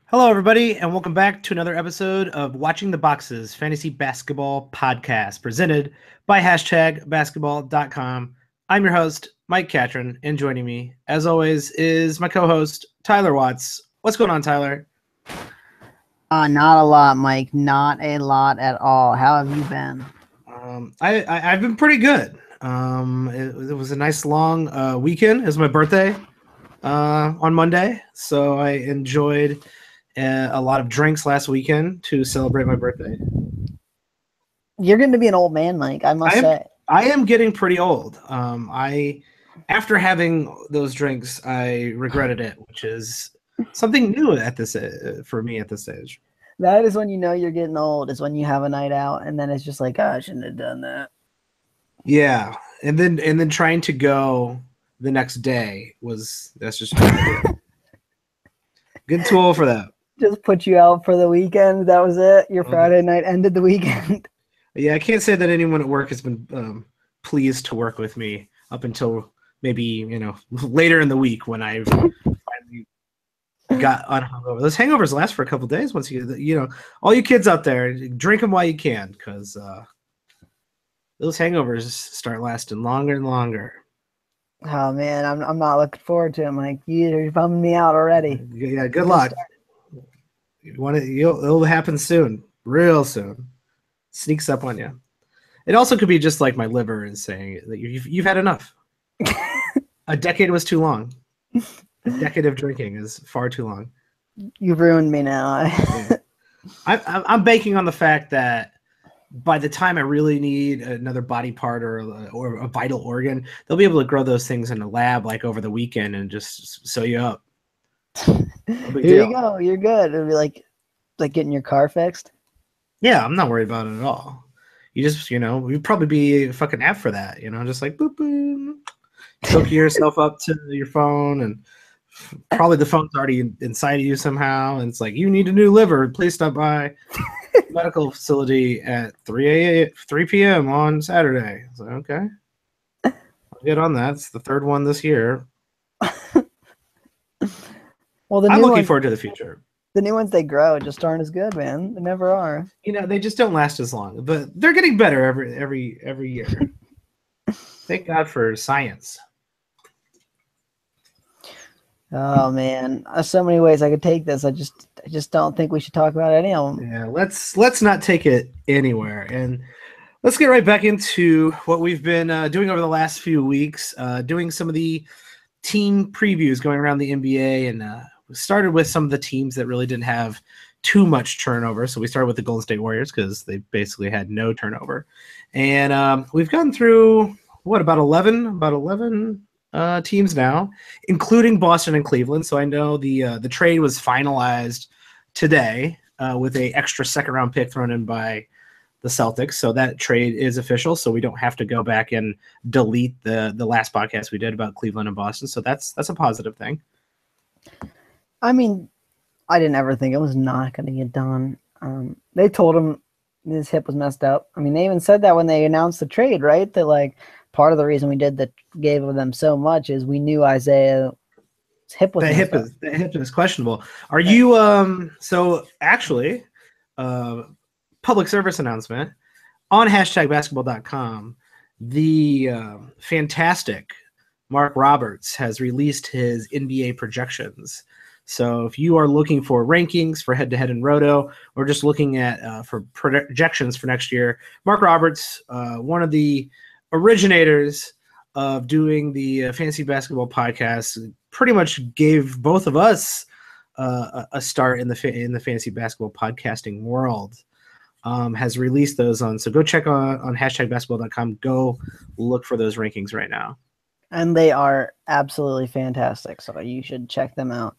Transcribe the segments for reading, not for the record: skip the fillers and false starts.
Hello, everybody, and welcome back to another episode of Watching the Boxes Fantasy Basketball Podcast, presented by #basketball.com. I'm your host, Mike Catron, and joining me, as always, is my co-host, Tyler Watts. What's going on, Tyler? Not a lot, Mike. Not a lot at all. How have you been? I've been pretty good. It was a nice long weekend. It was my birthday on Monday, so I enjoyed a lot of drinks last weekend to celebrate my birthday. You're going to be an old man, Mike, I must say. I am getting pretty old. After having those drinks, I regretted it, which is something new at this for me at this stage. That is when you know you're getting old, is when you have a night out, and then it's just like, oh, I shouldn't have done that. Yeah, and then trying to go the next day that's just good tool for that. Just put you out for the weekend. That was it. Your Friday night ended the weekend. Yeah, I can't say that anyone at work has been pleased to work with me up until maybe later in the week when I've finally got unhungover. Those hangovers last for a couple days. Once all you kids out there, drink them while you can, because those hangovers start lasting longer and longer. Oh man, I'm not looking forward to it, Mike. You're bumming me out already. Yeah, good luck. It'll happen soon, real soon. Sneaks up on you. It also could be just like my liver is saying that you've had enough. A decade was too long. A decade of drinking is far too long. You've ruined me now. Yeah. I'm banking on the fact that by the time I really need another body part or a vital organ, they'll be able to grow those things in a lab like over the weekend and just sew you up. Here you go. You're good. It'll be like getting your car fixed. Yeah, I'm not worried about it at all. You just, you'd probably be a fucking app for that, just like boop, boop. Hook yourself up to your phone, and probably the phone's already inside of you somehow. And it's like, you need a new liver. Please stop by the medical facility at 3 p.m. on Saturday. It's like, okay. I'll get on that. It's the third one this year. Well, I'm looking forward to the future. The new ones they grow just aren't as good, man. They never are. They just don't last as long. But they're getting better every year. Thank God for science. Oh man, there's so many ways I could take this. I just don't think we should talk about any of them. Yeah, let's not take it anywhere, and let's get right back into what we've been doing over the last few weeks. Doing some of the team previews going around the NBA, and we started with some of the teams that really didn't have too much turnover. So we started with the Golden State Warriors because they basically had no turnover, and we've gone through about 11 teams now, including Boston and Cleveland. So I know the trade was finalized today with a extra second round pick thrown in by the Celtics. So that trade is official. So we don't have to go back and delete the last podcast we did about Cleveland and Boston. So that's a positive thing. I mean, I didn't ever think it was not going to get done. They told him his hip was messed up. I mean, they even said that when they announced the trade, right? That like part of the reason we gave them so much is we knew Isaiah's hip was messed up. The hip is questionable. Are you so actually public service announcement on #basketball.com, the fantastic Mark Roberts has released his NBA projections. So if you are looking for rankings for head-to-head and roto, or just looking at for projections for next year, Mark Roberts, one of the originators of doing the fantasy basketball podcast, pretty much gave both of us a start in the fantasy basketball podcasting world. Has released those on. So go check on #basketball.com. Go look for those rankings right now. And they are absolutely fantastic. So you should check them out.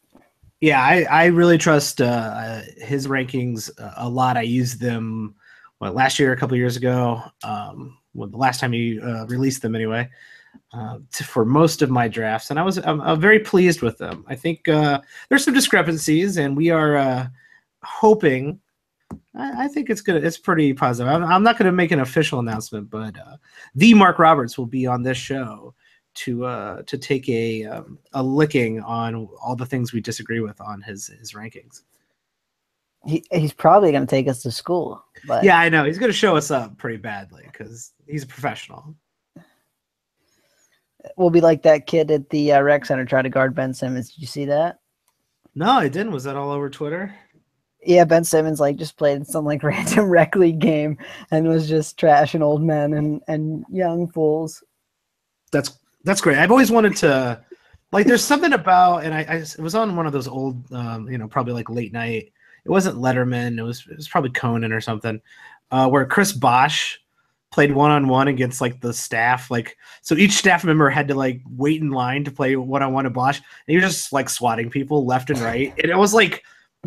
Yeah, I really trust his rankings a lot. I used them last year, a couple of years ago. The last time he released them anyway, for most of my drafts, and I'm very pleased with them. I think there's some discrepancies, and we are hoping. I think it's pretty positive. I'm not going to make an official announcement, but the Mark Roberts will be on this show to take a licking on all the things we disagree with on his rankings. He's probably going to take us to school. But yeah, I know he's going to show us up pretty badly because he's a professional. we'll be like that kid at the rec center trying to guard Ben Simmons. Did you see that? No, I didn't. Was that all over Twitter? Yeah, Ben Simmons like just played some like random rec league game and was just trashing old men and young fools. That's great. I've always wanted to, like, there's something about, and I it was on one of those old, probably like late night. It wasn't Letterman. It was probably Conan or something, where Chris Bosh played one-on-one against like the staff. Like, so each staff member had to like wait in line to play one-on-one to Bosh, and he was just like swatting people left and right. And it was like,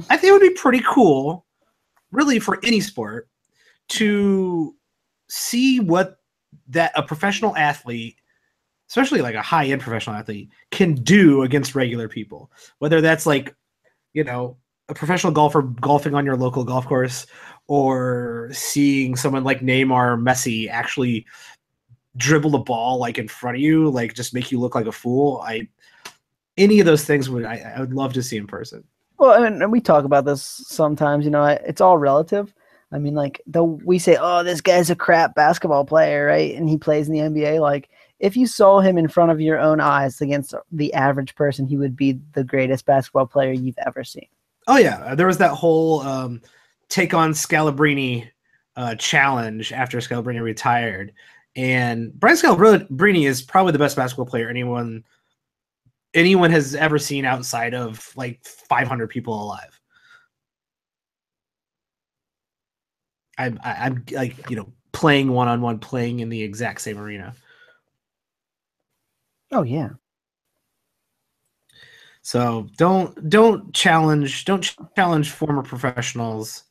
I think it would be pretty cool, really, for any sport to see what that a professional athlete, especially like a high-end professional athlete, can do against regular people. Whether that's like, a professional golfer golfing on your local golf course, or seeing someone like Neymar or Messi actually dribble the ball like in front of you, like just make you look like a fool. Any of those things I would love to see in person. Well, and we talk about this sometimes, it's all relative. I mean, like, though we say, oh, this guy's a crap basketball player, right? And he plays in the NBA. Like, if you saw him in front of your own eyes against the average person, he would be the greatest basketball player you've ever seen. Oh, yeah. There was that whole take on Scalabrine challenge after Scalabrine retired. And Brian Scalabrine is probably the best basketball player anyone has ever seen outside of like 500 people alive. I'm like, playing one-on-one, playing in the exact same arena. Oh yeah. So don't challenge former professionals.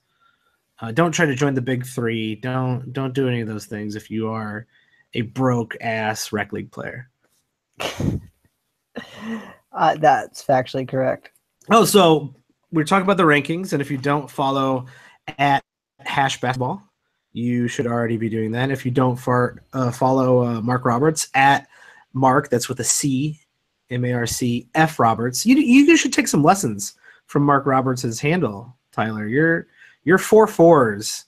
Don't try to join the big three. Don't do any of those things if you are a broke ass rec league player. That's factually correct. Oh, so we're talking about the rankings, and if you don't follow at Hash Basketball, you should already be doing that. If you don't follow Mark Roberts at Mark, that's with a C, MARC F Roberts. You should take some lessons from Mark Roberts' handle, Tyler. Your 4 4s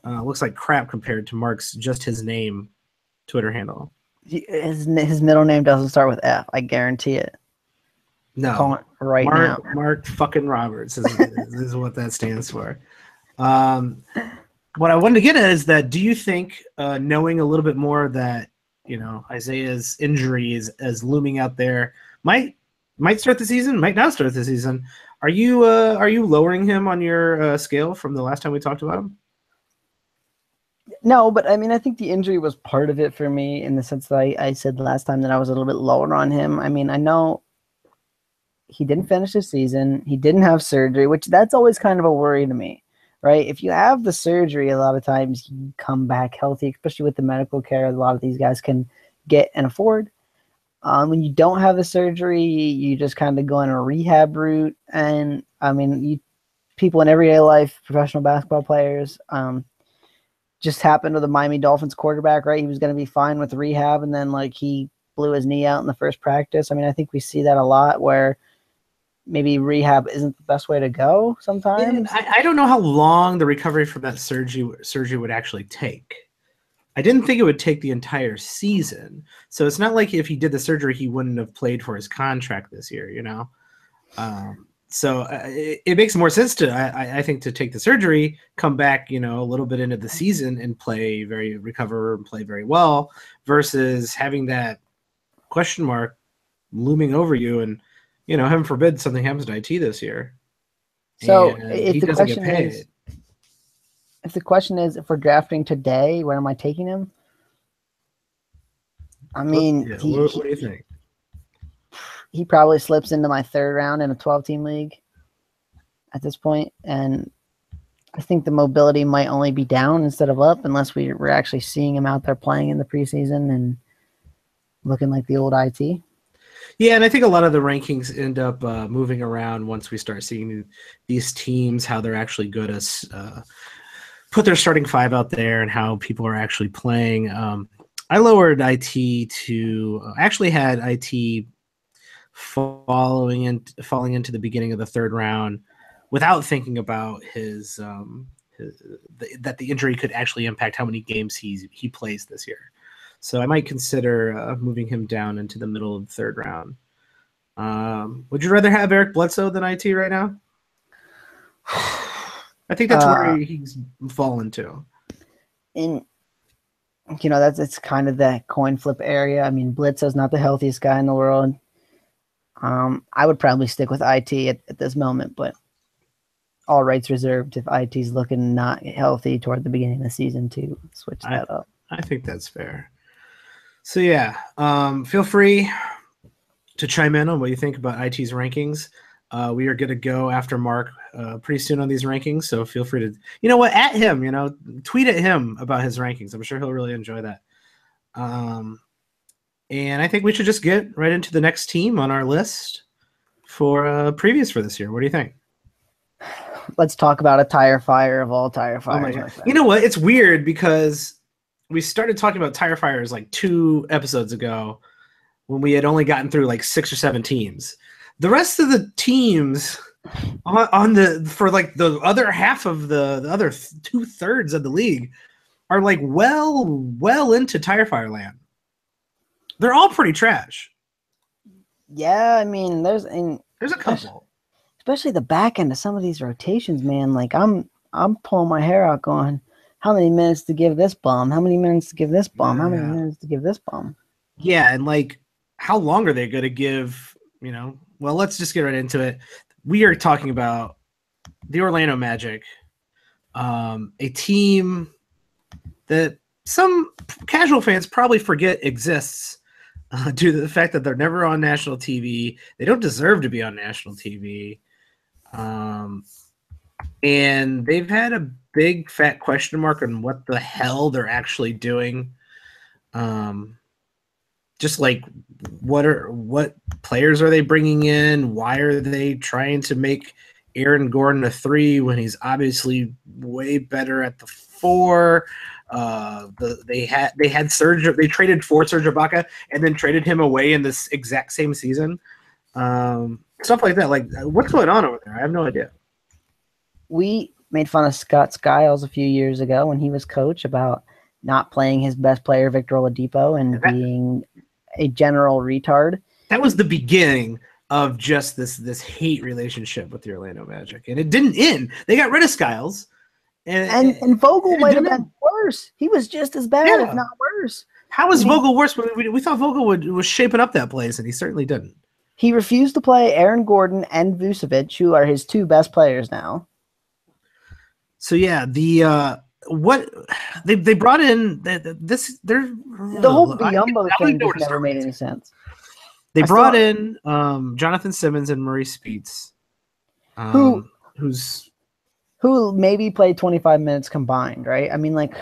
looks like crap compared to Mark's just his name Twitter handle. His middle name doesn't start with F. I guarantee it. No, right now. Mark fucking Roberts is what that stands for. What I wanted to get at is that, do you think, knowing a little bit more that, Isaiah's injury is looming out there, might start the season, might not start the season. Are you lowering him on your scale from the last time we talked about him? No, but I mean, I think the injury was part of it for me, in the sense that I said last time that I was a little bit lower on him. I mean, I know he didn't finish the season. He didn't have surgery, which that's always kind of a worry to me, right? If you have the surgery, a lot of times you come back healthy, especially with the medical care a lot of these guys can get and afford. When you don't have the surgery, you just kind of go on a rehab route. And I mean, people in everyday life, professional basketball players, just happened to the Miami Dolphins quarterback, right? He was going to be fine with rehab, and then like he blew his knee out in the first practice. I mean, I think we see that a lot, where maybe rehab isn't the best way to go sometimes. I don't know how long the recovery from that surgery would actually take. I didn't think it would take the entire season. So it's not like if he did the surgery, he wouldn't have played for his contract this year, So it makes more sense I think, to take the surgery, come back, a little bit into the season and recover and play very well, versus having that question mark looming over you, and heaven forbid something happens to IT this year. So if the question is, if we're drafting today, where am I taking him? I mean, what do you think? He probably slips into my third round in a 12-team league at this point. And I think the mobility might only be down instead of up, unless we're actually seeing him out there playing in the preseason and looking like the old IT. Yeah, and I think a lot of the rankings end up moving around once we start seeing these teams, how they're actually good at put their starting five out there and how people are actually playing. I lowered IT actually had IT falling into the beginning of the third round without thinking about that the injury could actually impact how many games he plays this year. So I might consider moving him down into the middle of the third round. Would you rather have Eric Bledsoe than IT right now? I think that's where he's fallen to. It's kind of that coin flip area. I mean, Bledsoe's not the healthiest guy in the world. I would probably stick with IT at this moment, but all rights reserved if IT's looking not healthy toward the beginning of the season to switch that up. I think that's fair. So yeah, feel free to chime in on what you think about IT's rankings. We are going to go after Mark pretty soon on these rankings, so feel free to, at him, tweet at him about his rankings. I'm sure he'll really enjoy that. And I think we should just get right into the next team on our list for previews for this year. What do you think? Let's talk about a tire fire of all tire fires. Oh, you know what? It's weird because we started talking about tire fires like 2 episodes ago when we had only gotten through like 6 or 7 teams. The rest of the teams for like the other half of the other 2/3 of the league are like well into tire fire land. They're all pretty trash. Yeah, I mean, there's a couple. Especially the back end of some of these rotations, man. Like I'm pulling my hair out going, how many minutes to give this bum? How many minutes to give this bum? How many minutes to give this bum? Yeah, and like how long are they going to give, Well, let's just get right into it. We are talking about the Orlando Magic, a team that some casual fans probably forget exists due to the fact that they're never on national TV. They don't deserve to be on national TV. And they've had a big fat question mark on what the hell they're actually doing. Just like what players are they bringing in? Why are they trying to make Aaron Gordon a 3 when he's obviously way better at the 4? They had Serge. They traded for Serge Ibaka and then traded him away in this exact same season. Stuff like that. Like, what's going on over there? I have no idea. We made fun of Scott Skiles a few years ago when he was coach about not playing his best player, Victor Oladipo, and being a general retard. That was the beginning of just this hate relationship with the Orlando Magic, and it didn't end. They got rid of Skiles, and Vogel might have been worse. He was just as bad, if not worse. How was Vogel worse? We thought Vogel was shaping up that place, and he certainly didn't. He refused to play Aaron Gordon and Vucevic, who are his 2 best players now. So yeah, what they brought in the whole Biyombo thing just never made any sense. They brought in Jonathan Simmons and Murray Speeds, who maybe played 25 minutes combined, right? I mean, like,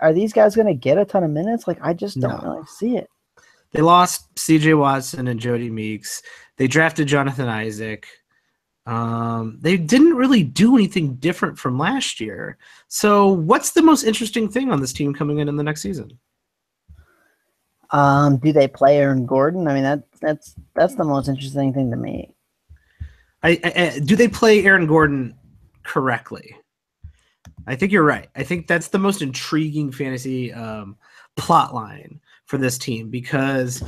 are these guys going to get a ton of minutes? Like, I just don't really see it. They lost C.J. Watson and Jody Meeks. They drafted Jonathan Isaac. They didn't really do anything different from last year. So what's the most interesting thing on this team coming in the next season? Do they play Aaron Gordon? I mean, that's the most interesting thing to me. Do they play Aaron Gordon correctly? I think you're right. I think that's the most intriguing fantasy plot line for this team because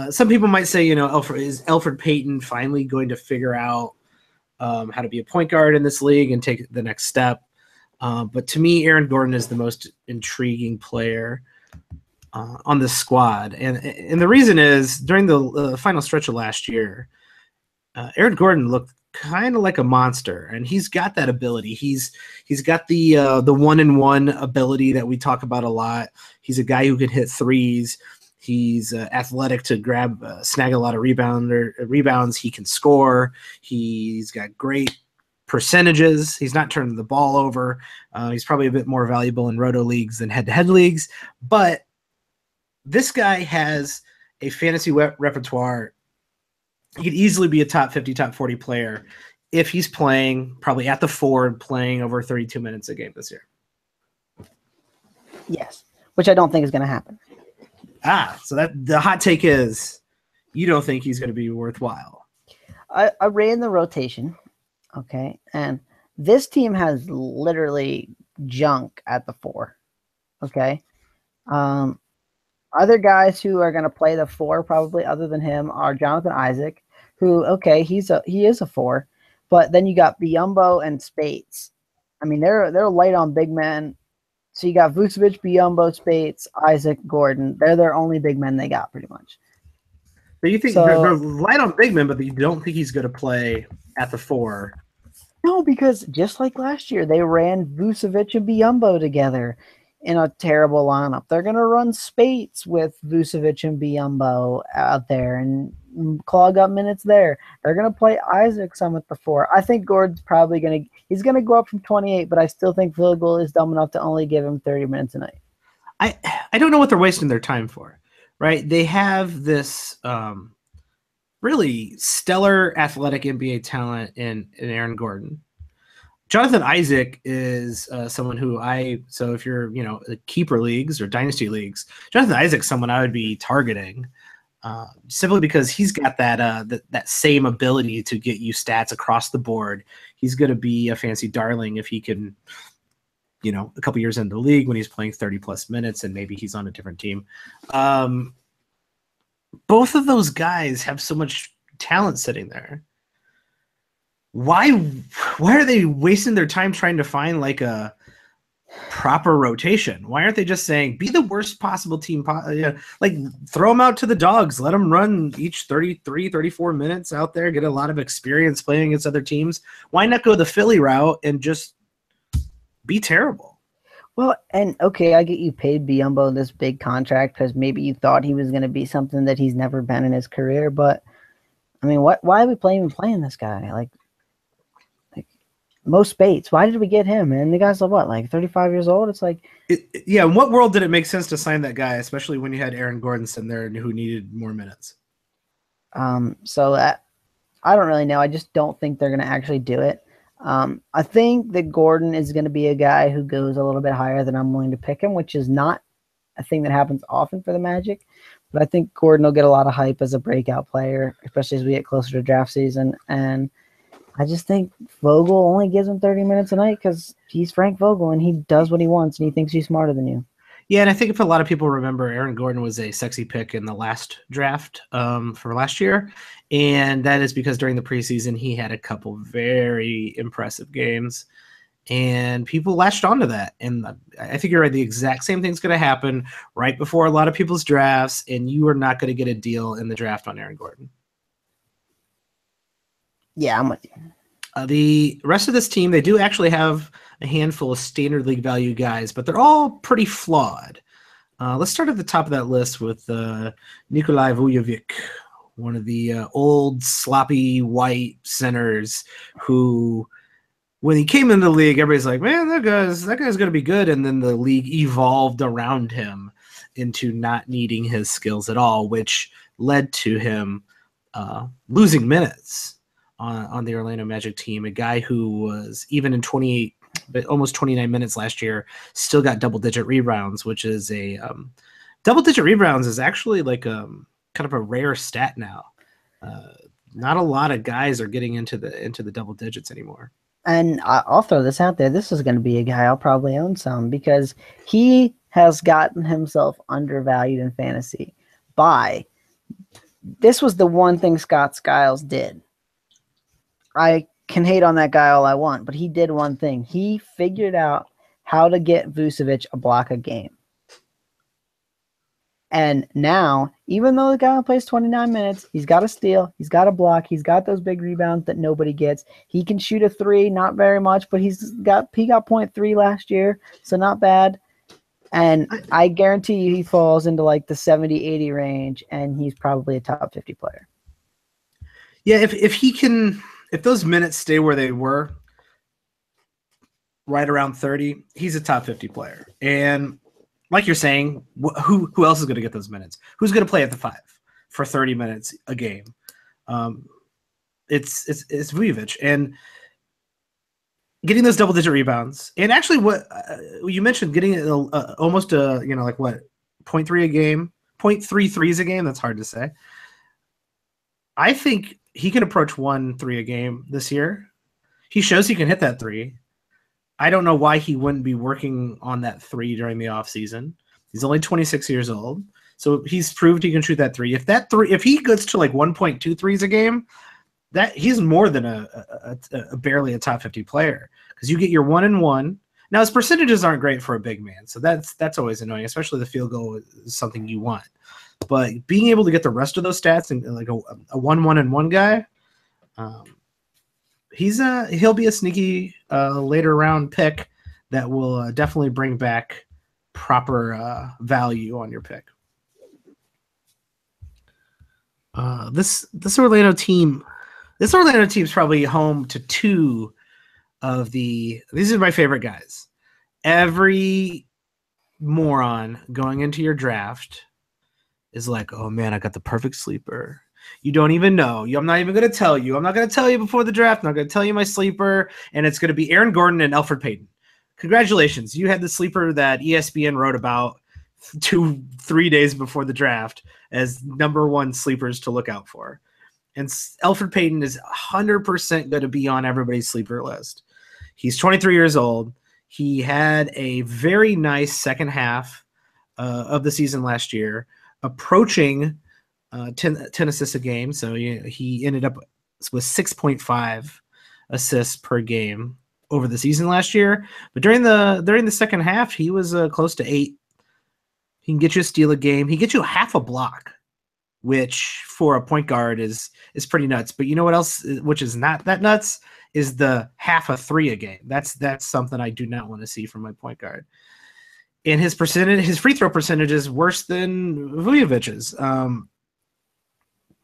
some people might say, is Elfrid Payton finally going to figure out how to be a point guard in this league and take the next step? But to me, Aaron Gordon is the most intriguing player on the squad. And the reason is during the final stretch of last year, Aaron Gordon looked kind of like a monster, and he's got that ability. He's got the 1-and-1 ability that we talk about a lot. He's a guy who can hit threes. He's athletic to snag a lot of rebounds. He can score. He's got great percentages. He's not turning the ball over. He's probably a bit more valuable in roto leagues than head-to-head leagues, but this guy has a fantasy repertoire. He could easily be a top 50, top 40 player if he's playing probably at the 4 and playing over 32 minutes a game this year. Yes, which I don't think is going to happen. So that the hot take is you don't think he's going to be worthwhile. I ran the rotation, Okay. And this team has literally junk at the 4. Okay. Um, Other guys who are going to play the 4 probably other than him are Jonathan Isaac, who okay, he is a 4, but then you got Biyombo and Spates. I mean, they're light on big men. So you got Vucevic, Biyombo, Spates, Isaac, Gordon. They're their only big men they got pretty much. So you think they're So light on big men, but you don't think he's going to play at the 4? no, because just like last year, they ran Vucevic and Biyombo together in a terrible lineup. They're going to run Spates with Vucevic and Biyombo out there and clog up minutes there. They're going to play Isaac some at the 4. I think Gordon's probably going to – he's going to go up from 28, but I still think Vogel is dumb enough to only give him 30 minutes a night. I don't know what they're wasting their time for, right? They have this really stellar athletic NBA talent in Aaron Gordon. Jonathan Isaac is someone who so if you're, keeper leagues or dynasty leagues, Jonathan Isaac's someone I would be targeting simply because he's got that same ability to get you stats across the board. He's going to be a fancy darling if he can, a couple years into the league when he's playing 30 plus minutes and maybe he's on a different team. Both of those guys have so much talent sitting there. Why are they wasting their time trying to find like a proper rotation? Why aren't they just saying be the worst possible team? Like throw them out to the dogs, let them run each 33, 34 minutes out there, get a lot of experience playing against other teams. Why not go the Philly route and just be terrible? Well, and okay, I get you paid Biyombo this big contract because maybe you thought he was going to be something that he's never been in his career. But I mean, why are we playing this guy? Like Mo Spates, why did we get him? And the guy's like 35 years old. It's like, yeah. In what world did it make sense to sign that guy, especially when you had Aaron Gordon sitting there who needed more minutes? So I don't really know. I just don't think they're going to actually do it. I think that Gordon is going to be a guy who goes a little bit higher than I'm willing to pick him, which is not a thing that happens often for the Magic. But I think Gordon will get a lot of hype as a breakout player, especially as we get closer to draft season. And I just think Vogel only gives him 30 minutes a night because he's Frank Vogel and he does what he wants and he thinks he's smarter than you. Yeah, and I think if a lot of people remember, Aaron Gordon was a sexy pick in the last draft for last year, and that is because during the preseason he had a couple very impressive games, and people latched onto that. And I think you're right. The exact same thing's going to happen right before a lot of people's drafts, and you are not going to get a deal in the draft on Aaron Gordon. Yeah, I'm with you. The rest of this team, they do actually have a handful of standard league value guys, but they're all pretty flawed. Let's start at the top of that list with Nikolai Vujovic, one of the old sloppy white centers who, when he came into the league, everybody's like, man, that guy's going to be good. And then the league evolved around him into not needing his skills at all, which led to him losing minutes on the Orlando Magic team. A guy who was even in almost 29 minutes last year, still got double-digit rebounds, which is a double-digit rebounds is actually like kind of a rare stat now. Not a lot of guys are getting into the double digits anymore. And I'll throw this out there. This is going to be a guy I'll probably own some because he has gotten himself undervalued in fantasy by this was the one thing Scott Skiles did. I can hate on that guy all I want, but he did one thing. He figured out how to get Vucevic a block a game. And now, even though the guy plays 29 minutes, he's got a steal, he's got a block, he's got those big rebounds that nobody gets. He can shoot a 3, not very much, but he got 0.3 last year, so not bad. And I guarantee you he falls into like the 70-80 range, and he's probably a top 50 player. Yeah, if those minutes stay where they were, right around 30, he's a top 50 player. And like you're saying, who else is going to get those minutes? Who's going to play at the 5 for 30 minutes a game? It's Vujovic, and getting those double-digit rebounds. And actually, what you mentioned, getting almost 0.3 a game, 0.3 threes a game. That's hard to say. I think he can approach 1 3 a game this year. He shows he can hit that three. I don't know why he wouldn't be working on that three during the offseason. He's only 26 years old. So he's proved he can shoot that three. If he gets to like 1.2 threes a game, that he's more than a barely a top 50 player, because you get your 1-and-1. Now his percentages aren't great for a big man, so that's always annoying, especially the field goal is something you want. But being able to get the rest of those stats and like a 1-1-and-1 guy, he'll be a sneaky later round pick that will definitely bring back proper value on your pick. This Orlando team is probably home to two of these are my favorite guys. Every moron going into your draft is like, oh man, I got the perfect sleeper. You don't even know. I'm not even going to tell you. I'm not going to tell you before the draft. I'm not going to tell you my sleeper, and it's going to be Aaron Gordon and Elfrid Payton. Congratulations. You had the sleeper that ESPN wrote about 2-3 days before the draft as number one sleepers to look out for. And Elfrid Payton is 100% going to be on everybody's sleeper list. He's 23 years old. He had a very nice second half of the season last year, approaching 10 assists a game. So he ended up with 6.5 assists per game over the season last year. But during the second half, he was close to 8. He can get you a steal a game. He gets you half a block, which for a point guard is pretty nuts. But you know what else, which is not that nuts, is the half a 3 a game. That's something I do not want to see from my point guard. And his free throw percentage is worse than Vujovic's.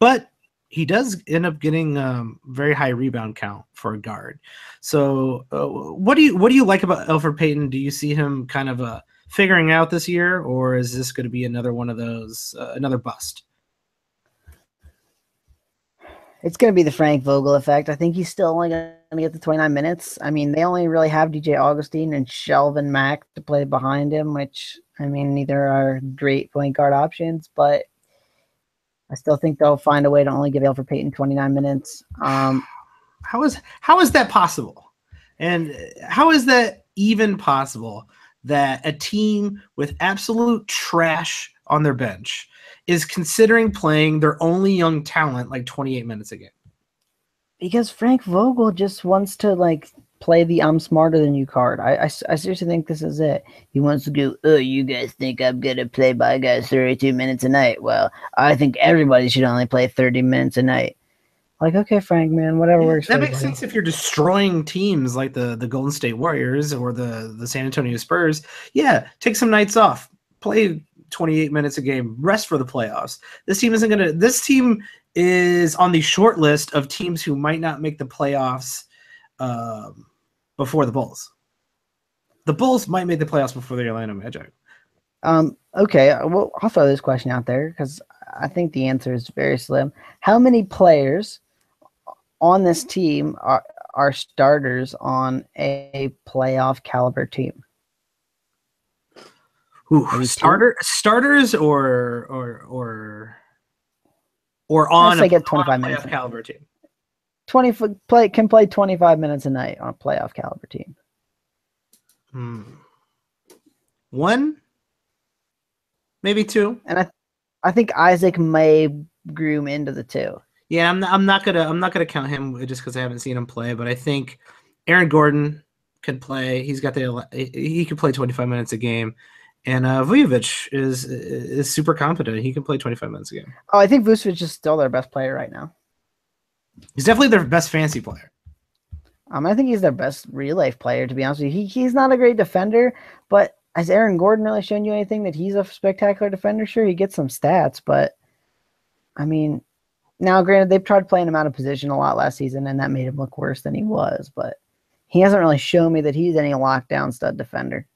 But he does end up getting very high rebound count for a guard. So what do you like about Elfrid Payton? Do you see him kind of figuring out this year, or is this going to be another one of those, another bust? It's going to be the Frank Vogel effect. I think he's still only going to get the 29 minutes. I mean, they only really have DJ Augustine and Shelvin Mack to play behind him, which, I mean, neither are great point guard options, but I still think they'll find a way to only give Elfrid Payton 29 minutes. How is that possible? And how is that even possible that a team with absolute trash on their bench is considering playing their only young talent like 28 minutes a game? Because Frank Vogel just wants to like play the I'm smarter than you card. I seriously think this is it. He wants to go, oh, you guys think I'm going to play by guys 32 minutes a night. Well, I think everybody should only play 30 minutes a night. Like, okay, Frank, man, whatever works. That makes sense if you're destroying teams like the Golden State Warriors or the San Antonio Spurs. Yeah, take some nights off. Play 28 minutes a game. Rest for the playoffs. This team is on the short list of teams who might not make the playoffs before the Bulls. The Bulls might make the playoffs before the Orlando Magic. Okay, well, I'll throw this question out there because I think the answer is very slim. How many players on this team are starters on a playoff caliber team? Ooh, starters or on a get 25 minutes caliber team. Can play 25 minutes a night on a playoff caliber team. One, maybe two, and I think Isaac may groom into the 2. Yeah, I'm not gonna count him just because I haven't seen him play, but I think Aaron Gordon can play. He can play 25 minutes a game, and Vujovic is super competent. He can play 25 minutes a game. Oh, I think Vujovic is still their best player right now. He's definitely their best fantasy player. I think he's their best real life player, to be honest with you. He's not a great defender, but has Aaron Gordon really shown you anything that he's a spectacular defender? Sure, he gets some stats, but I mean, now granted, they've tried playing him out of position a lot last season, and that made him look worse than he was, but he hasn't really shown me that he's any lockdown stud defender.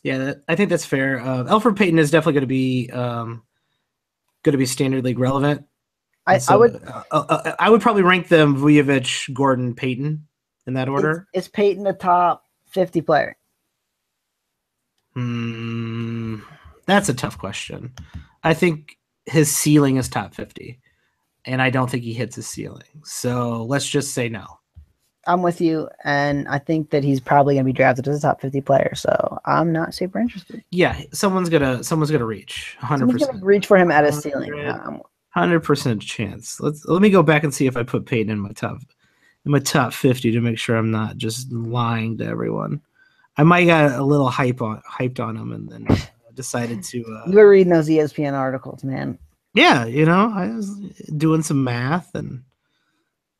Yeah, I think that's fair. Elfrid Payton is definitely going to be standard league relevant. I would probably rank them Vujovic, Gordon, Payton in that order. Is Payton a top 50 player? That's a tough question. I think his ceiling is top 50, and I don't think he hits his ceiling. So let's just say no. I'm with you, and I think that he's probably going to be drafted as a top 50 player. So I'm not super interested. Yeah, someone's gonna reach 100%. Someone's going to reach for him at a ceiling. 100% chance. Let me go back and see if I put Peyton in my top 50 to make sure I'm not just lying to everyone. I might got a little hyped on him and then decided to. You were reading those ESPN articles, man. Yeah, I was doing some math and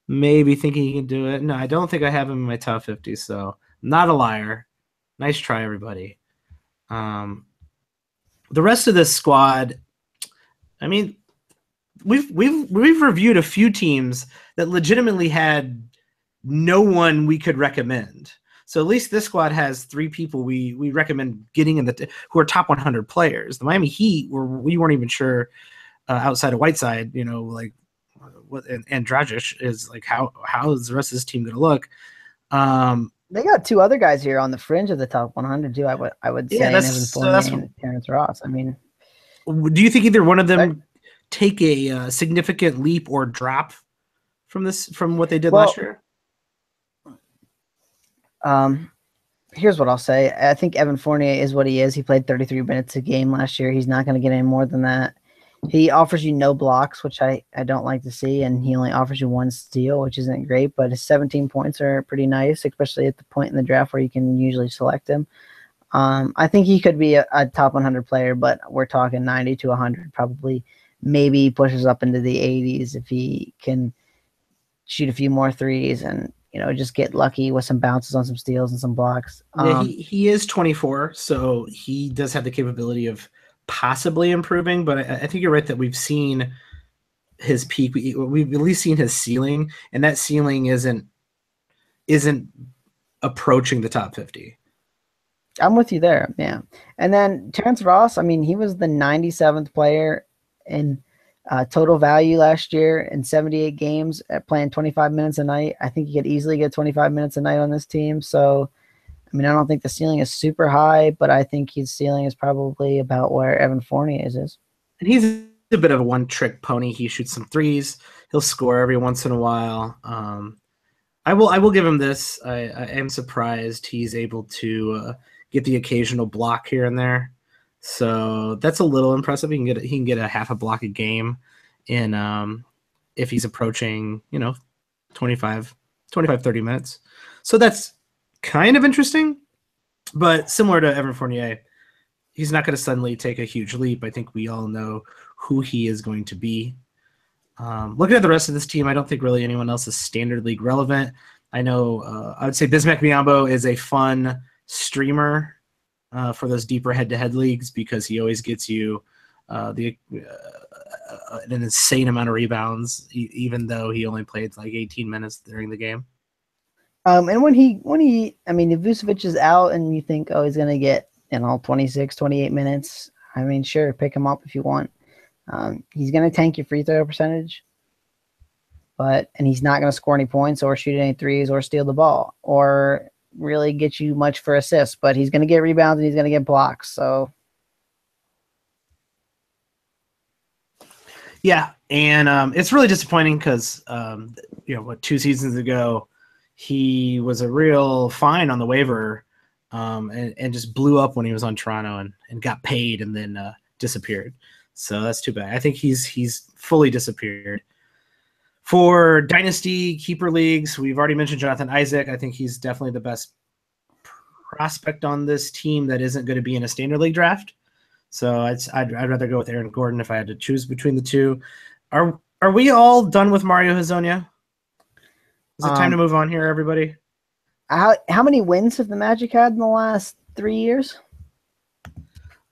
maybe thinking he can do it. No, I don't think I have him in my top 50, so not a liar. Nice try, everybody. The rest of this squad, I mean, we've reviewed a few teams that legitimately had no one we could recommend. So at least this squad has 3 people we recommend getting in who are top 100 players. The Miami Heat we weren't even sure outside of Whiteside, like what and Dragic is like how is the rest of this team going to look? They got 2 other guys here on the fringe of the top 100 too. I would say Evan Fournier and Terrence Ross. I mean, do you think either one of them take a significant leap or drop from what they did last year? Here's what I'll say. I think Evan Fournier is what he is. He played 33 minutes a game last year. He's not going to get any more than that. He offers you no blocks, which I don't like to see, and he only offers you 1 steal, which isn't great, but his 17 points are pretty nice, especially at the point in the draft where you can usually select him. I think he could be a top 100 player, but we're talking 90 to 100, probably maybe pushes up into the 80s if he can shoot a few more threes and just get lucky with some bounces on some steals and some blocks. Yeah, he is 24, so he does have the capability of possibly improving, but I think you're right that we've seen his peak. We've at least seen his ceiling, and that ceiling isn't approaching the top 50. I'm with you there, yeah. And then Terrence Ross, I mean, he was the 97th player in total value last year in 78 games at playing 25 minutes a night. I think he could easily get 25 minutes a night on this team. So, I mean, I don't think the ceiling is super high, but I think his ceiling is probably about where Evan Fournier is. And he's a bit of a one-trick pony. He shoots some threes. He'll score every once in a while. I will give him this. I am surprised he's able to get the occasional block here and there. So that's a little impressive. He can get a half a block a game in if he's approaching 25, 30 minutes. So that's kind of interesting, but similar to Evan Fournier, he's not going to suddenly take a huge leap. I think we all know who he is going to be. Looking at the rest of this team, I don't think really anyone else is standard league relevant. I know I would say Bismack Biyombo is a fun streamer for those deeper head-to-head leagues because he always gets you an insane amount of rebounds, even though he only played like 18 minutes during the game. And when he, I mean, if Vucevic is out and you think, oh, he's going to get, 26, 28 minutes, I mean, sure, pick him up if you want. He's going to tank your free throw percentage, and he's not going to score any points or shoot any threes or steal the ball or really get you much for assists, but he's going to get rebounds and he's going to get blocks. So, yeah. And it's really disappointing because, 2 seasons ago, he was a real fine on the waiver and just blew up when he was on Toronto and got paid and then disappeared. So that's too bad. I think he's fully disappeared. For Dynasty Keeper Leagues, we've already mentioned Jonathan Isaac. I think he's definitely the best prospect on this team that isn't going to be in a standard league draft. So I'd rather go with Aaron Gordon if I had to choose between the two. Are we all done with Mario Hezonja? Is it time to move on here, everybody? How many wins have the Magic had in the last 3 years?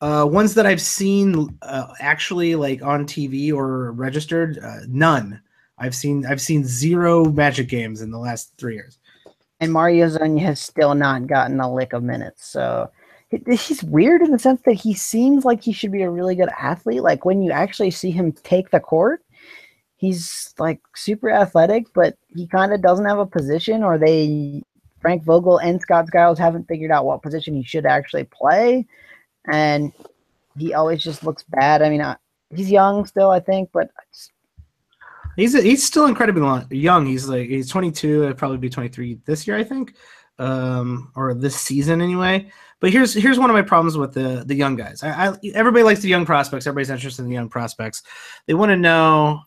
Ones that I've seen actually like on TV or registered, none. I've seen 0 Magic games in the last 3 years. And Mario Hezonja has still not gotten a lick of minutes. So he's weird in the sense that he seems like he should be a really good athlete. Like when you actually see him take the court, he's like super athletic, but he kind of doesn't have a position, or Frank Vogel and Scott Skiles haven't figured out what position he should actually play. And he always just looks bad. I mean, he's young still, I think, but He's still incredibly young. He's 22. He'll probably be 23 this year, I think, or this season anyway. But here's one of my problems with the young guys. Everybody likes the young prospects. Everybody's interested in the young prospects. They want to know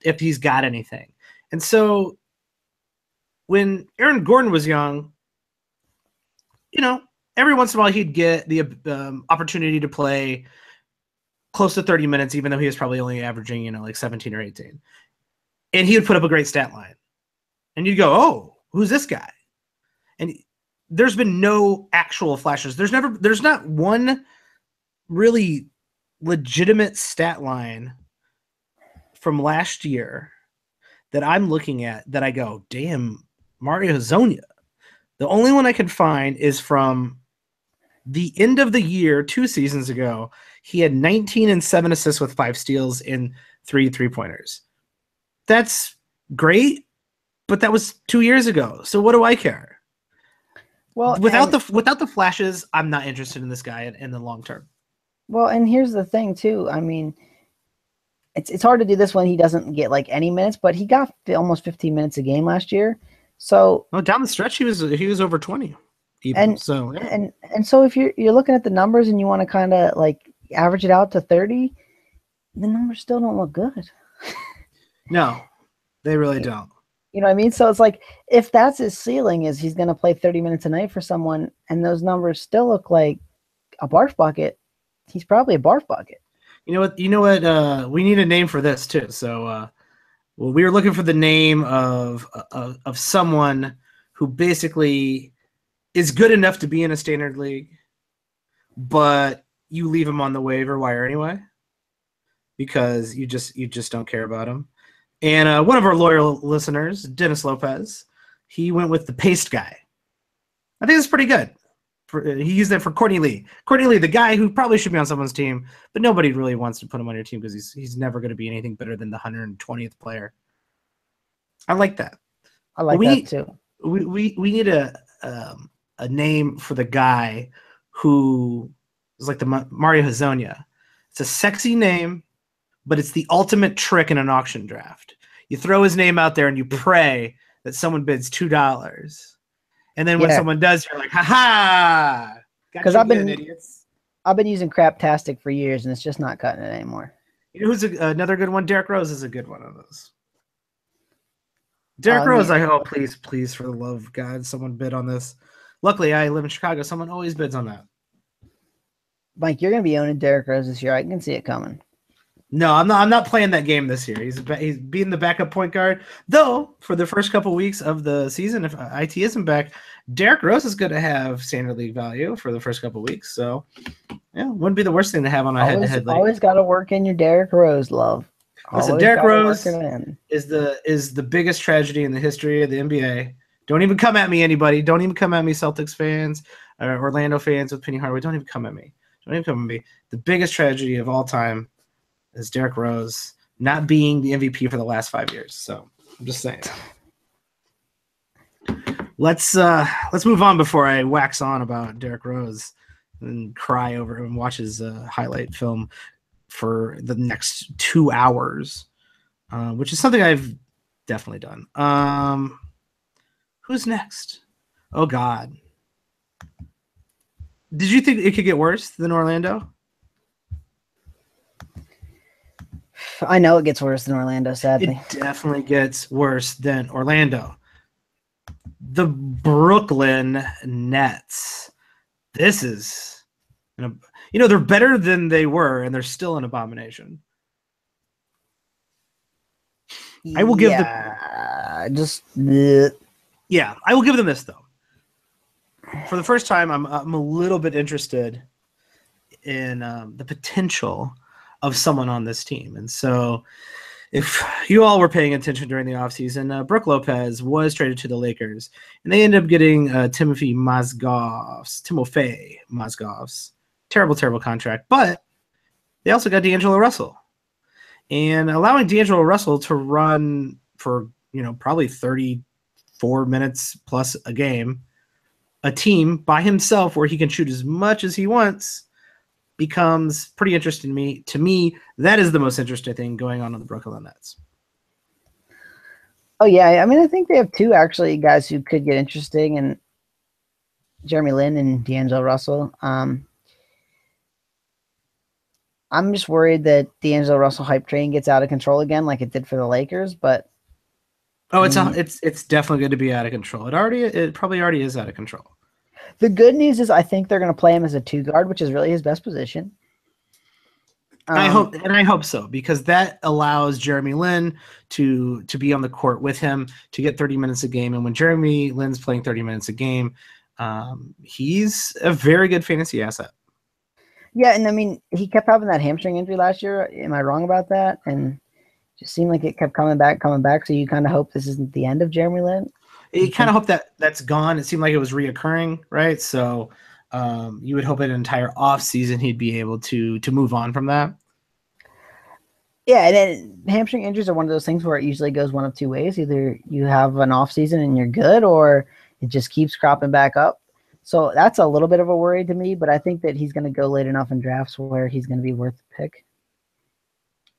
if he's got anything. And so when Aaron Gordon was young, every once in a while he'd get the opportunity to play close to 30 minutes, even though he was probably only averaging, like 17 or 18. And he would put up a great stat line. And you'd go, oh, who's this guy? And there's been no actual flashes. There's not one really legitimate stat line from last year that I'm looking at that I go, damn, Mario Hezonja. The only one I could find is from the end of the year, 2 seasons ago. He had 19 and 7 assists with 5 steals and 3 3-pointers. That's great, but that was 2 years ago. So what do I care? Well, without the flashes, I'm not interested in this guy in the long term. Well, and here's the thing too. I mean, it's hard to do this when he doesn't get like any minutes, but he got almost 15 minutes a game last year. So down the stretch, he was over 20. Even. And so yeah. and so if you're looking at the numbers and you want to kind of like average it out to 30, the numbers still don't look good. No, they really don't. You know what I mean? So it's like, if that's his ceiling, is he's going to play 30 minutes a night for someone, and those numbers still look like a barf bucket, he's probably a barf bucket. You know what? We need a name for this too. So, we were looking for the name of someone who basically is good enough to be in a standard league, but you leave him on the waiver wire anyway because you just don't care about him. And one of our loyal listeners, Dennis Lopez, he went with the paste guy. I think it's pretty good. He used that for Courtney Lee. Courtney Lee, the guy who probably should be on someone's team, but nobody really wants to put him on your team because he's never going to be anything better than the 120th player. I like that. I like that too. We need a name for the guy who is like the Mario Hezonja. It's a sexy name, but it's the ultimate trick in an auction draft. You throw his name out there and you pray that someone bids $2. And then when someone does, you're like, ha-ha! Because I've been using Craptastic for years, and it's just not cutting it anymore. You know who's another good one? Derrick Rose is a good one of those. Derrick Rose, I hope, please, for the love of God, someone bid on this. Luckily, I live in Chicago. Someone always bids on that. Mike, you're going to be owning Derrick Rose this year. I can see it coming. No, I'm not playing that game this year. He's being the backup point guard. Though, for the first couple weeks of the season, if IT isn't back, Derrick Rose is going to have standard league value for the first couple weeks. So, yeah, wouldn't be the worst thing to have on a head-to-head league. Always got to work in your Derrick Rose love. Listen, Derrick Rose is the biggest tragedy in the history of the NBA. Don't even come at me, anybody. Don't even come at me, Celtics fans or Orlando fans with Penny Hardaway. Don't even come at me. Don't even come at me. The biggest tragedy of all time is Derrick Rose not being the MVP for the last 5 years. So I'm just saying. Let's move on before I wax on about Derrick Rose and cry over him and watch his highlight film for the next 2 hours, which is something I've definitely done. Who's next? Oh God. Did you think it could get worse than Orlando? I know it gets worse than Orlando, sadly. It definitely gets worse than Orlando. The Brooklyn Nets. This is, they're better than they were, and they're still an abomination. I will give I will give them this, though. For the first time, I'm a little bit interested in the potential of someone on this team. And so if you all were paying attention during the offseason, Brook Lopez was traded to the Lakers, and they ended up getting Timofey Mozgov's terrible contract. But they also got D'Angelo Russell. And allowing D'Angelo Russell to run for, probably 34 minutes plus a game, a team by himself where he can shoot as much as he wants, becomes pretty interesting to me. To me, that is the most interesting thing going on the Brooklyn Nets. Oh yeah, I mean I think they have two actually guys who could get interesting, and Jeremy Lin and D'Angelo Russell. I'm just worried that D'Angelo Russell hype train gets out of control again, like it did for the Lakers. But Oh, I mean, it's definitely going to be out of control. It probably already is out of control. the good news is I think they're going to play him as a two guard, which is really his best position. I hope so, because that allows Jeremy Lin to be on the court with him to get 30 minutes a game. And when Jeremy Lin's playing 30 minutes a game, he's a very good fantasy asset. Yeah, and I mean he kept having that hamstring injury last year. Am I wrong about that? And just seemed like it kept coming back. So you kind of hope this isn't the end of Jeremy Lin. You kind of hope that that's gone. It seemed like it was reoccurring, right? So you would hope an entire off season he'd be able to move on from that. Yeah, and then hamstring injuries are one of those things where it usually goes one of two ways. Either you have an off season and you're good, or it just keeps cropping back up. So that's a little bit of a worry to me, but I think that he's going to go late enough in drafts where he's going to be worth the pick.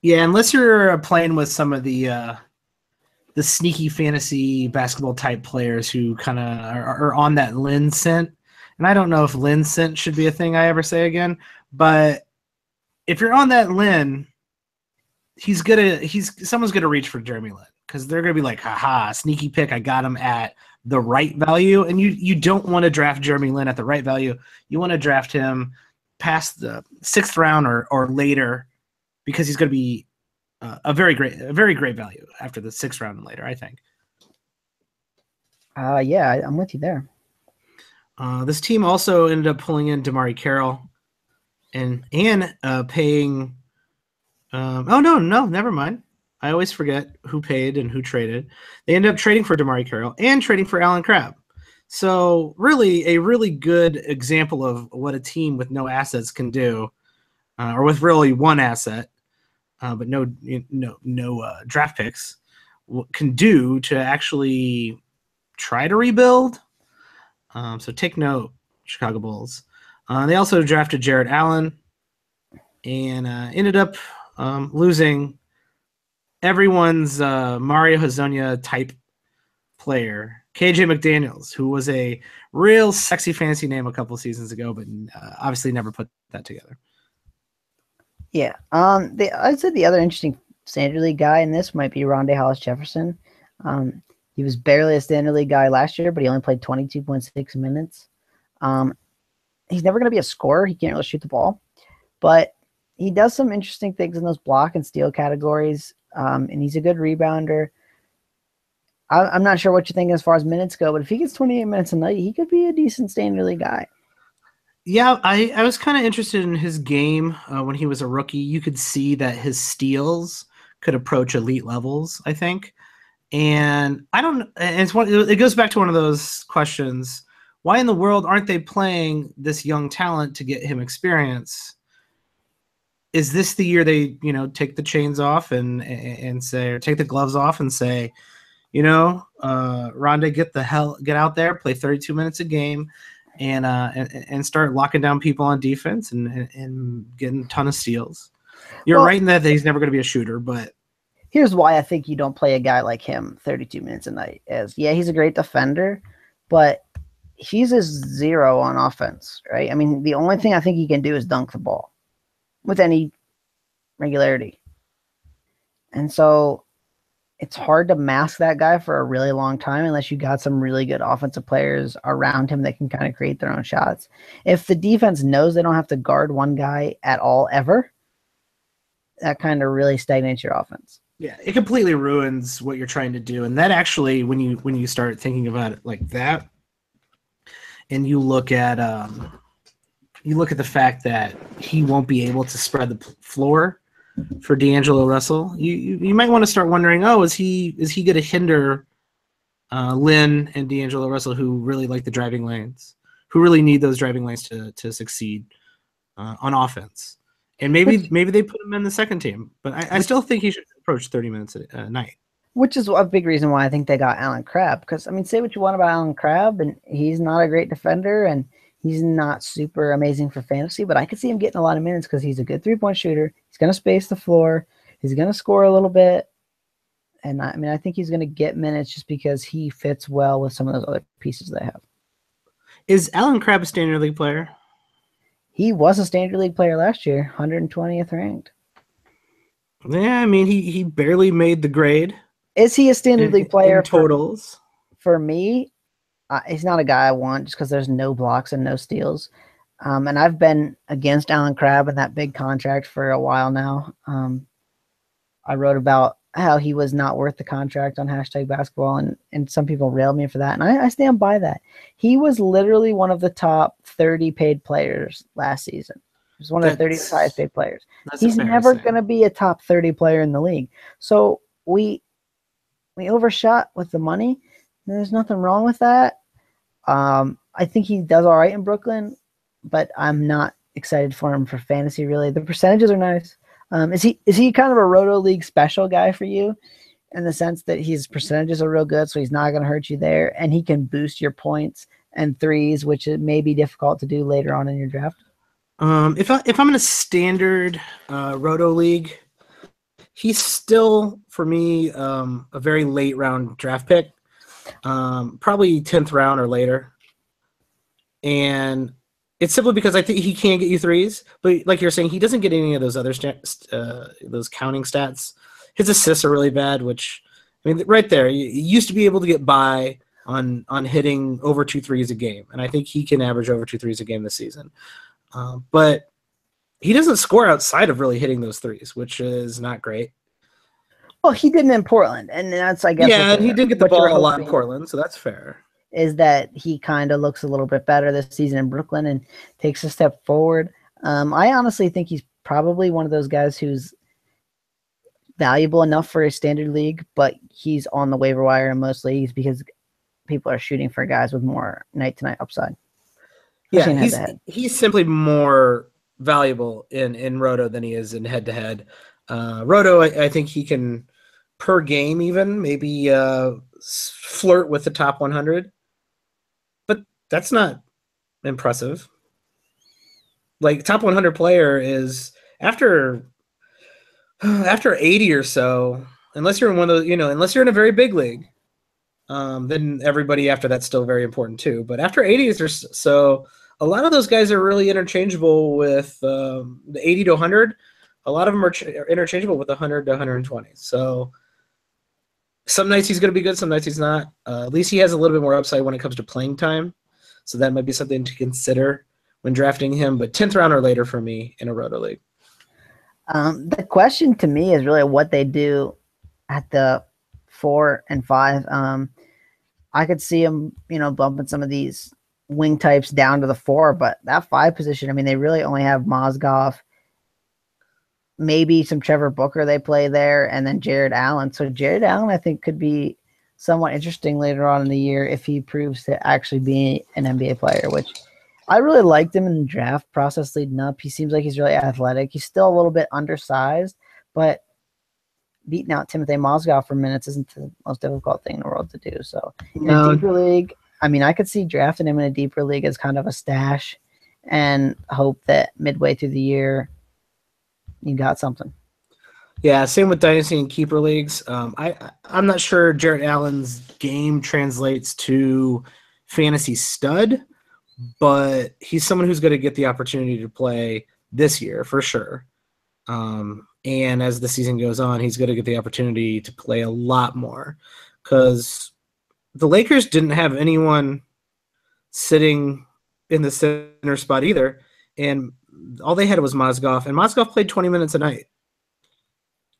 Yeah, unless you're playing with some of the sneaky fantasy basketball type players who kind of are on that Lin scent. And I don't know if Lin scent should be a thing I ever say again, but if you're on that Lin, someone's gonna reach for Jeremy Lin because they're gonna be like, haha, sneaky pick. I got him at the right value. And you don't want to draft Jeremy Lin at the right value. You want to draft him past the 6th round or later, because he's going to be a very great value after the 6th round and later, I think. Yeah, I'm with you there. This team also ended up pulling in DeMarre Carroll and paying. Oh no, never mind. I always forget who paid and who traded. They ended up trading for DeMarre Carroll and trading for Allen Crabbe. So really, a really good example of what a team with no assets can do, or with really one asset, but no draft picks, can do to actually try to rebuild. So take note, Chicago Bulls. They also drafted Jared Allen and ended up losing everyone's Mario Hezonja type player, KJ McDaniels, who was a real sexy fantasy name a couple seasons ago, but obviously never put that together. Yeah. I'd say the other interesting standard league guy in this might be Rondae Hollis Jefferson. He was barely a standard league guy last year, but he only played 22.6 minutes. He's never going to be a scorer. He can't really shoot the ball, but he does some interesting things in those block and steal categories. And he's a good rebounder. I'm not sure what you think as far as minutes go, but if he gets 28 minutes a night, he could be a decent standard league guy. Yeah, I was kind of interested in his game when he was a rookie. You could see that his steals could approach elite levels, I think. And I don't. And it goes back to one of those questions: why in the world aren't they playing this young talent to get him experience? Is this the year they, take the chains off and say, or take the gloves off and say, Rondae, get out there, play 32 minutes a game, and start locking down people on defense and getting a ton of steals. You're right in that he's never going to be a shooter, but here's why I think you don't play a guy like him 32 minutes a night. He's a great defender, but he's a zero on offense, right? I mean, the only thing I think he can do is dunk the ball with any regularity. And so it's hard to mask that guy for a really long time unless you got some really good offensive players around him that can kind of create their own shots. If the defense knows they don't have to guard one guy at all ever, that kind of really stagnates your offense. Yeah, it completely ruins what you're trying to do. And that actually, when you start thinking about it like that, and you look at the fact that he won't be able to spread the floor for D'Angelo Russell, you might want to start wondering, is he going to hinder Lin and D'Angelo Russell, who really like the driving lanes, who really need those driving lanes to succeed on offense? And maybe they put him in the second team, but I still think he should approach 30 minutes a night. Which is a big reason why I think they got Allen Crabbe. Because, I mean, say what you want about Allen Crabbe, and he's not a great defender, and he's not super amazing for fantasy, but I could see him getting a lot of minutes because he's a good three-point shooter. He's going to space the floor. He's going to score a little bit. And I mean, I think he's going to get minutes just because he fits well with some of those other pieces they have. Is Alan Crabb a standard league player? He was a standard league player last year, 120th ranked. Yeah, I mean, he barely made the grade. Is he a standard league player in totals? For me, he's not a guy I want just because there's no blocks and no steals. And I've been against Alan Crabb and that big contract for a while now. I wrote about how he was not worth the contract on hashtag basketball, and some people railed me for that. And I stand by that. He was literally one of the top 30 paid players last season. He was one of the 30 highest paid players. He's never going to be a top 30 player in the league. So we overshot with the money. There's nothing wrong with that. I think he does all right in Brooklyn, but I'm not excited for him for fantasy, really. The percentages are nice. Is he kind of a Roto League special guy for you in the sense that his percentages are real good, so he's not going to hurt you there, and he can boost your points and threes, which it may be difficult to do later on in your draft? If I'm in a standard Roto League, he's still, for me, a very late round draft pick, probably 10th round or later. And it's simply because I think he can get you threes, but like you're saying, he doesn't get any of those other those counting stats. His assists are really bad, which, I mean, right there, you used to be able to get by on hitting over 2 threes a game, and I think he can average over 2 threes a game this season. But he doesn't score outside of really hitting those threes, which is not great. Well, he didn't in Portland, and that's, I guess, yeah, he did get the ball a lot in Portland, so that's fair. Is that he kind of looks a little bit better this season in Brooklyn and takes a step forward. I honestly think he's probably one of those guys who's valuable enough for a standard league, but he's on the waiver wire in most leagues because people are shooting for guys with more night-to-night upside. Yeah, he's simply more valuable in Roto than he is in head-to-head. Roto, I think he can, per game even, maybe flirt with the top 100. But that's not impressive. Like, top 100 player is after 80 or so, unless you're in one of those, unless you're in a very big league, then everybody after that's still very important too. But after 80 or so, a lot of those guys are really interchangeable with the 80 to 100. A lot of them are interchangeable with 100 to 120. So some nights he's going to be good, some nights he's not. At least he has a little bit more upside when it comes to playing time. So that might be something to consider when drafting him. But 10th round or later for me in a Roto League. The question to me is really what they do at the 4 and 5. I could see him, bumping some of these wing types down to the 4, but that 5 position, I mean, they really only have Mozgov, maybe some Trevor Booker they play there, and then Jared Allen. So Jared Allen, I think, could be somewhat interesting later on in the year if he proves to actually be an NBA player, which I really liked him in the draft process leading up. He seems like he's really athletic. He's still a little bit undersized, but beating out Timothy Mozgov for minutes isn't the most difficult thing in the world to do. So in a deeper league, I mean, I could see drafting him in a deeper league as kind of a stash and hope that midway through the year you got something. Yeah, same with Dynasty and Keeper Leagues. I'm not sure Jared Allen's game translates to fantasy stud, but he's someone who's going to get the opportunity to play this year for sure. And as the season goes on, he's going to get the opportunity to play a lot more because the Lakers didn't have anyone sitting in the center spot either. And all they had was Mozgov, and Mozgov played 20 minutes a night.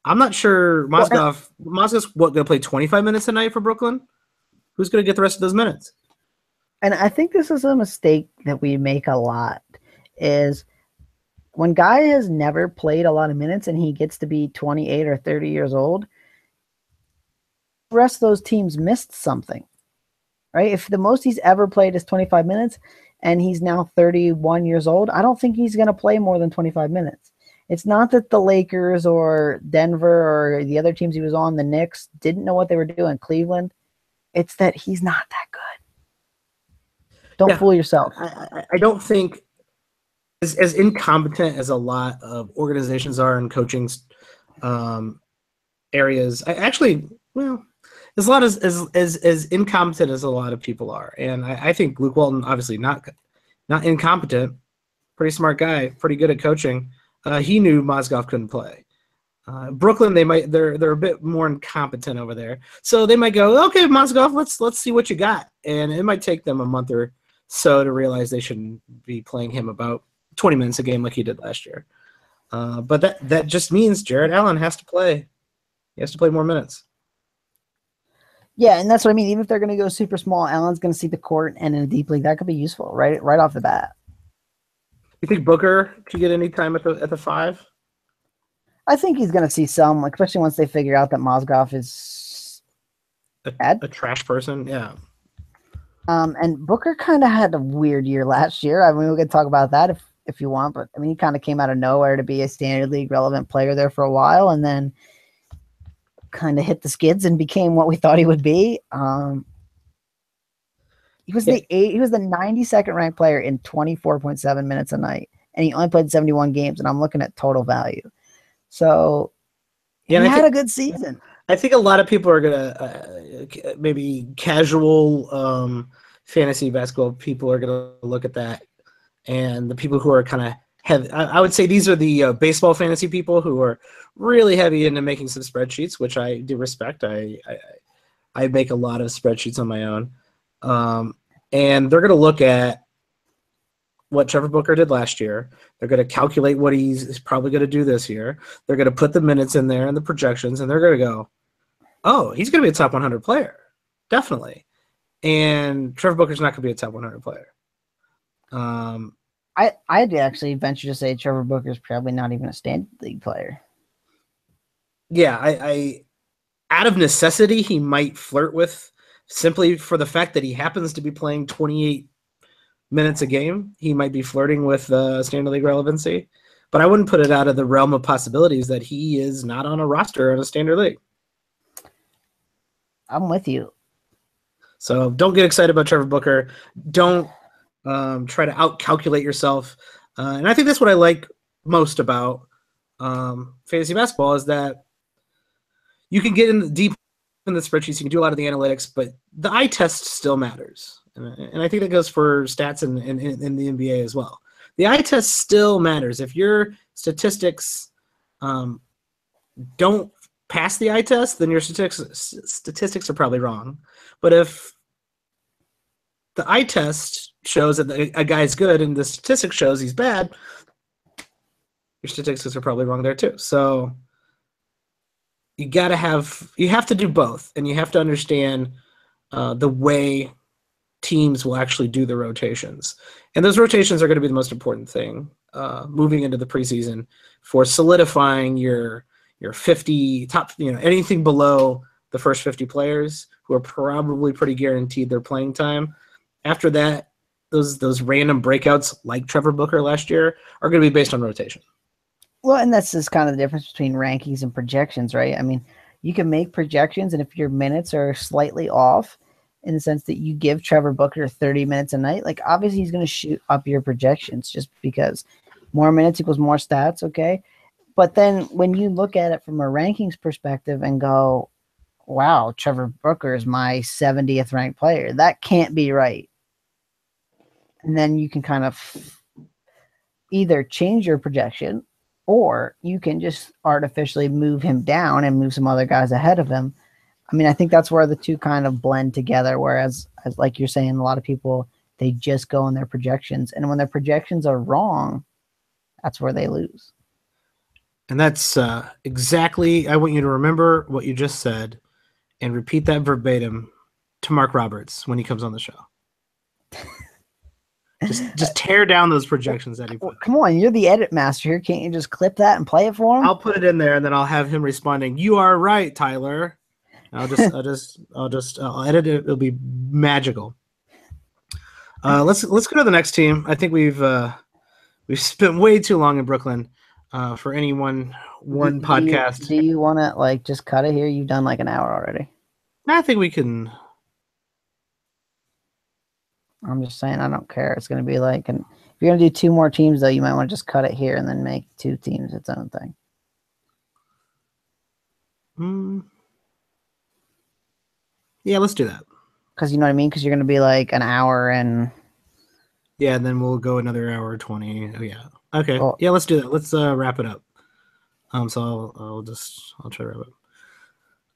I'm not sure Mozgov's going to play 25 minutes a night for Brooklyn. Who's going to get the rest of those minutes? And I think this is a mistake that we make a lot is when guy has never played a lot of minutes and he gets to be 28 or 30 years old, the rest of those teams missed something, right? If the most he's ever played is 25 minutes and he's now 31 years old, I don't think he's going to play more than 25 minutes. It's not that the Lakers or Denver or the other teams he was on, the Knicks, didn't know what they were doing, Cleveland. It's that he's not that good. Don't fool yourself. I don't think as incompetent as a lot of organizations are in coaching areas. Well, as a lot as incompetent as a lot of people are, and I think Luke Walton obviously not incompetent, pretty smart guy, pretty good at coaching. He knew Mozgov couldn't play. Brooklyn, they're a bit more incompetent over there, so they might go, okay, Mozgov, let's see what you got, and it might take them a month or so to realize they shouldn't be playing him about 20 minutes a game like he did last year. But that just means Jarrett Allen has to play. He has to play more minutes. Yeah, and that's what I mean. Even if they're going to go super small, Allen's going to see the court, and in a deep league, that could be useful right off the bat. You think Booker should get any time at the 5? I think he's going to see some, like, especially once they figure out that Mozgov is a trash person. Yeah. And Booker kind of had a weird year last year. I mean, we could talk about that if you want, but I mean, he kind of came out of nowhere to be a standard league relevant player there for a while, and then kind of hit the skids and became what we thought he would be. He was the 92nd ranked player in 24.7 minutes a night, and he only played 71 games. And I'm looking at total value, so he had a good season. I think a lot of people are gonna maybe casual fantasy basketball people are gonna look at that, and the people who are kind of heavy. I would say these are the baseball fantasy people who are really heavy into making some spreadsheets, which I do respect. I make a lot of spreadsheets on my own, and they're going to look at what Trevor Booker did last year. They're going to calculate what he's probably going to do this year. They're going to put the minutes in there and the projections, and they're going to go, oh, he's going to be a top 100 player, definitely. And Trevor Booker's not going to be a top 100 player. I'd actually venture to say Trevor Booker's probably not even a standard league player. Yeah, I out of necessity, he might flirt with, simply for the fact that he happens to be playing 28 minutes a game. He might be flirting with standard league relevancy, but I wouldn't put it out of the realm of possibilities that he is not on a roster in a standard league. I'm with you. So don't get excited about Trevor Booker. Don't try to out-calculate yourself. And I think that's what I like most about fantasy basketball is that you can get in deep in the spreadsheets. You can do a lot of the analytics, but the eye test still matters. And I think that goes for stats in the NBA as well. The eye test still matters. If your statistics don't pass the eye test, then your statistics are probably wrong. But if the eye test shows that a guy's good and the statistics shows he's bad, your statistics are probably wrong there too. So you have to do both, and you have to understand the way teams will actually do the rotations. And those rotations are going to be the most important thing moving into the preseason for solidifying your 50 top, anything below the first 50 players who are probably pretty guaranteed their playing time. After that, those random breakouts like Trevor Booker last year are going to be based on rotation. Well, and that's just kind of the difference between rankings and projections, right? I mean, you can make projections, and if your minutes are slightly off in the sense that you give Trevor Booker 30 minutes a night, like obviously he's going to shoot up your projections just because more minutes equals more stats, okay? But then when you look at it from a rankings perspective and go, wow, Trevor Booker is my 70th ranked player, that can't be right. And then you can kind of either change your projection, or you can just artificially move him down and move some other guys ahead of him. I mean, I think that's where the two kind of blend together, whereas, as like you're saying, a lot of people, they just go on their projections. And when their projections are wrong, that's where they lose. And that's exactly, I want you to remember what you just said and repeat that verbatim to Mark Roberts when he comes on the show. Just tear down those projections that he put. Come on, you're the edit master here. Can't you just clip that and play it for him? I'll put it in there, and then I'll have him responding, "You are right, Tyler." I'll edit it. It'll be magical. Let's go to the next team. I think we've spent way too long in Brooklyn for any one podcast. Do you want to just cut it here? You've done an hour already. I think we can. I'm just saying, I don't care. It's going to be and if you're going to do two more teams, though, you might want to just cut it here and then make two teams its own thing. Yeah, let's do that. Because you know what I mean? Because you're going to be like an hour and... Yeah, and then we'll go another hour 20. Oh, yeah. Okay. Well, yeah, let's do that. Let's wrap it up. So I'll try to wrap it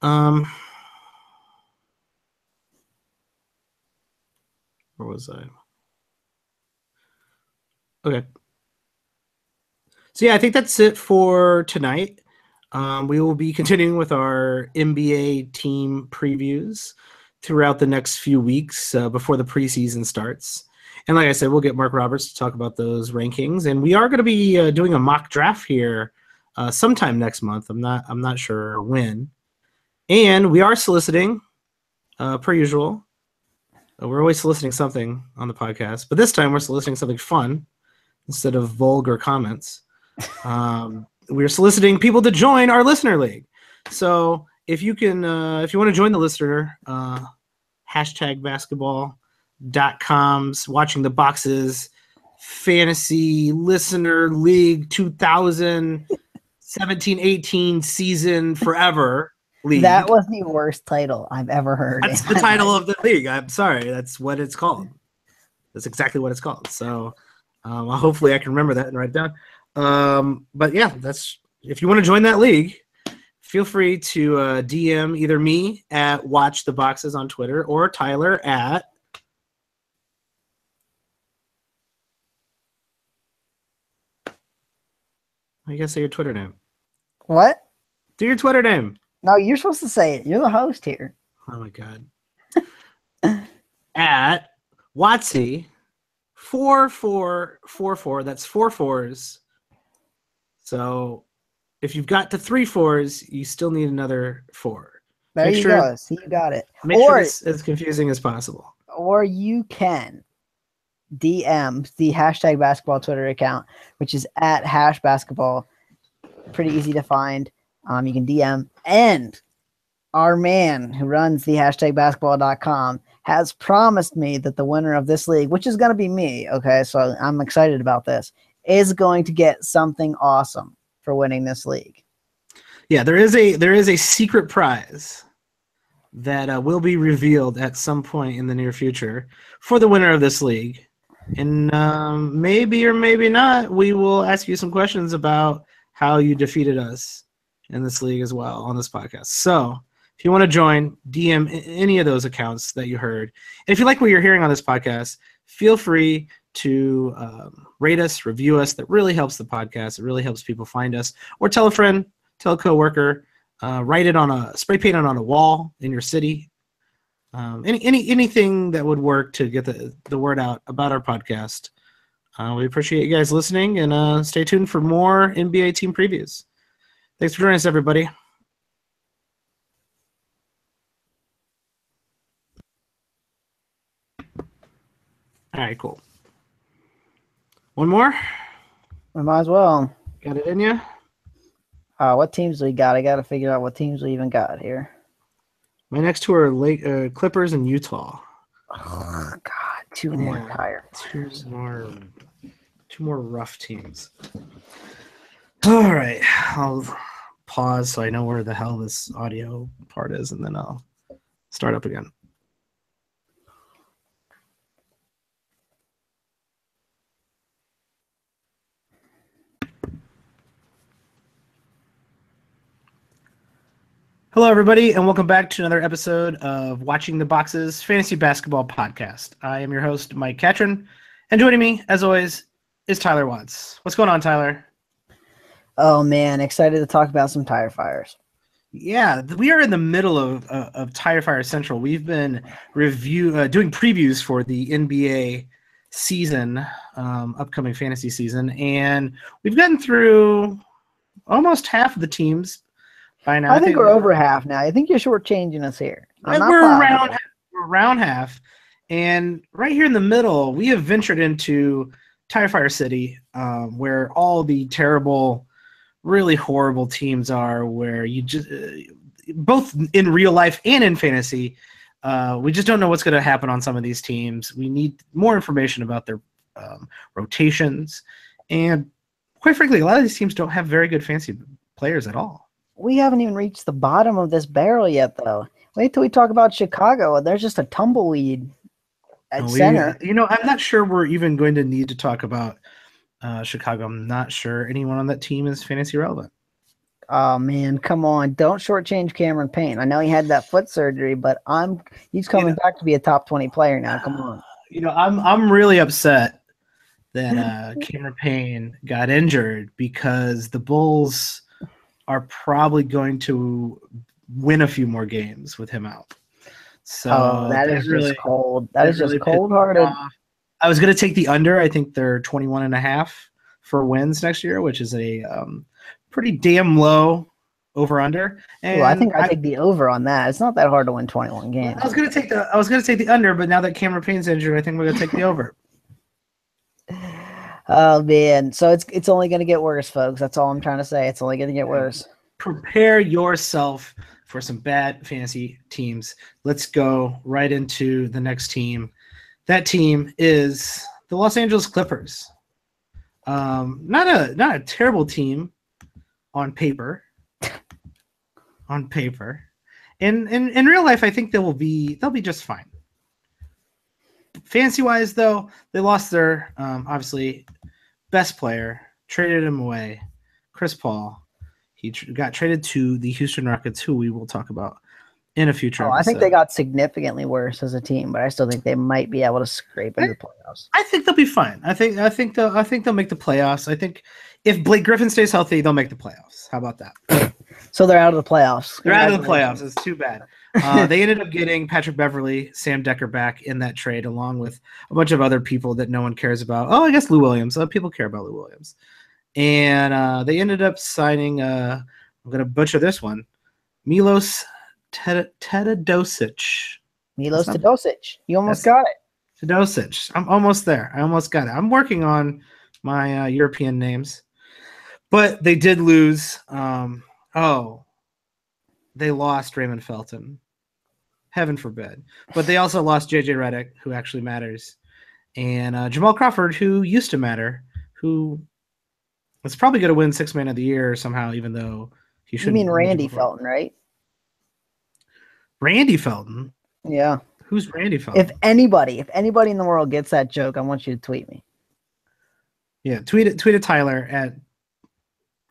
up. Where was I? Okay. So yeah, I think that's it for tonight. We will be continuing with our NBA team previews throughout the next few weeks before the preseason starts. And like I said, we'll get Mark Roberts to talk about those rankings. And we are going to be doing a mock draft here sometime next month. I'm not sure when. And we are soliciting, per usual. We're always soliciting something on the podcast, but this time we're soliciting something fun instead of vulgar comments. We're soliciting people to join our listener league. So if you can, if you want to join the listener, hashtag basketball.com's Watching the Boxes Fantasy Listener League 2017-18 season forever league. that was the worst title I've ever heard. That's the title of the league. I'm sorry. That's what it's called. That's exactly what it's called. So hopefully I can remember that and write it down. But yeah, that's if you want to join that league, feel free to DM either me at Watch the Boxes on Twitter or Tyler at I guess say your Twitter name. What? Do your Twitter name. No, you're supposed to say it. You're the host here. Oh my god. At Watsy 4444. That's 4 4s. So if you've got to 3 4s, you still need another 4. There you go. See, you got it. Make sure it's as confusing as possible. Or you can DM the hashtag basketball Twitter account, which is at #basketball. Pretty easy to find. You can DM. And our man who runs the hashtag basketball.com has promised me that the winner of this league, which is going to be me, okay, so I'm excited about this, is going to get something awesome for winning this league. Yeah, there is a secret prize that will be revealed at some point in the near future for the winner of this league. And maybe or maybe not, we will ask you some questions about how you defeated us in this league as well on this podcast. So if you want to join, DM any of those accounts that you heard. And if you like what you're hearing on this podcast, feel free to rate us, review us. That really helps the podcast. It really helps people find us. Or tell a friend, tell a coworker, write it on a spray paint it on a wall in your city. Anything that would work to get the word out about our podcast. We appreciate you guys listening, and stay tuned for more NBA team previews. Thanks for joining us, everybody. All right, cool. One more? We might as well. Got it in you? What teams we got? I got to figure out what teams we even got here. My next two are Clippers and Utah. Oh, God. Two more tired. Two more rough teams. All right. I'll pause so I know where the hell this audio part is, and then I'll start up again. Hello, everybody, and welcome back to another episode of Watching the Boxes Fantasy Basketball Podcast. I am your host, Mike Catron, and joining me, as always, is Tyler Watts. What's going on, Tyler? Oh, man. Excited to talk about some tire fires. Yeah, we are in the middle of Tire Fire Central. We've been doing previews for the NBA season, upcoming fantasy season, and we've gotten through almost half of the teams by now. I think we're over half now. I think you're shortchanging us here. We're around half, and right here in the middle, we have ventured into Tire Fire City, where all the terrible, really horrible teams are, where you just both in real life and in fantasy, we just don't know what's going to happen on some of these teams. We need more information about their rotations, and quite frankly, a lot of these teams don't have very good fantasy players at all. We haven't even reached the bottom of this barrel yet, though. Wait till we talk about Chicago. There's just a tumbleweed at center. I'm not sure we're even going to need to talk about Chicago. I'm not sure anyone on that team is fantasy relevant. Oh man, come on! Don't shortchange Cameron Payne. I know he had that foot surgery, but he's coming back to be a top 20 player now. Come on. I'm really upset that Cameron Payne got injured because the Bulls are probably going to win a few more games with him out. So that is really just cold. That is really just cold-hearted. I was going to take the under. I think they're 21.5 for wins next year, which is a pretty damn low over/under. And I think I take the over on that. It's not that hard to win 21 games. I was going to take the under, but now that Cameron Payne's injured, I think we're going to take the over. Oh man, so it's only going to get worse, folks. That's all I'm trying to say. It's only going to get worse. Prepare yourself for some bad fantasy teams. Let's go right into the next team. That team is the Los Angeles Clippers. Not a terrible team on paper. In real life, I think they'll be just fine. Fantasy wise, though, they lost their obviously best player, traded him away, Chris Paul. He got traded to the Houston Rockets, who we will talk about in a future episode. I think they got significantly worse as a team, but I still think they might be able to scrape into the playoffs. I think they'll be fine. I think they'll make the playoffs. I think if Blake Griffin stays healthy, they'll make the playoffs. How about that? So they're out of the playoffs. They're out of the playoffs. It's too bad. They ended up getting Patrick Beverley, Sam Decker back in that trade, along with a bunch of other people that no one cares about. Oh, I guess Lou Williams. People care about Lou Williams. And they ended up signing, I'm going to butcher this one, Milos Teodosic. Milos Teodosic. You almost got it. Teodosic. I'm almost there. I almost got it. I'm working on my European names. But they did lose. They lost Raymond Felton. Heaven forbid. But they also lost J.J. Redick, who actually matters. And Jamal Crawford, who used to matter, who was probably going to win Sixth Man of the Year somehow, even though he shouldn't. You mean Randy Felton, right? Randy Felton? Yeah. Who's Randy Felton? If anybody in the world gets that joke, I want you to tweet me. Yeah, tweet it Tyler at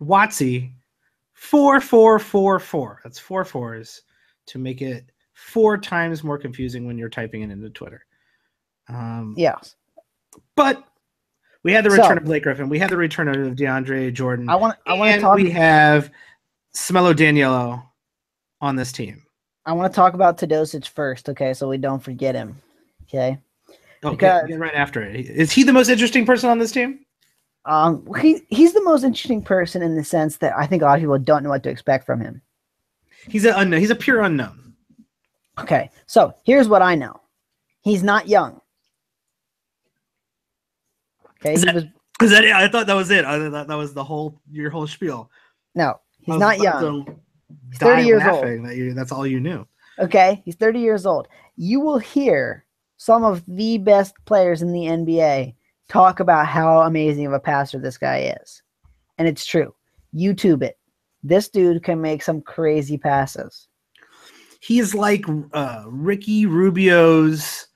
Watsy 4444. That's 4 4s to make it 4 times more confusing when you're typing it into Twitter. Yes. But we had the return of Blake Griffin. We had the return of DeAndre Jordan. I want to talk. We have Samelo Daniello on this team. I want to talk about Teodosic first, okay? So we don't forget him, okay? Okay, get right after it. Is he the most interesting person on this team? He's the most interesting person in the sense that I think a lot of people don't know what to expect from him. He's an unknown. He's a pure unknown. Okay, so here's what I know. He's not young. Okay, is that it? I thought that was it. I thought that was your whole spiel. No, he's not young. He's 30 years old. That's all you knew. Okay, he's 30 years old. You will hear some of the best players in the NBA talk about how amazing of a passer this guy is. And it's true. YouTube it. This dude can make some crazy passes. He's like Ricky Rubio's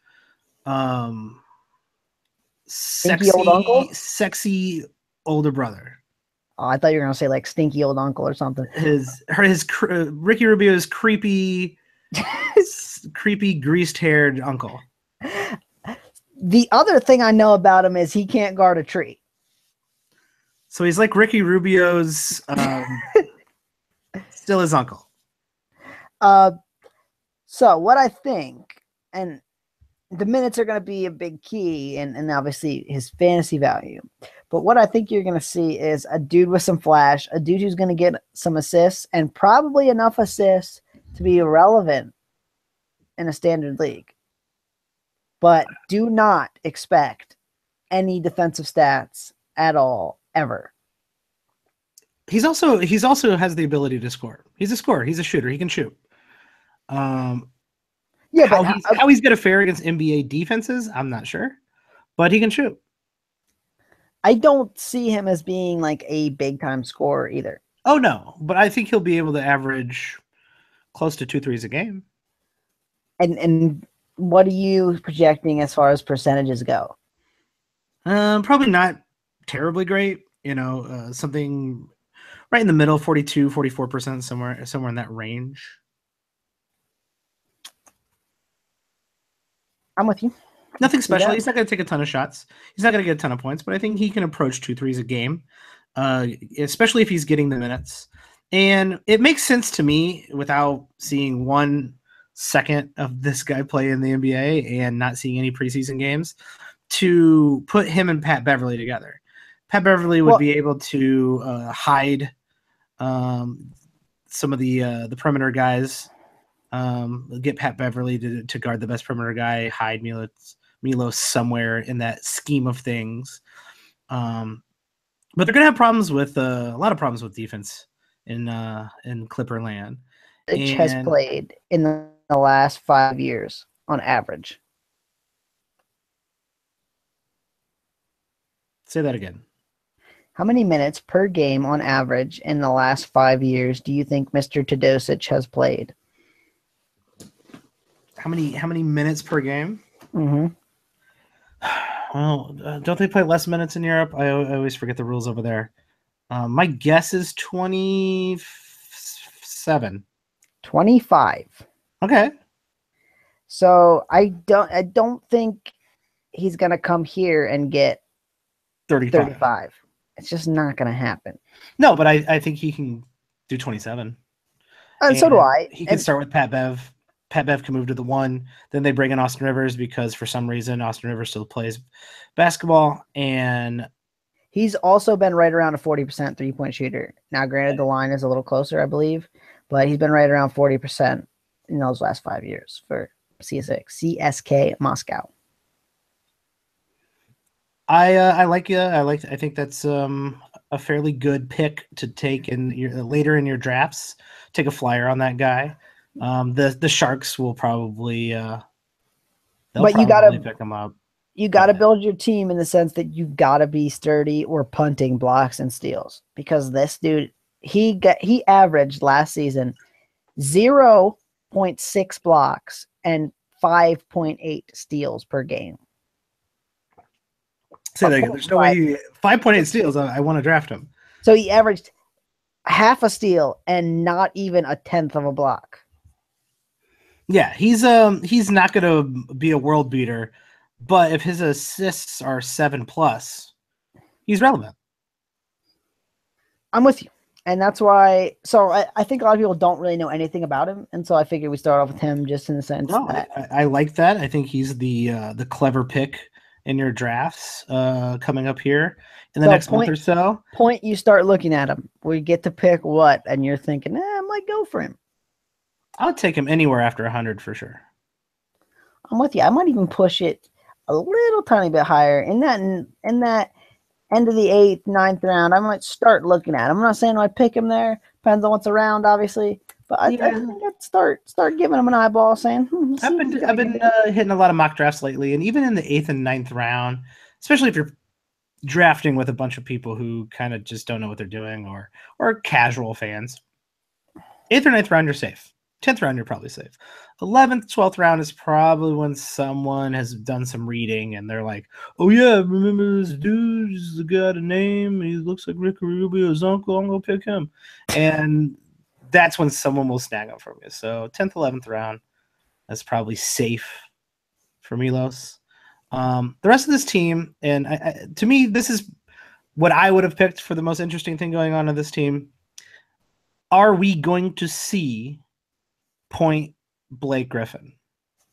sexy older brother. Oh, I thought you were gonna say like stinky old uncle or something. Ricky Rubio's creepy greased-haired uncle. The other thing I know about him is he can't guard a tree. So he's like Ricky Rubio's still his uncle. So what I think, and the minutes are going to be a big key, and obviously his fantasy value. But what I think you're going to see is a dude with some flash, a dude who's going to get some assists, and probably enough assists to be relevant in a standard league. But do not expect any defensive stats at all, ever. He's also has the ability to score. He's a scorer. He's a shooter. He can shoot. Yeah, but how he's going to fare against NBA defenses, I'm not sure. But he can shoot. I don't see him as being like a big-time scorer either. Oh, no. But I think he'll be able to average close to 2 threes a game. And what are you projecting as far as percentages go? Probably not terribly great. Something right in the middle, 42, 44%, somewhere in that range. I'm with you. Nothing special. He's not going to take a ton of shots. He's not going to get a ton of points, but I think he can approach 2 threes a game, especially if he's getting the minutes. And it makes sense to me without seeing 1 second of this guy play in the NBA and not seeing any preseason games to put him and Pat Beverly together. Pat Beverly would be able to hide some of the perimeter guys, get Pat Beverly to guard the best perimeter guy, hide Milos somewhere in that scheme of things. But they're going to have problems with a lot of problems with defense in Clipper land. Which has played in the last 5 years on average. Say that again. How many minutes per game on average in the last 5 years do you think Mr. Teodosic has played? How many minutes per game? Mm-hmm. Well, don't they play less minutes in Europe? I always forget the rules over there. My guess is 27. 25. Okay. So I don't think he's gonna come here and get 35. It's just not gonna happen. No, but I think he can do 27. And so do I. He can start with Pat Bev. Pat Bev can move to the 1. Then they bring in Austin Rivers because for some reason Austin Rivers still plays basketball. And he's also been right around a 40% three-point shooter. Now, granted, the line is a little closer, I believe, but he's been right around 40% in those last 5 years for CSK Moscow. I like you. I think that's a fairly good pick to take later in your drafts. Take a flyer on that guy. The Sharks will probably but you gotta pick him up. You gotta build your team in the sense that you've gotta be sturdy or punting blocks and steals, because this dude he averaged last season 0.6 blocks and 5.8 steals per game. Say that again. There's no way 5.8 steals. I want to draft him. So he averaged half a steal and not even a tenth of a block. Yeah, he's not going to be a world beater, but if his assists are 7+, he's relevant. I'm with you. And that's why, so I think a lot of people don't really know anything about him, and so I figured we start off with him just in the sense that I like that. I think he's the clever pick in your drafts coming up here in the next month or so. Point you start looking at him. We get to pick what, and you're thinking, I might go for him. I'll take him anywhere after 100 for sure. I'm with you. I might even push it a little tiny bit higher in that end of the 8th, 9th round. I might start looking at him. I'm not saying I'd pick him there. Depends on what's around, obviously. But I think I'd start giving him an eyeball, saying, I've been hitting a lot of mock drafts lately, and even in the 8th and 9th round, especially if you're drafting with a bunch of people who kind of just don't know what they're doing or casual fans. 8th or 9th round, you're safe. 10th round, you're probably safe. 11th, 12th round is probably when someone has done some reading and they're like, oh, yeah, remember this dude? He's got a name. He looks like Ricky Rubio's uncle. I'm going to pick him. And that's when someone will snag him from you. So 10th, 11th round, that's probably safe for Milos. The rest of this team, and to me, this is what I would have picked for the most interesting thing going on in this team. Are we going to see Point Blake Griffin?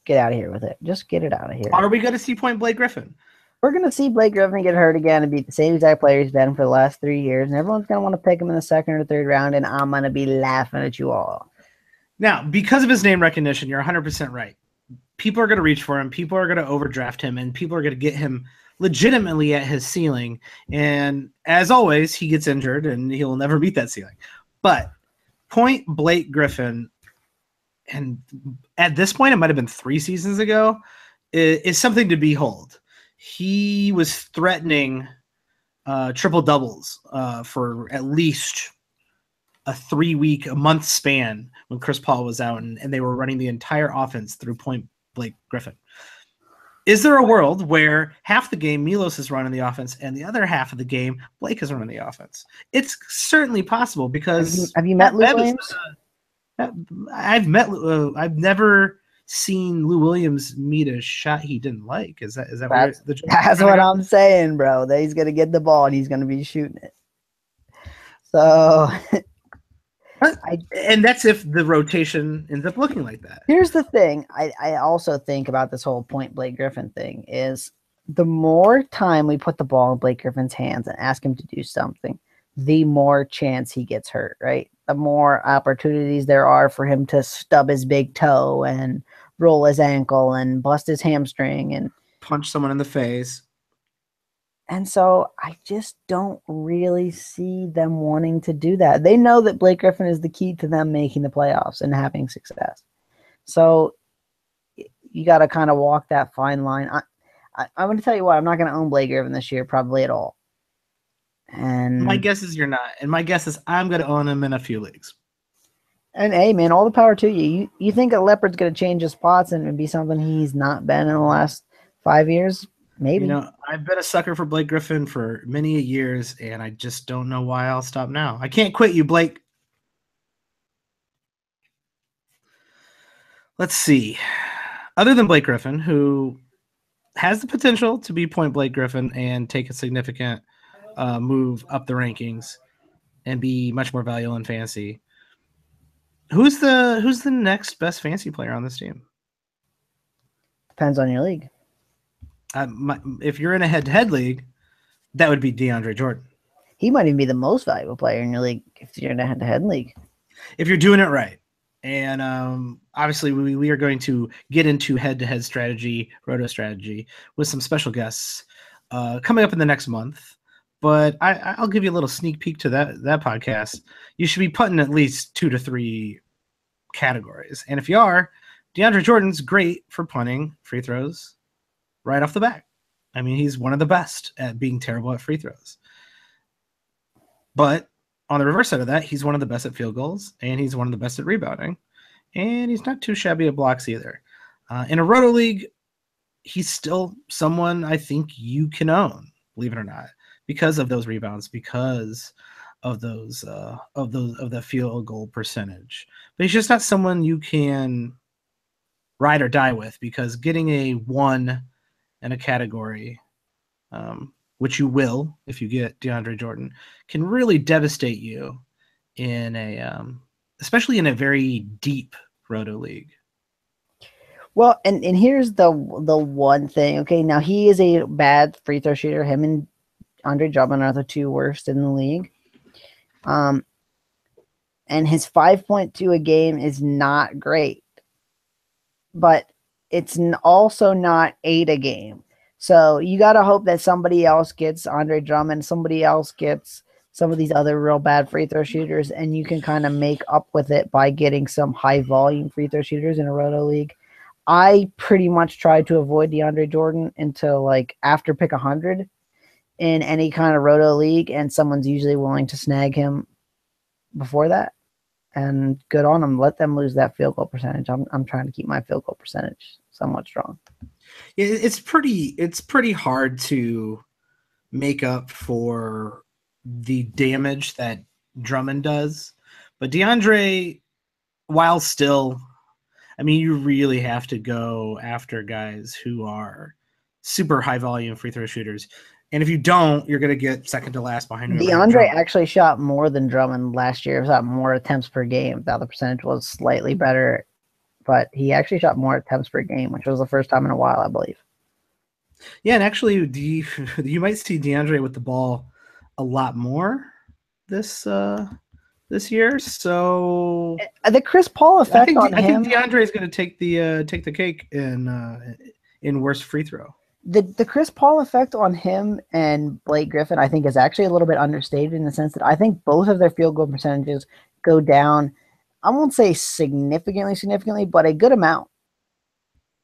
Get out of here with it. Just get it out of here. Are we going to see Point Blake Griffin? We're going to see Blake Griffin get hurt again and be the same exact player he's been for the last 3 years, and everyone's going to want to pick him in the 2nd or 3rd round, and I'm going to be laughing at you all. Now, because of his name recognition, you're 100% right. People are going to reach for him. People are going to overdraft him, and people are going to get him legitimately at his ceiling. And as always, he gets injured, and he'll never beat that ceiling. But Point Blake Griffin, and at this point, it might have been 3 seasons ago, is something to behold. He was threatening triple doubles for at least a 3-week, a month span when Chris Paul was out and they were running the entire offense through Point Blake Griffin. Is there a world where half the game Milos is running the offense and the other half of the game Blake is running the offense? It's certainly possible because have you met Lou Williams? I've never seen Lou Williams meet a shot he didn't like. Is that that's what I'm saying, bro? That he's gonna get the ball and he's gonna be shooting it. So and that's if the rotation ends up looking like that. Here's the thing. I also think about this whole Point Blake Griffin thing is the more time we put the ball in Blake Griffin's hands and ask him to do something, the more chance he gets hurt, right? The more opportunities there are for him to stub his big toe and roll his ankle and bust his hamstring and punch someone in the face. And so I just don't really see them wanting to do that. They know that Blake Griffin is the key to them making the playoffs and having success. So you got to kind of walk that fine line. I'm going to tell you what, I'm not going to own Blake Griffin this year, probably at all. And my guess is you're not. And my guess is I'm going to own him in a few leagues. And hey, man, all the power to you. You think a Leopard's going to change his spots and be something he's not been in the last 5 years? Maybe. You know, I've been a sucker for Blake Griffin for many years, and I just don't know why I'll stop now. I can't quit you, Blake. Let's see. Other than Blake Griffin, who has the potential to be Point Blake Griffin and take a significant move up the rankings and be much more valuable in fantasy, who's the next best fantasy player on this team? Depends on your league. If you're in a head-to-head league, that would be DeAndre Jordan. He might even be the most valuable player in your league if you're in a head-to-head league. If you're doing it right. And obviously, we are going to get into head-to-head strategy, roto strategy, with some special guests coming up in the next month. But I'll give you a little sneak peek to that podcast. You should be putting at least 2 to 3 categories. And if you are, DeAndre Jordan's great for punting, free throws, right off the bat. I mean, he's one of the best at being terrible at free throws. But on the reverse side of that, he's one of the best at field goals, and he's one of the best at rebounding, and he's not too shabby at blocks either. In a roto league, he's still someone I think you can own, believe it or not, because of those rebounds, because of the field goal percentage. But he's just not someone you can ride or die with, because getting a 1 in a category, which you will if you get DeAndre Jordan, can really devastate you in especially in a very deep roto league. Well, and here's the one thing. Okay, now he is a bad free throw shooter. Him and Andre Drummond are the 2 worst in the league. And his 5.2 a game is not great, but it's also not 8 a game. So you got to hope that somebody else gets Andre Drummond, somebody else gets some of these other real bad free throw shooters, and you can kind of make up with it by getting some high volume free throw shooters in a roto league. I pretty much try to avoid DeAndre Jordan until like after pick 100 in any kind of roto league, and someone's usually willing to snag him before that. And good on them. Let them lose that field goal percentage. I'm trying to keep my field goal percentage somewhat strong. Yeah, it's pretty hard to make up for the damage that Drummond does. But DeAndre, while still, I mean, you really have to go after guys who are super high volume free throw shooters. And if you don't, you're going to get second to last behind him. DeAndre actually shot more than Drummond last year. He shot more attempts per game. The other percentage was slightly better, but he actually shot more attempts per game, which was the first time in a while, I believe. Yeah, and actually, you might see DeAndre with the ball a lot more this year. So the Chris Paul effect on him. I think DeAndre is going to take the cake in worst free throw. The Chris Paul effect on him and Blake Griffin, I think, is actually a little bit understated in the sense that I think both of their field goal percentages go down. I won't say significantly, but a good amount,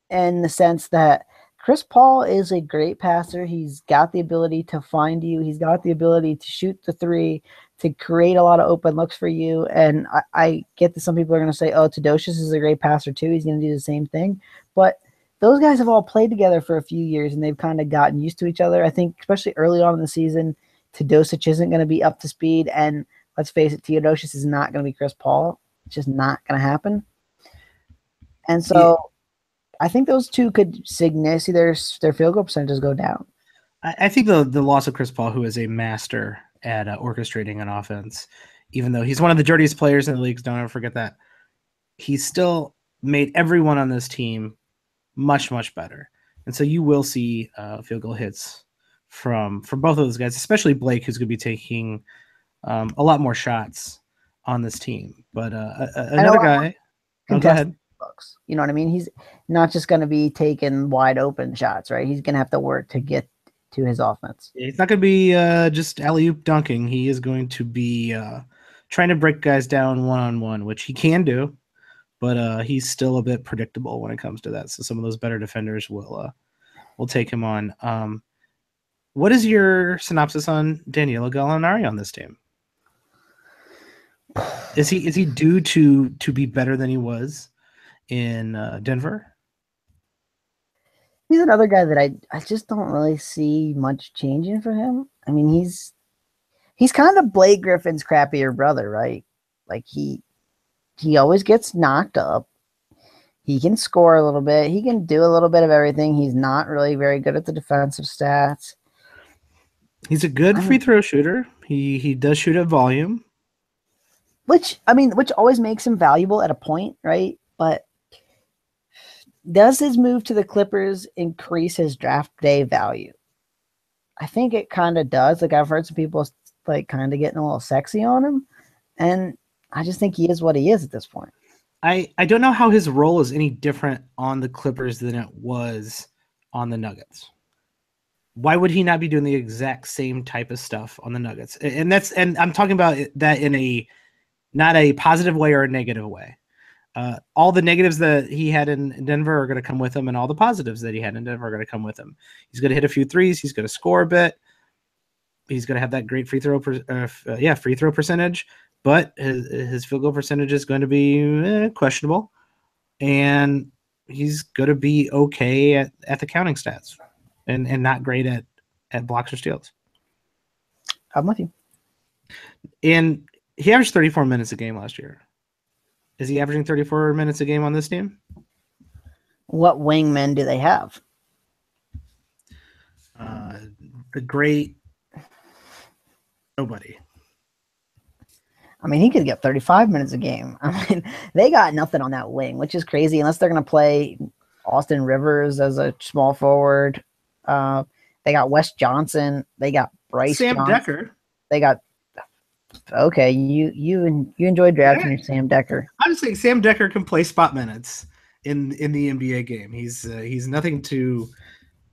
in the sense that Chris Paul is a great passer. He's got the ability to find you. He's got the ability to shoot the three, to create a lot of open looks for you. And I get that some people are going to say, oh, Theodosius is a great passer too. He's going to do the same thing. But those guys have all played together for a few years, and they've kind of gotten used to each other. I think especially early on in the season, Theodosic isn't going to be up to speed. And let's face it, Theodosius is not going to be Chris Paul. It's just not going to happen. And so I think those two could see their field goal percentages go down. I think the loss of Chris Paul, who is a master at orchestrating an offense, even though he's one of the dirtiest players in the league, don't ever forget that, he's still made everyone on this team much, much better. And so you will see field goal hits from both of those guys, especially Blake, who's going to be taking a lot more shots on this team. But another guy, go ahead. Looks. You know what I mean? He's not just going to be taking wide open shots, right? He's going to have to work to get to his offense. He's not going to be just alley-oop dunking. He is going to be trying to break guys down one-on-one, which he can do, but he's still a bit predictable when it comes to that. So some of those better defenders will take him on. What is your synopsis on Danilo Gallinari on this team? Is he due to be better than he was in Denver? He's another guy that I just don't really see much changing for him. I mean, he's kind of Blake Griffin's crappier brother, right? Like he always gets knocked up. He can score a little bit. He can do a little bit of everything. He's not really very good at the defensive stats. He's a good free throw shooter. He does shoot at volume. Which always makes him valuable at a point, right? But does his move to the Clippers increase his draft day value? I think it kind of does. Like, I've heard some people like kind of getting a little sexy on him, and I just think he is what he is at this point. I don't know how his role is any different on the Clippers than it was on the Nuggets. Why would he not be doing the exact same type of stuff on the Nuggets? And I'm talking about that in a not a positive way or a negative way. All the negatives that he had in Denver are going to come with him, and all the positives that he had in Denver are going to come with him. He's going to hit a few threes. He's going to score a bit. He's going to have that great free throw percentage, but his field goal percentage is going to be questionable, and he's going to be okay at the counting stats, and not great at blocks or steals. I'm with you. And he averaged 34 minutes a game last year. Is he averaging 34 minutes a game on this team? What wingmen do they have? The great nobody. I mean, he could get 35 minutes a game. I mean, they got nothing on that wing, which is crazy, unless they're going to play Austin Rivers as a small forward. They got Wes Johnson. They got Bryce Sam Johnson. Decker. They got okay. You enjoy drafting your Sam Decker. I'm just saying Sam Decker can play spot minutes in the NBA game. He's nothing to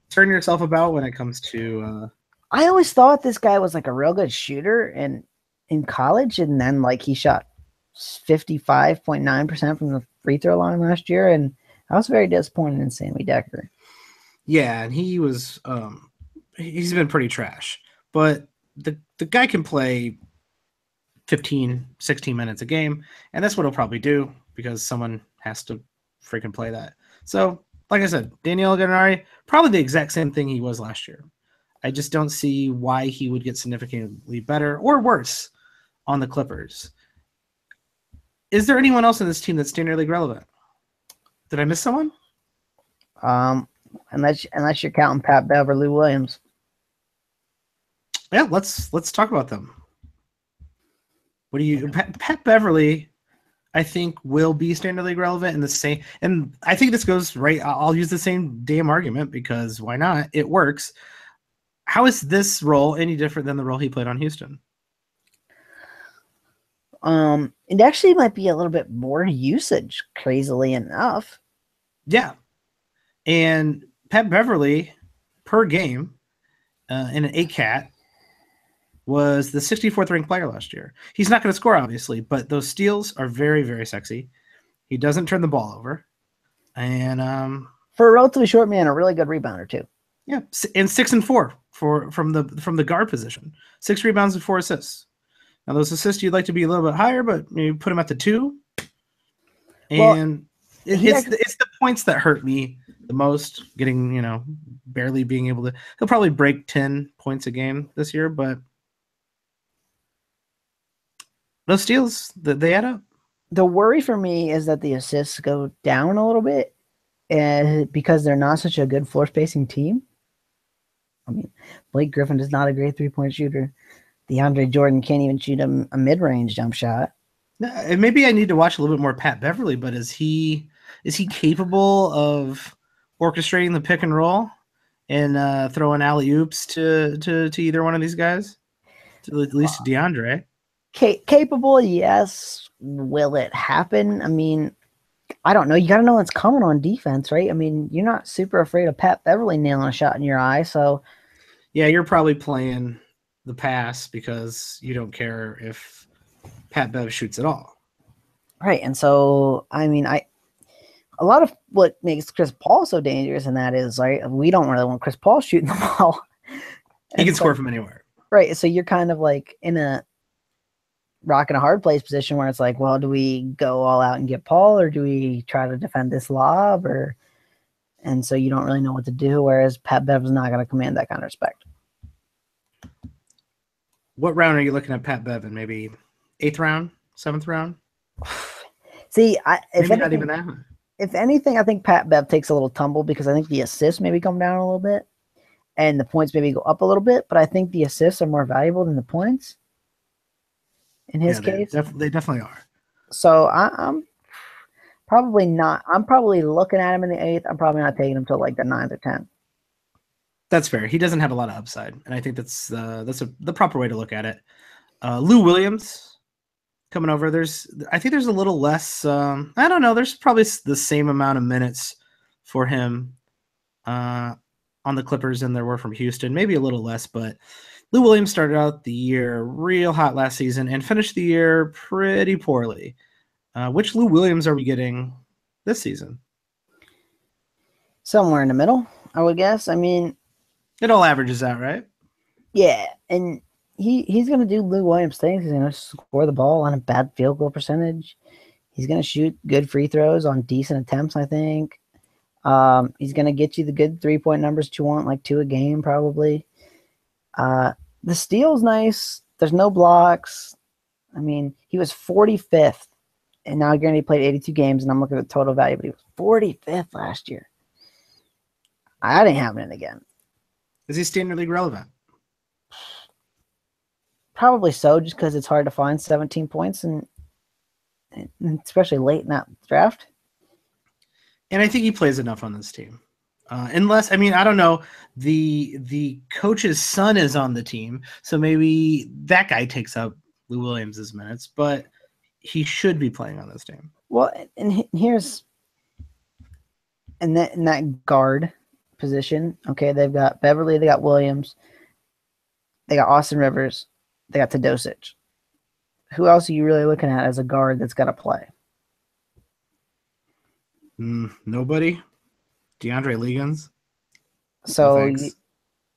turn yourself about when it comes to. I always thought this guy was like a real good shooter in college, and then like he shot 55.9% from the free throw line last year, and I was very disappointed in Sammy Decker. Yeah, and he was he's been pretty trash, but the guy can play 15, 16 minutes a game, and that's what he'll probably do because someone has to freaking play that. So, like I said, Danilo Gallinari, probably the exact same thing he was last year. I just don't see why he would get significantly better or worse on the Clippers. Is there anyone else in this team that's standard league relevant? Did I miss someone? Unless you're counting Pat Bev or Lou Williams. Yeah, let's talk about them. What do you Pat Beverly? I think will be standard league relevant in the same, and I think this goes right. I'll use the same damn argument because why not? It works. How is this role any different than the role he played on Houston? It actually might be a little bit more usage, crazily enough. Yeah, and Pat Beverly per game in an 8-cat was the 64th ranked player last year. He's not going to score, obviously, but those steals are very, very sexy. He doesn't turn the ball over. And For a relatively short man, a really good rebounder too. Yeah, and 6 and 4 from the guard position. 6 rebounds and 4 assists. Now those assists you'd like to be a little bit higher, but you put him at the 2. And it's the points that hurt me the most. Getting barely being able to. He'll probably break 10 points a game this year, but those steals they add up. The worry for me is that the assists go down a little bit, and because they're not such a good floor spacing team. I mean, Blake Griffin is not a great 3-point shooter. DeAndre Jordan can't even shoot a mid-range jump shot. And maybe I need to watch a little bit more Pat Beverly, but is he capable of orchestrating the pick and roll and throwing alley-oops to either one of these guys? At least to DeAndre. Capable, yes. Will it happen? I mean, I don't know. You got to know what's coming on defense, right? I mean, you're not super afraid of Pat Beverly nailing a shot in your eye, so. Yeah, you're probably playing the pass because you don't care if Pat Bev shoots at all. Right, and so, I mean, a lot of what makes Chris Paul so dangerous in that is, right, we don't really want Chris Paul shooting the ball. He can score from anywhere. Right, so you're kind of like in a rock and a hard place position where it's like, well, do we go all out and get Paul, or do we try to defend this lob? And so you don't really know what to do, whereas Pat Bev's not going to command that kind of respect. What round are you looking at Pat Bev in? Maybe 8th round, 7th round? See, not even that. If anything, I think Pat Bev takes a little tumble because I think the assists maybe come down a little bit and the points maybe go up a little bit, but I think the assists are more valuable than the points in his case. They definitely are. So I'm probably not. I'm probably looking at him in the 8th. I'm probably not taking him till like the 9th or 10th. That's fair. He doesn't have a lot of upside, and I think that's the proper way to look at it. Lou Williams coming over. I think there's a little less. I don't know. There's probably the same amount of minutes for him on the Clippers than there were from Houston. Maybe a little less, but Lou Williams started out the year real hot last season and finished the year pretty poorly. Which Lou Williams are we getting this season? Somewhere in the middle, I would guess. I mean, it all averages out, right? Yeah, and he's going to do Lou Williams things. He's going to score the ball on a bad field goal percentage. He's going to shoot good free throws on decent attempts, I think. He's going to get you the good 3-point numbers that you want, like 2 a game probably. The steal's nice. There's no blocks. I mean, he was 45th, and now granted he played 82 games, and I'm looking at the total value, but he was 45th last year. That ain't happening again. Is he standard league relevant? Probably so, just because it's hard to find 17 points, and especially late in that draft. And I think he plays enough on this team. Unless, I mean, I don't know, the coach's son is on the team, so maybe that guy takes up Lou Williams' minutes, but he should be playing on this team. Well, and here's in that guard position, okay, they've got Beverly, they got Williams, they got Austin Rivers, they got Teodosic. Who else are you really looking at as a guard that's got to play? Nobody. DeAndre Liggins. So,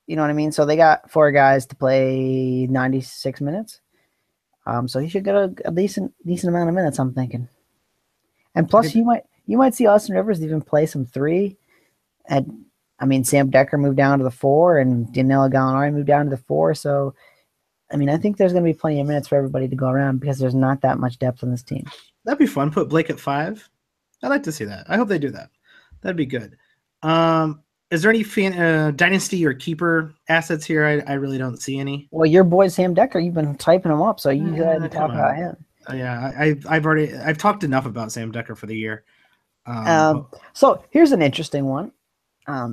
you know what I mean? So they got 4 guys to play 96 minutes. So he should get a decent amount of minutes, I'm thinking. And plus, you might see Austin Rivers even play some 3. And I mean, Sam Decker moved down to the 4, and Danilo Gallinari moved down to the 4. So, I mean, I think there's going to be plenty of minutes for everybody to go around because there's not that much depth on this team. That'd be fun. Put Blake at 5. I'd like to see that. I hope they do that. That'd be good. Is there any dynasty or keeper assets here? I really don't see any. Well, your boy Sam Decker, you've been typing him up, so you go ahead and talk about him. Yeah, I've talked enough about Sam Decker for the year. So here's an interesting one.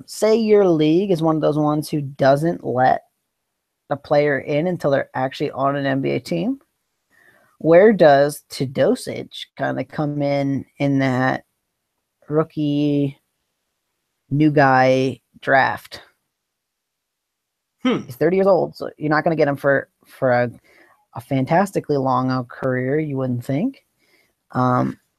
Say your league is one of those ones who doesn't let a player in until they're actually on an NBA team. Where does Teodosic kind of come in that rookie new guy draft? He's 30 years old, so you're not going to get him for a fantastically long career, you wouldn't think.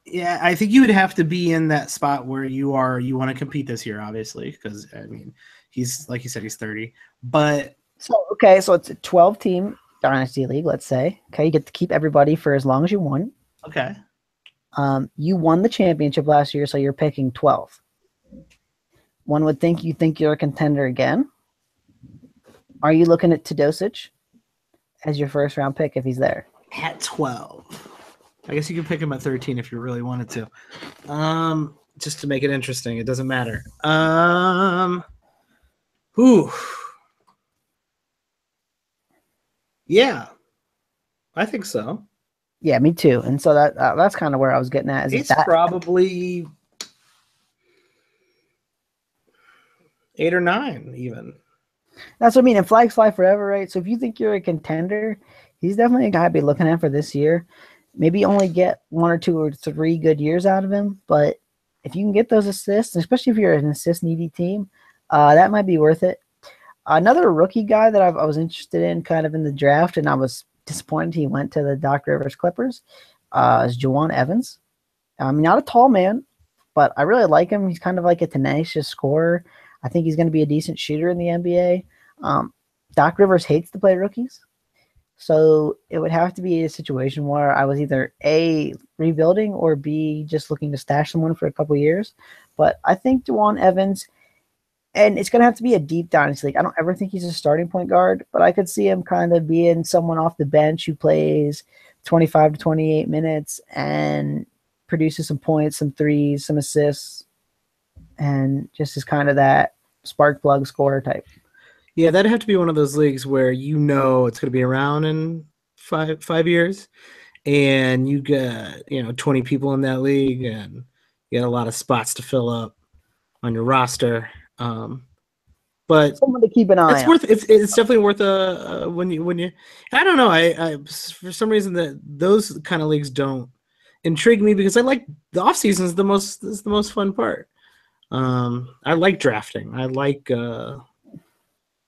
Yeah, I think you would have to be in that spot where you want to compete this year, obviously, because I mean, he's like you said, he's 30. But so it's a 12-team dynasty league, let's say. Okay, you get to keep everybody for as long as you want. okay, You won the championship last year, so you're picking 12. One would think you're a contender again. Are you looking at Teodosic as your first round pick if he's there? at 12. I guess you could pick him at 13 if you really wanted to. Just to make it interesting, it doesn't matter. Whew. Yeah, I think so. Yeah, me too. And so that's kind of where I was getting at. Is It's that probably 8 or 9, even. that's what I mean? And flags fly forever, right? So if you think you're a contender, he's definitely a guy I'd be looking at for this year. Maybe only get 1 or 2 or 3 good years out of him, but if you can get those assists, especially if you're an assist needy team, that might be worth it. Another rookie guy that I was interested in kind of in the draft, and I was disappointed he went to the Doc Rivers Clippers, is Juwan Evans. I mean, not a tall man, but I really like him. He's kind of like a tenacious scorer. I think he's going to be a decent shooter in the NBA. Doc Rivers hates to play rookies. So it would have to be a situation where I was either A, rebuilding, or B, just looking to stash someone for a couple years. But I think Juwan Evans, and it's going to have to be a deep dynasty league. I don't ever think he's a starting point guard, but I could see him kind of being someone off the bench who plays 25 to 28 minutes and produces some points, some threes, some assists, and just is kind of that spark plug scorer type. Yeah, that'd have to be one of those leagues where you know it's going to be around in five years, and you got 20 people in that league, and you got a lot of spots to fill up on your roster. But Someone to keep an eye on. It's definitely worth when you I don't know, I for some reason that those kind of leagues don't intrigue me because I like the off season is the most fun part. I like drafting. I like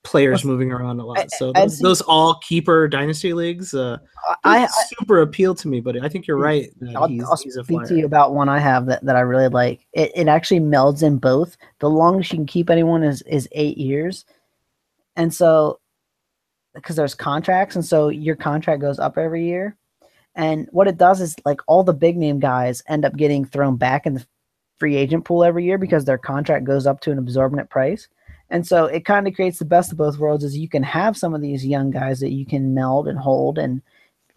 players moving around a lot. So those all keeper dynasty leagues super appeal to me. But I think you're right. I'll speak to you about one I have that I really like. It actually melds in both. The longest you can keep anyone is 8 years, and so because there's contracts, and so your contract goes up every year. And what it does is like all the big name guys end up getting thrown back in the free agent pool every year because their contract goes up to an absorbent price. And so it kind of creates the best of both worlds is you can have some of these young guys that you can meld and hold and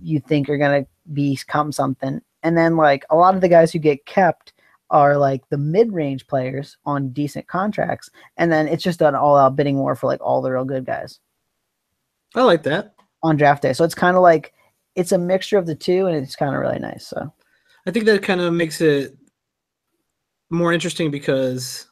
you think are going to become something. And then like a lot of the guys who get kept are like the mid-range players on decent contracts. And then it's just an all-out bidding war for like all the real good guys. I like that. On draft day. So it's kind of like it's a mixture of the two and it's kind of really nice. So I think that kind of makes it more interesting because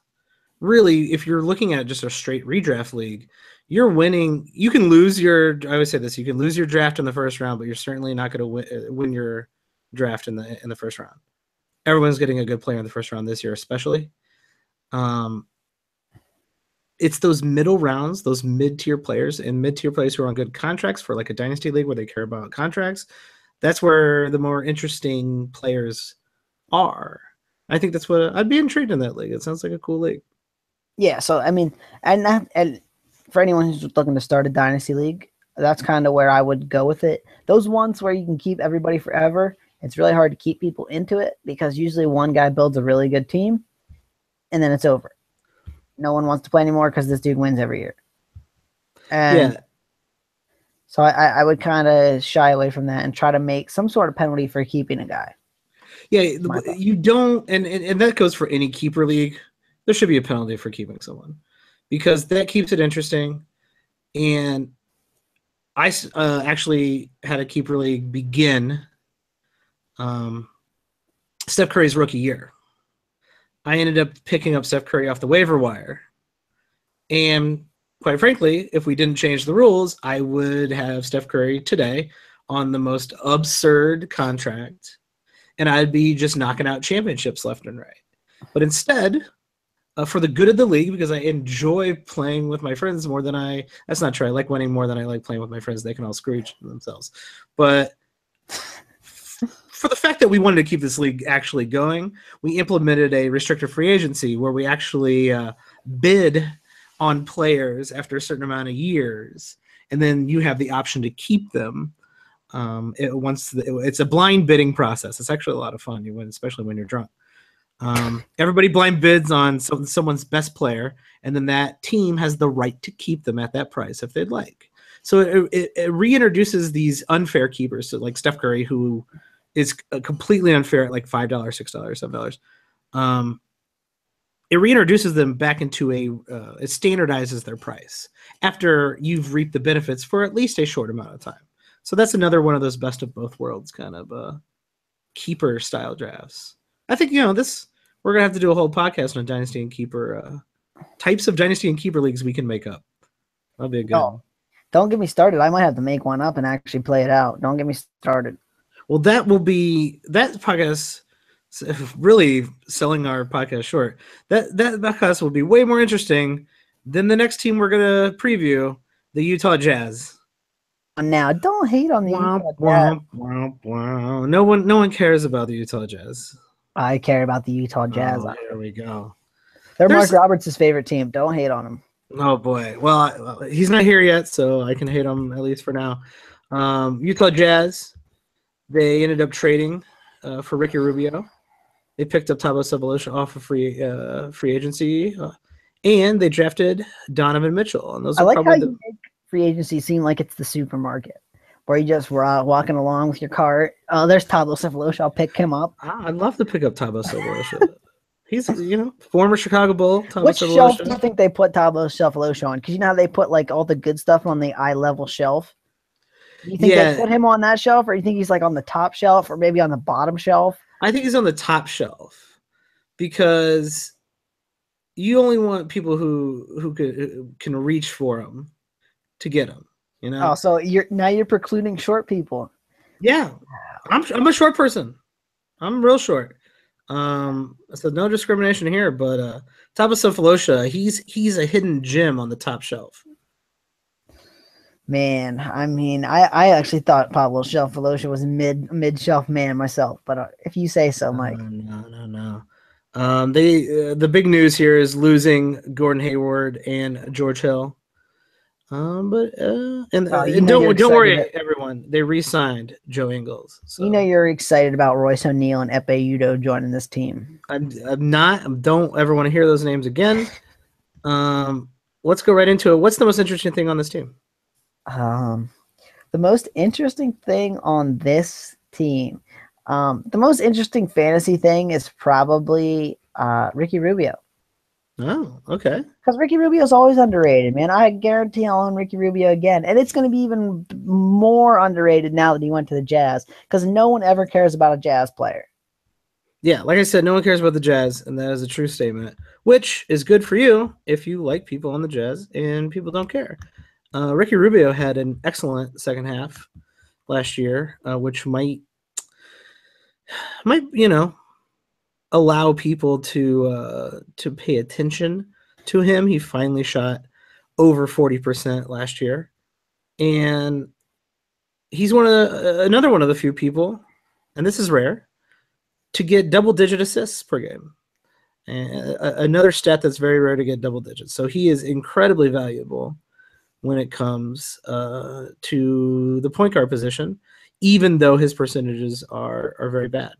really, if you're looking at just a straight redraft league, you're winning. You can lose your. I always say this: you can lose your draft in the first round, but you're certainly not going to win your draft in the first round. Everyone's getting a good player in the first round this year, especially. It's those middle rounds, those mid-tier players, and mid-tier players who are on good contracts for like a dynasty league where they care about contracts. That's where the more interesting players are. I think that's what I'd be intrigued in that league. It sounds like a cool league. Yeah, so I mean, and for anyone who's looking to start a dynasty league, that's kind of where I would go with it. Those ones where you can keep everybody forever, it's really hard to keep people into it because usually one guy builds a really good team, and then it's over. No one wants to play anymore because this dude wins every year. And yeah. So I would kind of shy away from that and try to make some sort of penalty for keeping a guy. Yeah, you don't, and that goes for any keeper league. There should be a penalty for keeping someone because that keeps it interesting. And I actually had a keeper league begin Steph Curry's rookie year. I ended up picking up Steph Curry off the waiver wire. And quite frankly, if we didn't change the rules, I would have Steph Curry today on the most absurd contract. And I'd be just knocking out championships left and right. But instead, for the good of the league, because I enjoy playing with my friends more than that's not true. I like winning more than I like playing with my friends. They can all screw themselves. But for the fact that we wanted to keep this league actually going, we implemented a restricted free agency where we actually bid on players after a certain amount of years, and then you have the option to keep them. It's a blind bidding process. It's actually a lot of fun. You win, especially when you're drunk. Everybody blind bids on someone's best player, and then that team has the right to keep them at that price if they'd like. So it reintroduces these unfair keepers, so like Steph Curry, who is completely unfair at like $5, $6, $7. It reintroduces them back into it standardizes their price after you've reaped the benefits for at least a short amount of time. So that's another one of those best of both worlds kind of keeper style drafts. I think, we're going to have to do a whole podcast on Dynasty and Keeper, types of Dynasty and Keeper leagues we can make up. That'll be a good one. Don't get me started. I might have to make one up and actually play it out. Don't get me started. Well, that podcast, really selling our podcast short, that podcast will be way more interesting than the next team we're going to preview, the Utah Jazz. Now, don't hate on the Utah Jazz. No one cares about the Utah Jazz. I care about the Utah Jazz. Oh, here we go. They're Mark Roberts' favorite team. Don't hate on them. Oh, boy. Well, he's not here yet, so I can hate him at least for now. Utah Jazz, they ended up trading for Ricky Rubio. They picked up Thabo Sefolosha off of free agency, and they drafted Donovan Mitchell. And those I like how you make free agency seem like it's the supermarket, where you just were walking along with your cart. Oh, there's Thabo Sefolosha. I'll pick him up. I'd love to pick up Thabo Sefolosha. He's, former Chicago Bull. Which shelf do you think they put Thabo Sefolosha on? Because you know how they put like all the good stuff on the eye level shelf. Do you think they put him on that shelf, or do you think he's like on the top shelf, or maybe on the bottom shelf? I think he's on the top shelf because you only want people who can reach for him to get him. Oh, so you're precluding short people. Yeah, I'm a short person. I'm real short. So no discrimination here, but Thabo Sefolosha, he's a hidden gem on the top shelf. Man, I mean, I actually thought Pablo Sefolosha was a mid-shelf man myself, but if you say so, Mike. No. The big news here is losing Gordon Hayward and George Hill. Don't worry, everyone. They re-signed Joe Ingles. So. You're excited about Royce O'Neal and Ekpe Udoh joining this team. I'm not. Don't ever want to hear those names again. Let's go right into it. What's the most interesting thing on this team? The most interesting thing on this team, the most interesting fantasy thing is probably Ricky Rubio. Oh, okay. Because Ricky Rubio is always underrated, man. I guarantee I'll own Ricky Rubio again. And it's going to be even more underrated now that he went to the Jazz, because no one ever cares about a Jazz player. Yeah, like I said, no one cares about the Jazz, and that is a true statement, which is good for you if you like people on the Jazz and people don't care. Ricky Rubio had an excellent second half last year, which might allow people to pay attention to him. He finally shot over 40% last year, and he's another one of the few people, and this is rare, to get double-digit assists per game. And another stat that's very rare to get double digits. So he is incredibly valuable when it comes to the point guard position, even though his percentages are very bad.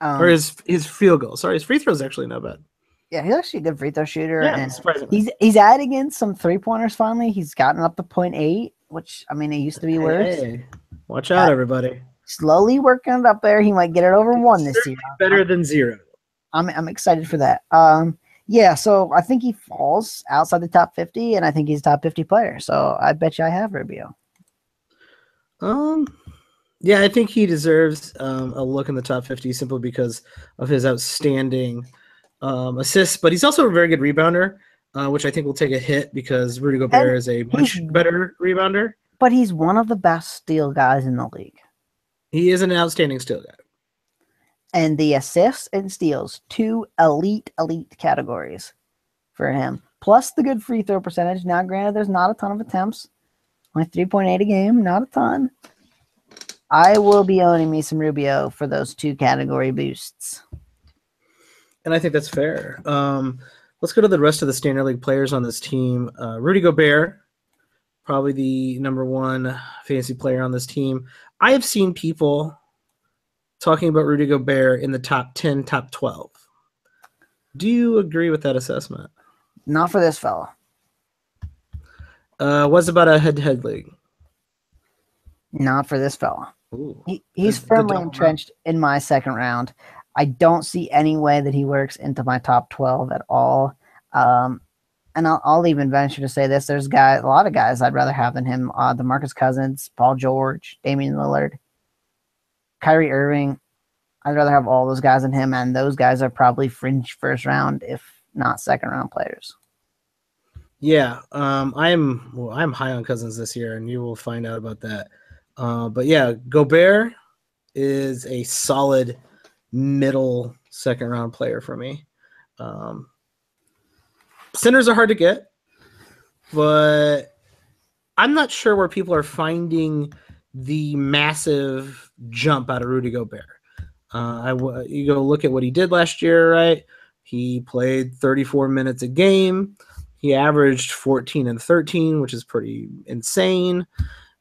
Or his field goal. Sorry, his free throw is actually not bad. Yeah, he's actually a good free throw shooter. Yeah, and surprisingly. He's adding in some 3-pointers finally. He's gotten up to 0.8, which, I mean, it used to be worse. Hey, watch out, everybody. Slowly working it up there. He might get it over 1 this year. Better than 0. I'm excited for that. Yeah, so I think he falls outside the top 50, and I think he's a top 50 player. So I bet you I have Rubio. Yeah, I think he deserves a look in the top 50 simply because of his outstanding assists, but he's also a very good rebounder, which I think will take a hit because Rudy Gobert is a much better rebounder. But he's one of the best steal guys in the league. He is an outstanding steal guy. And the assists and steals, 2 elite categories for him. Plus the good free throw percentage. Now, granted, there's not a ton of attempts. Only 3.8 a game, not a ton. I will be owning me some Rubio for those 2 category boosts. And I think that's fair. Let's go to the rest of the Standard League players on this team. Rudy Gobert, probably the number 1 fantasy player on this team. I have seen people talking about Rudy Gobert in the top 10, top 12. Do you agree with that assessment? Not for this fella. What's about a head-to-head league? Not for this fella. Ooh, He's firmly entrenched in my second round. I don't see any way that he works into my top 12 at all. And I'll even venture to say this. There's a lot of guys I'd rather have than him. DeMarcus Cousins, Paul George, Damian Lillard, Kyrie Irving. I'd rather have all those guys than him, and those guys are probably fringe first round, if not second round players. Yeah, I'm high on Cousins this year, and you will find out about that. But yeah, Gobert is a solid middle second round player for me. Centers are hard to get, but I'm not sure where people are finding the massive jump out of Rudy Gobert. You go look at what he did last year, right? He played 34 minutes a game. He averaged 14 and 13, which is pretty insane.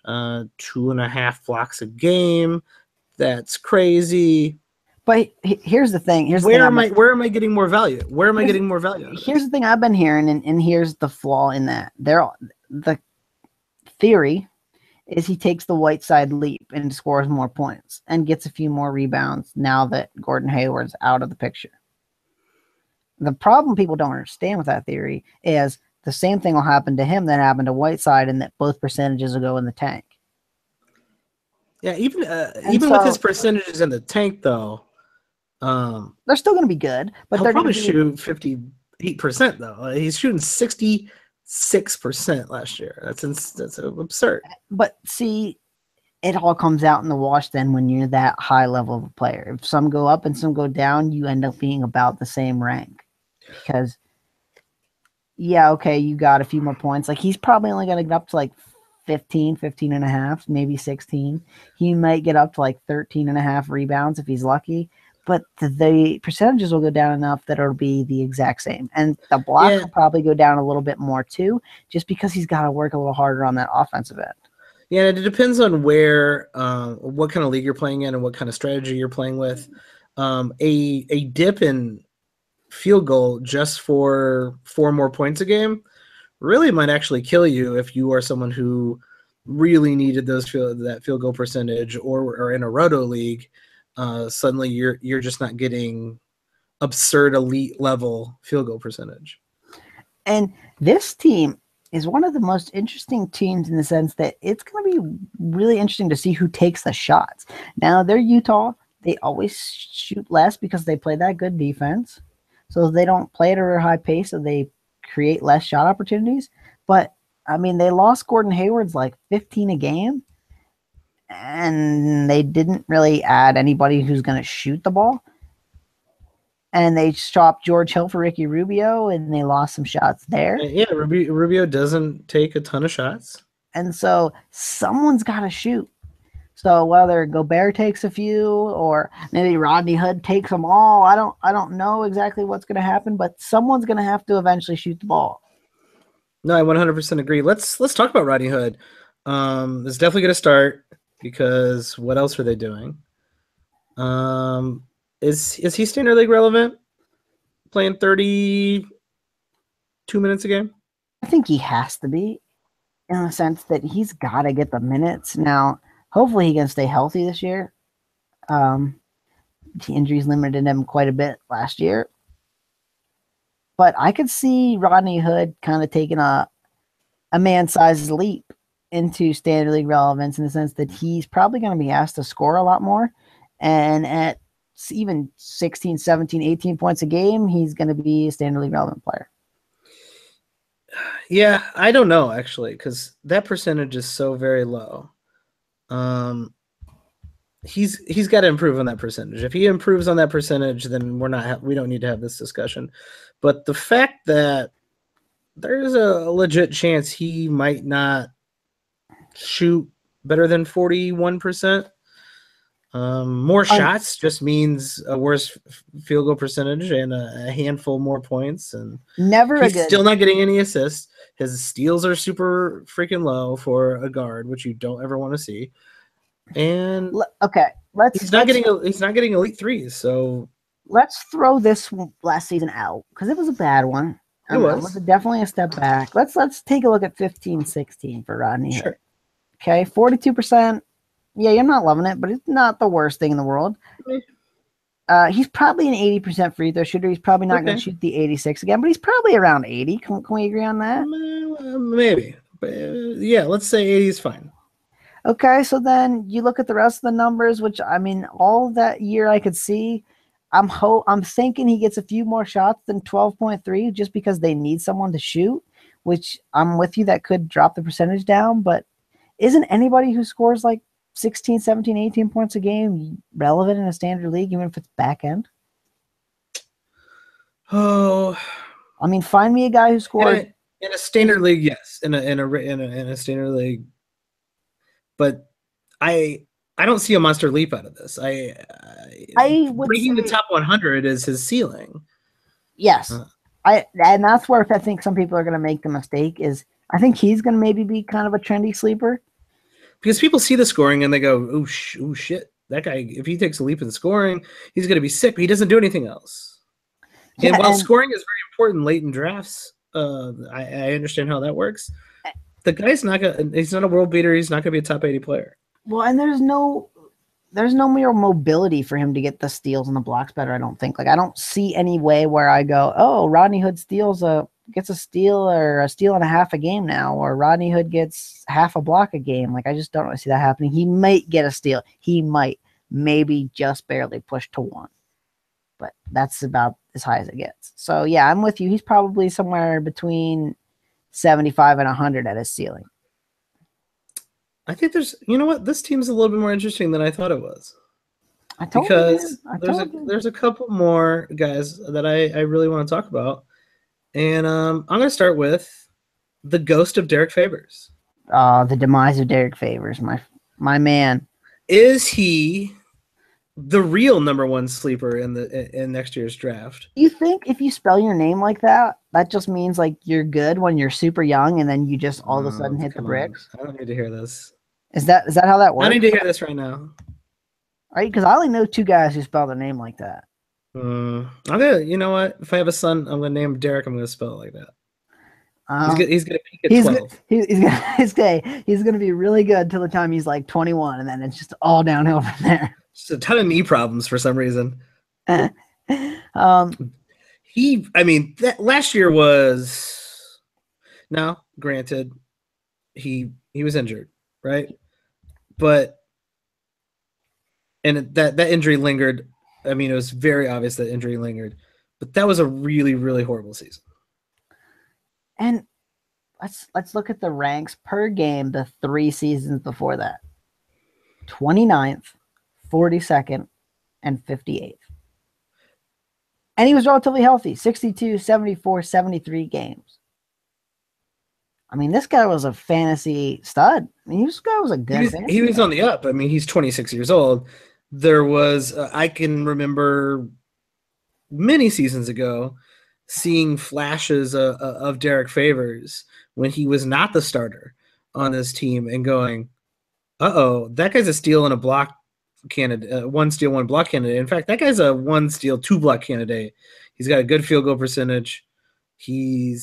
2.5 blocks a game. That's crazy. But here's the thing. Where am I getting more value? Where am I getting more value? Here's the thing I've been hearing, and here's the flaw in that. The theory is he takes the Whiteside leap and scores more points and gets a few more rebounds now that Gordon Hayward's out of the picture. The problem people don't understand with that theory is the same thing will happen to him that happened to Whiteside, and that both percentages will go in the tank. Yeah, even with his percentages in the tank, though, they're still going to be good. But they're probably shoot 58% though. He's shooting 66% last year. That's absurd. But see, it all comes out in the wash then when you're that high level of a player. If some go up and some go down, you end up being about the same rank. Because, yeah, okay, you got a few more points. Like, he's probably only going to get up to like 15 and a half, maybe 16. He might get up to like 13 and a half rebounds if he's lucky. But the percentages will go down enough that it'll be the exact same. And the block will probably go down a little bit more too, just because he's got to work a little harder on that offensive end. Yeah, it depends on where, what kind of league you're playing in and what kind of strategy you're playing with. A dip in field goal just for 4 more points a game really might actually kill you if you are someone who really needed that field goal percentage or in a roto league. Suddenly you're just not getting absurd elite level field goal percentage. And this team is one of the most interesting teams in the sense that it's going to be really interesting to see who takes the shots. Now, they're Utah. They always shoot less because they play that good defense. So they don't play at a high pace, so they create less shot opportunities. But, I mean, they lost Gordon Hayward's like 15 a game, and they didn't really add anybody who's going to shoot the ball. And they swapped George Hill for Ricky Rubio, and they lost some shots there. Yeah, Rubio doesn't take a ton of shots. And so someone's got to shoot. So whether Gobert takes a few or maybe Rodney Hood takes them all, I don't know exactly what's going to happen, but someone's going to have to eventually shoot the ball. No, I 100% agree. Let's talk about Rodney Hood. It's definitely going to start because what else are they doing? Is he standard league relevant? Playing 32 minutes a game? I think he has to be, in the sense that he's got to get the minutes. Now, hopefully he can stay healthy this year. The injuries limited him quite a bit last year. But I could see Rodney Hood kind of taking a man-sized leap into standard league relevance in the sense that he's probably going to be asked to score a lot more. And at even 16, 17, 18 points a game, he's going to be a standard league relevant player. Yeah, I don't know, actually, because that percentage is so very low. He's got to improve on that percentage. If he improves on that percentage, then we don't need to have this discussion. But the fact that there's a legit chance he might not shoot better than 41%, More shots just means a worse field goal percentage and a handful more points. And he's still not getting any assists. His steals are super freaking low for a guard, which you don't ever want to see. And he's not getting elite threes. So let's throw this last season out because it was a bad one. It was definitely a step back. Let's take a look at 15-16 for Rodney Hood. Sure. Okay, 42%. Yeah, you're not loving it, but it's not the worst thing in the world. He's probably an 80% free throw shooter. He's probably not going to shoot the 86 again, but he's probably around 80. Can we agree on that? Maybe. But, yeah, let's say 80 is fine. Okay, so then you look at the rest of the numbers, which, I mean, all that year I could see. I'm thinking he gets a few more shots than 12.3 just because they need someone to shoot, which I'm with you. That could drop the percentage down, but isn't anybody who scores like 16, 17, 18 points a game relevant in a standard league, even if it's back end? Oh, I mean, find me a guy who scored in a standard league. Yes, in a standard league, but I don't see a monster leap out of this. I would breaking the top 100 is his ceiling. Yes, and that's where I think some people are going to make the mistake. Is I think he's going to maybe be kind of a trendy sleeper. Because people see the scoring and they go, "Ooh, shit! That guy, if he takes a leap in scoring, he's going to be sick. But he doesn't do anything else." Yeah, and while scoring is very important late in drafts, I understand how that works. The guy's he's not a world beater. He's not going to be a top 80 player. Well, and there's no real mobility for him to get the steals and the blocks better. I don't think. Like I don't see any way where I go, "Oh, Rodney Hood gets a steal or a steal and a half a game now," or Rodney Hood gets half a block a game. Like I just don't really see that happening. He might get a steal. He might maybe just barely push to one, but that's about as high as it gets. So yeah, I'm with you. He's probably somewhere between 75 and 100 at his ceiling. I think you know what? This team's a little bit more interesting than I thought it was. There's a couple more guys that I really want to talk about. And I'm going to start with the ghost of Derek Favors. The demise of Derek Favors, my man. Is he the real number one sleeper in next year's draft? You think if you spell your name like that, that just means like you're good when you're super young, and then you just all of a sudden hit the bricks? I don't need to hear this. Is that how that works? I need to hear this right now. Right, because I only know two guys who spell their name like that. You know what? If I have a son, I'm gonna name him Derek. I'm gonna spell it like that. He's gonna peak at 12. He's gonna be really good till the time he's like 21, and then it's just all downhill from there. Just a ton of knee problems for some reason. Last year was now. Granted, he was injured, right? But that injury lingered. I mean, it was very obvious that injury lingered, but that was a really, really horrible season. And let's look at the ranks per game the 3 seasons before that. 29th, 42nd, and 58th. And he was relatively healthy, 62, 74, 73 games. I mean, this guy was a fantasy stud. I mean, this guy was a good fantasy He was on the up. I mean, he's 26 years old. There was, I can remember many seasons ago seeing flashes of Derek Favors when he was not the starter on this team and going, uh-oh, that guy's a steal and a block candidate, 1 steal, 1 block candidate. In fact, that guy's a 1 steal, 2 block candidate. He's got a good field goal percentage. He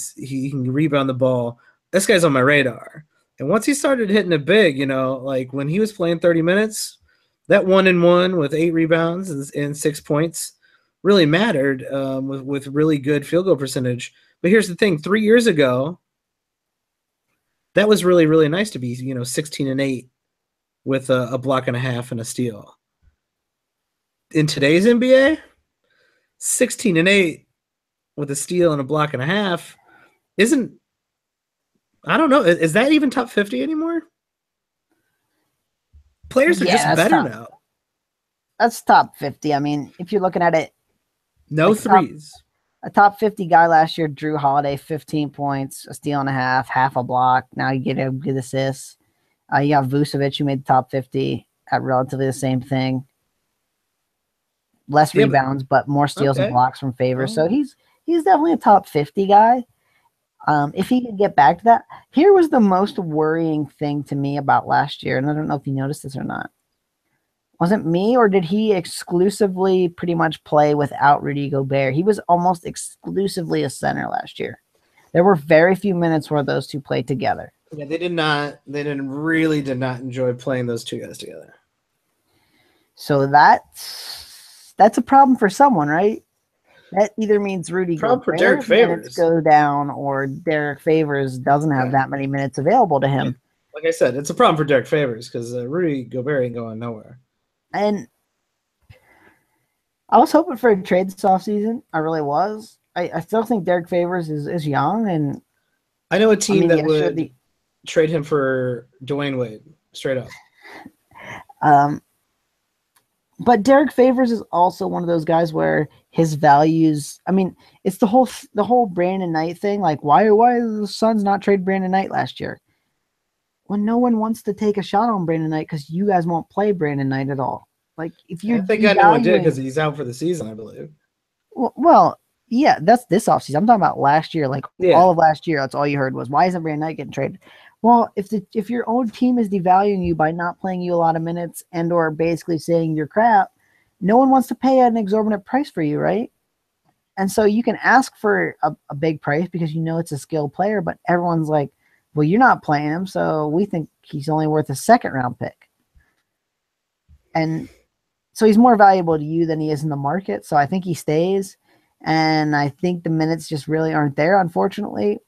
can rebound the ball. This guy's on my radar. And once he started hitting it big, like when he was playing 30 minutes, that 1-and-1 with 8 rebounds and 6 points really mattered with really good field goal percentage. But here's the thing: 3 years ago, that was really, really nice to be 16-8 with a block and a half and a steal. In today's NBA, 16-8 with a steal and a block and a half isn't. I don't know. Is that even top 50 anymore? Players are just better now. That's top 50. I mean, if you're looking at it, no like threes. A top 50 guy last year, Drew Holiday, 15 points, a steal and a half a block. Now you get a good assist. You got Vucevic, who made the top 50 at relatively the same thing. less Yeah, rebounds, but more steals and okay. blocks from Favors. Oh. So he's definitely a top 50 guy. If he could get back to that, here was the most worrying thing to me about last year, and I don't know if you noticed this or not. Was it me, or did he exclusively pretty much play without Rudy Gobert? He was almost exclusively a center last year. There were very few minutes where those two played together. Yeah, they did not enjoy playing those two guys together. So that's a problem for someone, right? That either means Rudy Gobert's minutes go down, or Derek Favors doesn't have that many minutes available to him. Like I said, it's a problem for Derek Favors because Rudy Gobert ain't going nowhere. And I was hoping for a trade this offseason. I really was. I still think Derek Favors is young, and I know a team that would trade him for Dwayne Wade, straight up. But Derek Favors is also one of those guys where his values. I mean, it's the whole Brandon Knight thing. Like, why the Suns not trade Brandon Knight last year? When no one wants to take a shot on Brandon Knight because you guys won't play Brandon Knight at all. Like, if you, I think no one did because he's out for the season, I believe. Well, yeah, that's this offseason. I'm talking about last year. Like all of last year, that's all you heard was, why isn't Brandon Knight getting traded? Well, if your own team is devaluing you by not playing you a lot of minutes and or basically saying you're crap, no one wants to pay an exorbitant price for you, right? And so you can ask for a big price because you know it's a skilled player, but everyone's like, well, you're not playing him, so we think he's only worth a second-round pick. And so he's more valuable to you than he is in the market, so I think he stays. And I think the minutes just really aren't there, unfortunately.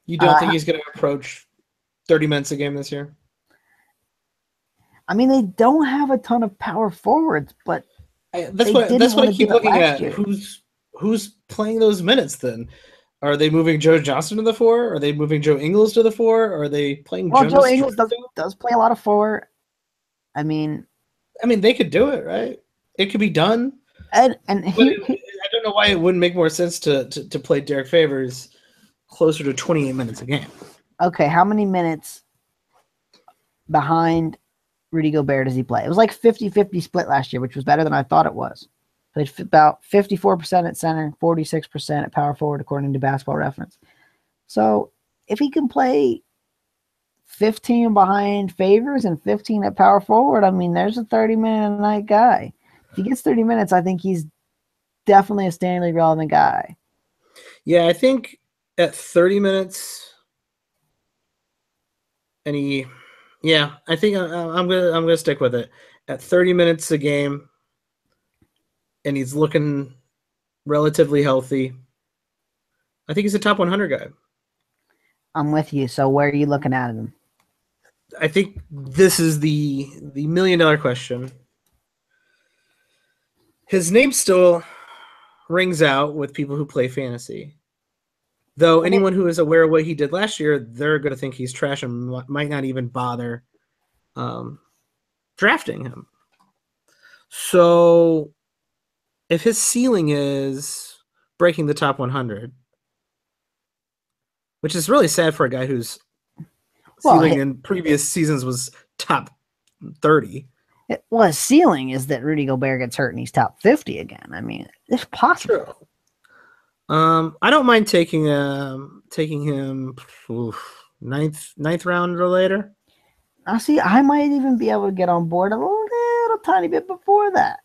You don't think he's going to approach 30 minutes a game this year? I mean, they don't have a ton of power forwards, but that's what I keep looking at. Who's playing those minutes then? Are they moving Joe Johnson to the 4? Are they moving Joe Ingles to the 4? Are they playing? Well, Joe Ingles does play a lot of 4. I mean, they could do it, right? It could be done. And I don't know why it wouldn't make more sense to play Derek Favors closer to 28 minutes a game. Okay, how many minutes behind Rudy Gobert does he play? It was like 50-50 split last year, which was better than I thought it was. Played about 54% at center, 46% at power forward, according to Basketball Reference. So if he can play 15 behind Favors and 15 at power forward, I mean, there's a 30-minute-a-night guy. If he gets 30 minutes, I think he's definitely a Stanley League relevant guy. Yeah, I think at 30 minutes, I think I'm gonna stick with it. At 30 minutes a game, and he's looking relatively healthy, I think he's a top 100 guy. I'm with you. So where are you looking at him? I think this is the $1 million question. His name still rings out with people who play fantasy. Though anyone who is aware of what he did last year, they're going to think he's trash and might not even bother drafting him. So if his ceiling is breaking the top 100, which is really sad for a guy whose ceiling in previous seasons was top 30. Well, his ceiling is that Rudy Gobert gets hurt and he's top 50 again. I mean, it's possible. True. I don't mind taking him ninth round or later. I might even be able to get on board a little tiny bit before that.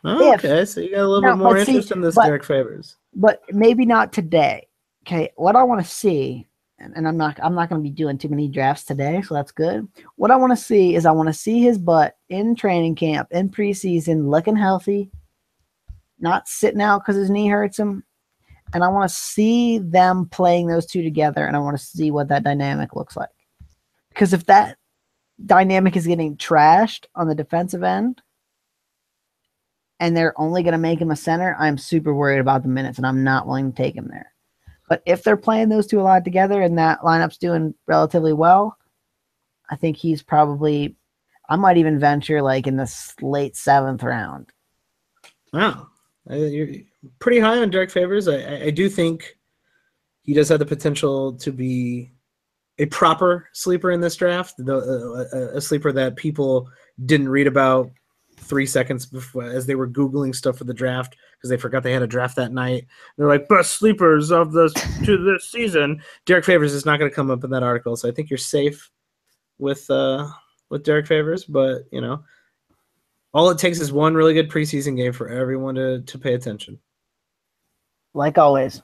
Oh, okay, so you got a little bit more interest in this Derek Favors. But maybe not today. Okay, what I want to see, and I'm not going to be doing too many drafts today, so that's good. What I want to see is I want to see his butt in training camp, in preseason, looking healthy, not sitting out because his knee hurts him. And I want to see them playing those two together, and I want to see what that dynamic looks like. Because if that dynamic is getting trashed on the defensive end, and they're only going to make him a center, I'm super worried about the minutes, and I'm not willing to take him there. But if they're playing those two a lot together and that lineup's doing relatively well, I think he's probably – I might even venture like in the late 7th round. Wow. You're pretty high on Derek Favors. I do think he does have the potential to be a proper sleeper in this draft, a sleeper that people didn't read about 3 seconds before, as they were Googling stuff for the draft because they forgot they had a draft that night. They're like, best sleepers of this season. Derek Favors is not going to come up in that article, so I think you're safe with Derek Favors. But all it takes is one really good preseason game for everyone to pay attention. Like always.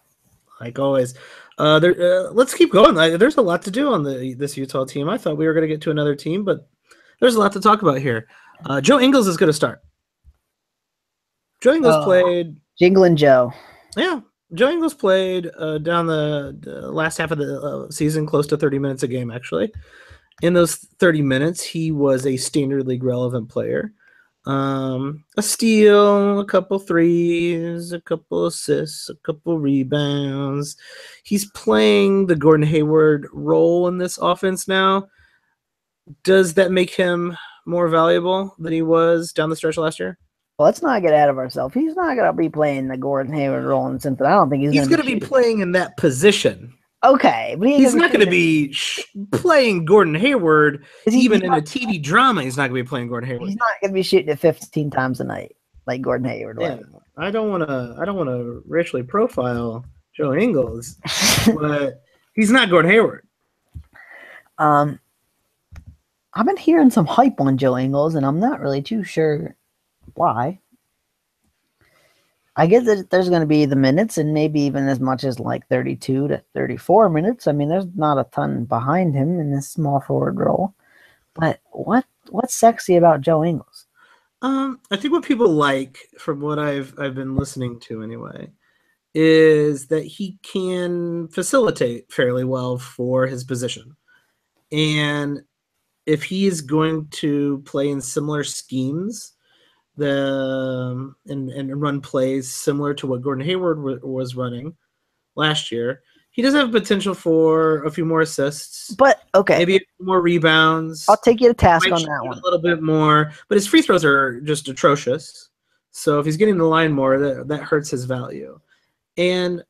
Let's keep going. There's a lot to do on this Utah team. I thought we were going to get to another team, but there's a lot to talk about here. Joe Ingles is going to start. Joe Ingles played. Jingling Joe. Yeah. Joe Ingles played down the last half of the season, close to 30 minutes a game, actually. In those 30 minutes, he was a standard league relevant player. A steal, a couple threes, a couple assists, a couple rebounds. He's playing the Gordon Hayward role in this offense now. Does that make him more valuable than he was down the stretch last year? Well, let's not get ahead of ourselves. He's not going to be playing the Gordon Hayward role in Cincinnati. I don't think he's going to be playing in that position. Okay, but he's not going to be playing Gordon Hayward. Even in a TV drama, he's not going to be playing Gordon Hayward. He's not going to be shooting it 15 times a night like Gordon Hayward. Yeah, I don't want to racially profile Joe Ingles, but he's not Gordon Hayward. I've been hearing some hype on Joe Ingles, and I'm not really too sure why. I guess that there's going to be the minutes, and maybe even as much as like 32 to 34 minutes. I mean, there's not a ton behind him in this small forward role. But what's sexy about Joe Ingles? I think what people like, from what I've been listening to anyway, is that he can facilitate fairly well for his position. And if he is going to play in similar schemes and run plays similar to what Gordon Hayward was running last year, he does have potential for a few more assists. But okay, maybe more rebounds. I'll take you to task on that one a little bit more. But his free throws are just atrocious. So if he's getting the line more, that hurts his value. And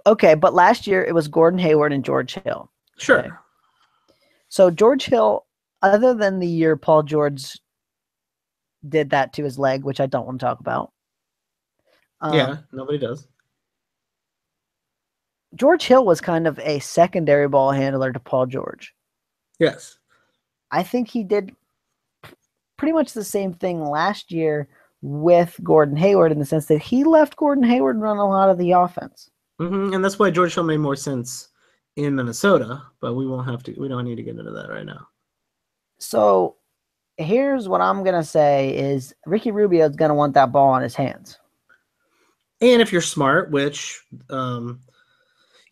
okay, but last year it was Gordon Hayward and George Hill. Sure. Okay. So George Hill, other than the year Paul George did that to his leg, which I don't want to talk about. Yeah, nobody does. George Hill was kind of a secondary ball handler to Paul George. Yes. I think he did pretty much the same thing last year with Gordon Hayward, in the sense that he left Gordon Hayward run a lot of the offense. Mm-hmm. And that's why George Hill made more sense in Minnesota, but we don't need to get into that right now. So here's what I'm going to say is Ricky Rubio is going to want that ball in his hands. And if you're smart, which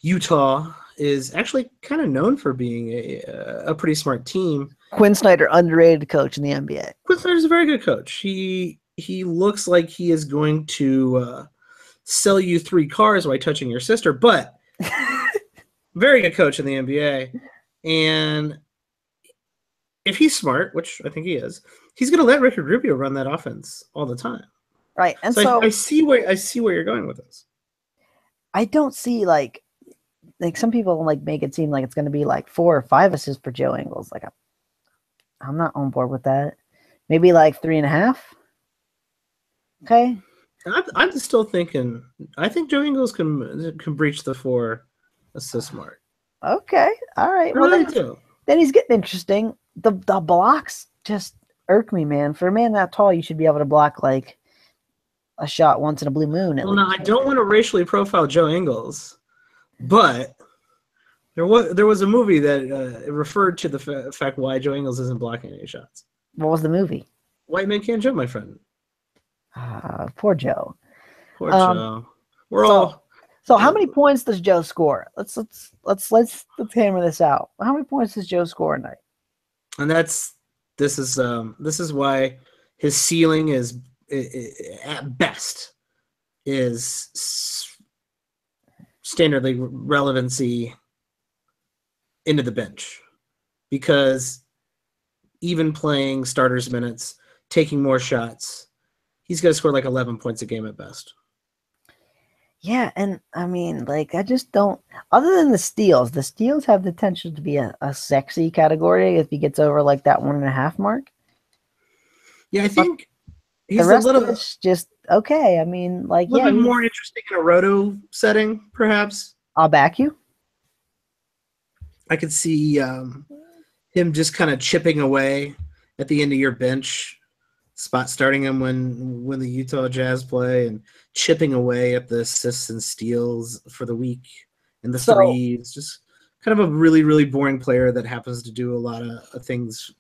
Utah is actually kind of known for being a pretty smart team. Quinn Snyder, underrated coach in the NBA. Quinn Snyder's a very good coach. He looks like he is going to sell you 3 cars while touching your sister, but very good coach in the NBA. And if he's smart, which I think he is, he's going to let Ricky Rubio run that offense all the time. Right. And so I see where you're going with this. I don't see like some people like make it seem like it's going to be like 4 or 5 assists for Joe Ingles. Like I'm not on board with that. Maybe like 3.5. Okay. I'm still thinking. I think Joe Ingles can breach the 4 assist mark. Okay. All right. Well, then he's getting interesting. The blocks just irk me, man. For a man that tall, you should be able to block like a shot once in a blue moon. Well, no, I don't want to racially profile Joe Ingles, but there was a movie that referred to the fact why Joe Ingles isn't blocking any shots. What was the movie? White Man Can't Jump, my friend. Poor Joe. Poor Joe. So how many points does Joe score? Let's hammer this out. How many points does Joe score a night? And this is why his ceiling is at best is standard league relevancy into the bench, because even playing starters minutes, taking more shots, he's going to score like 11 points a game at best. Yeah, and I mean, like, I just don't. Other than the steals have the potential to be a sexy category if he gets over like that 1.5 mark. Yeah, I think The rest of it's just okay. I mean, like, a little bit more interesting in a roto setting, perhaps. I'll back you. I could see him just kind of chipping away at the end of your bench spot, starting him when the Utah Jazz play, and chipping away at the assists and steals for the week and the threes. Just kind of a really, really boring player that happens to do a lot of things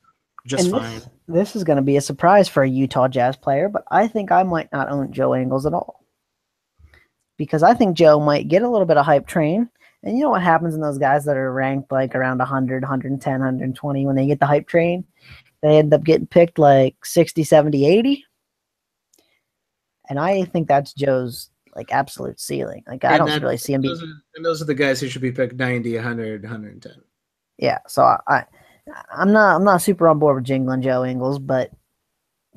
just fine. This is going to be a surprise for a Utah Jazz player, but I think I might not own Joe Ingles at all. Because I think Joe might get a little bit of hype train. And you know what happens in those guys that are ranked like around 100, 110, 120 when they get the hype train? They end up getting picked like 60, 70, 80. And I think that's Joe's like absolute ceiling. Like I don't really see him those are the guys who should be picked 90, 100, 110. Yeah, so I'm not super on board with jingling Joe Ingles, but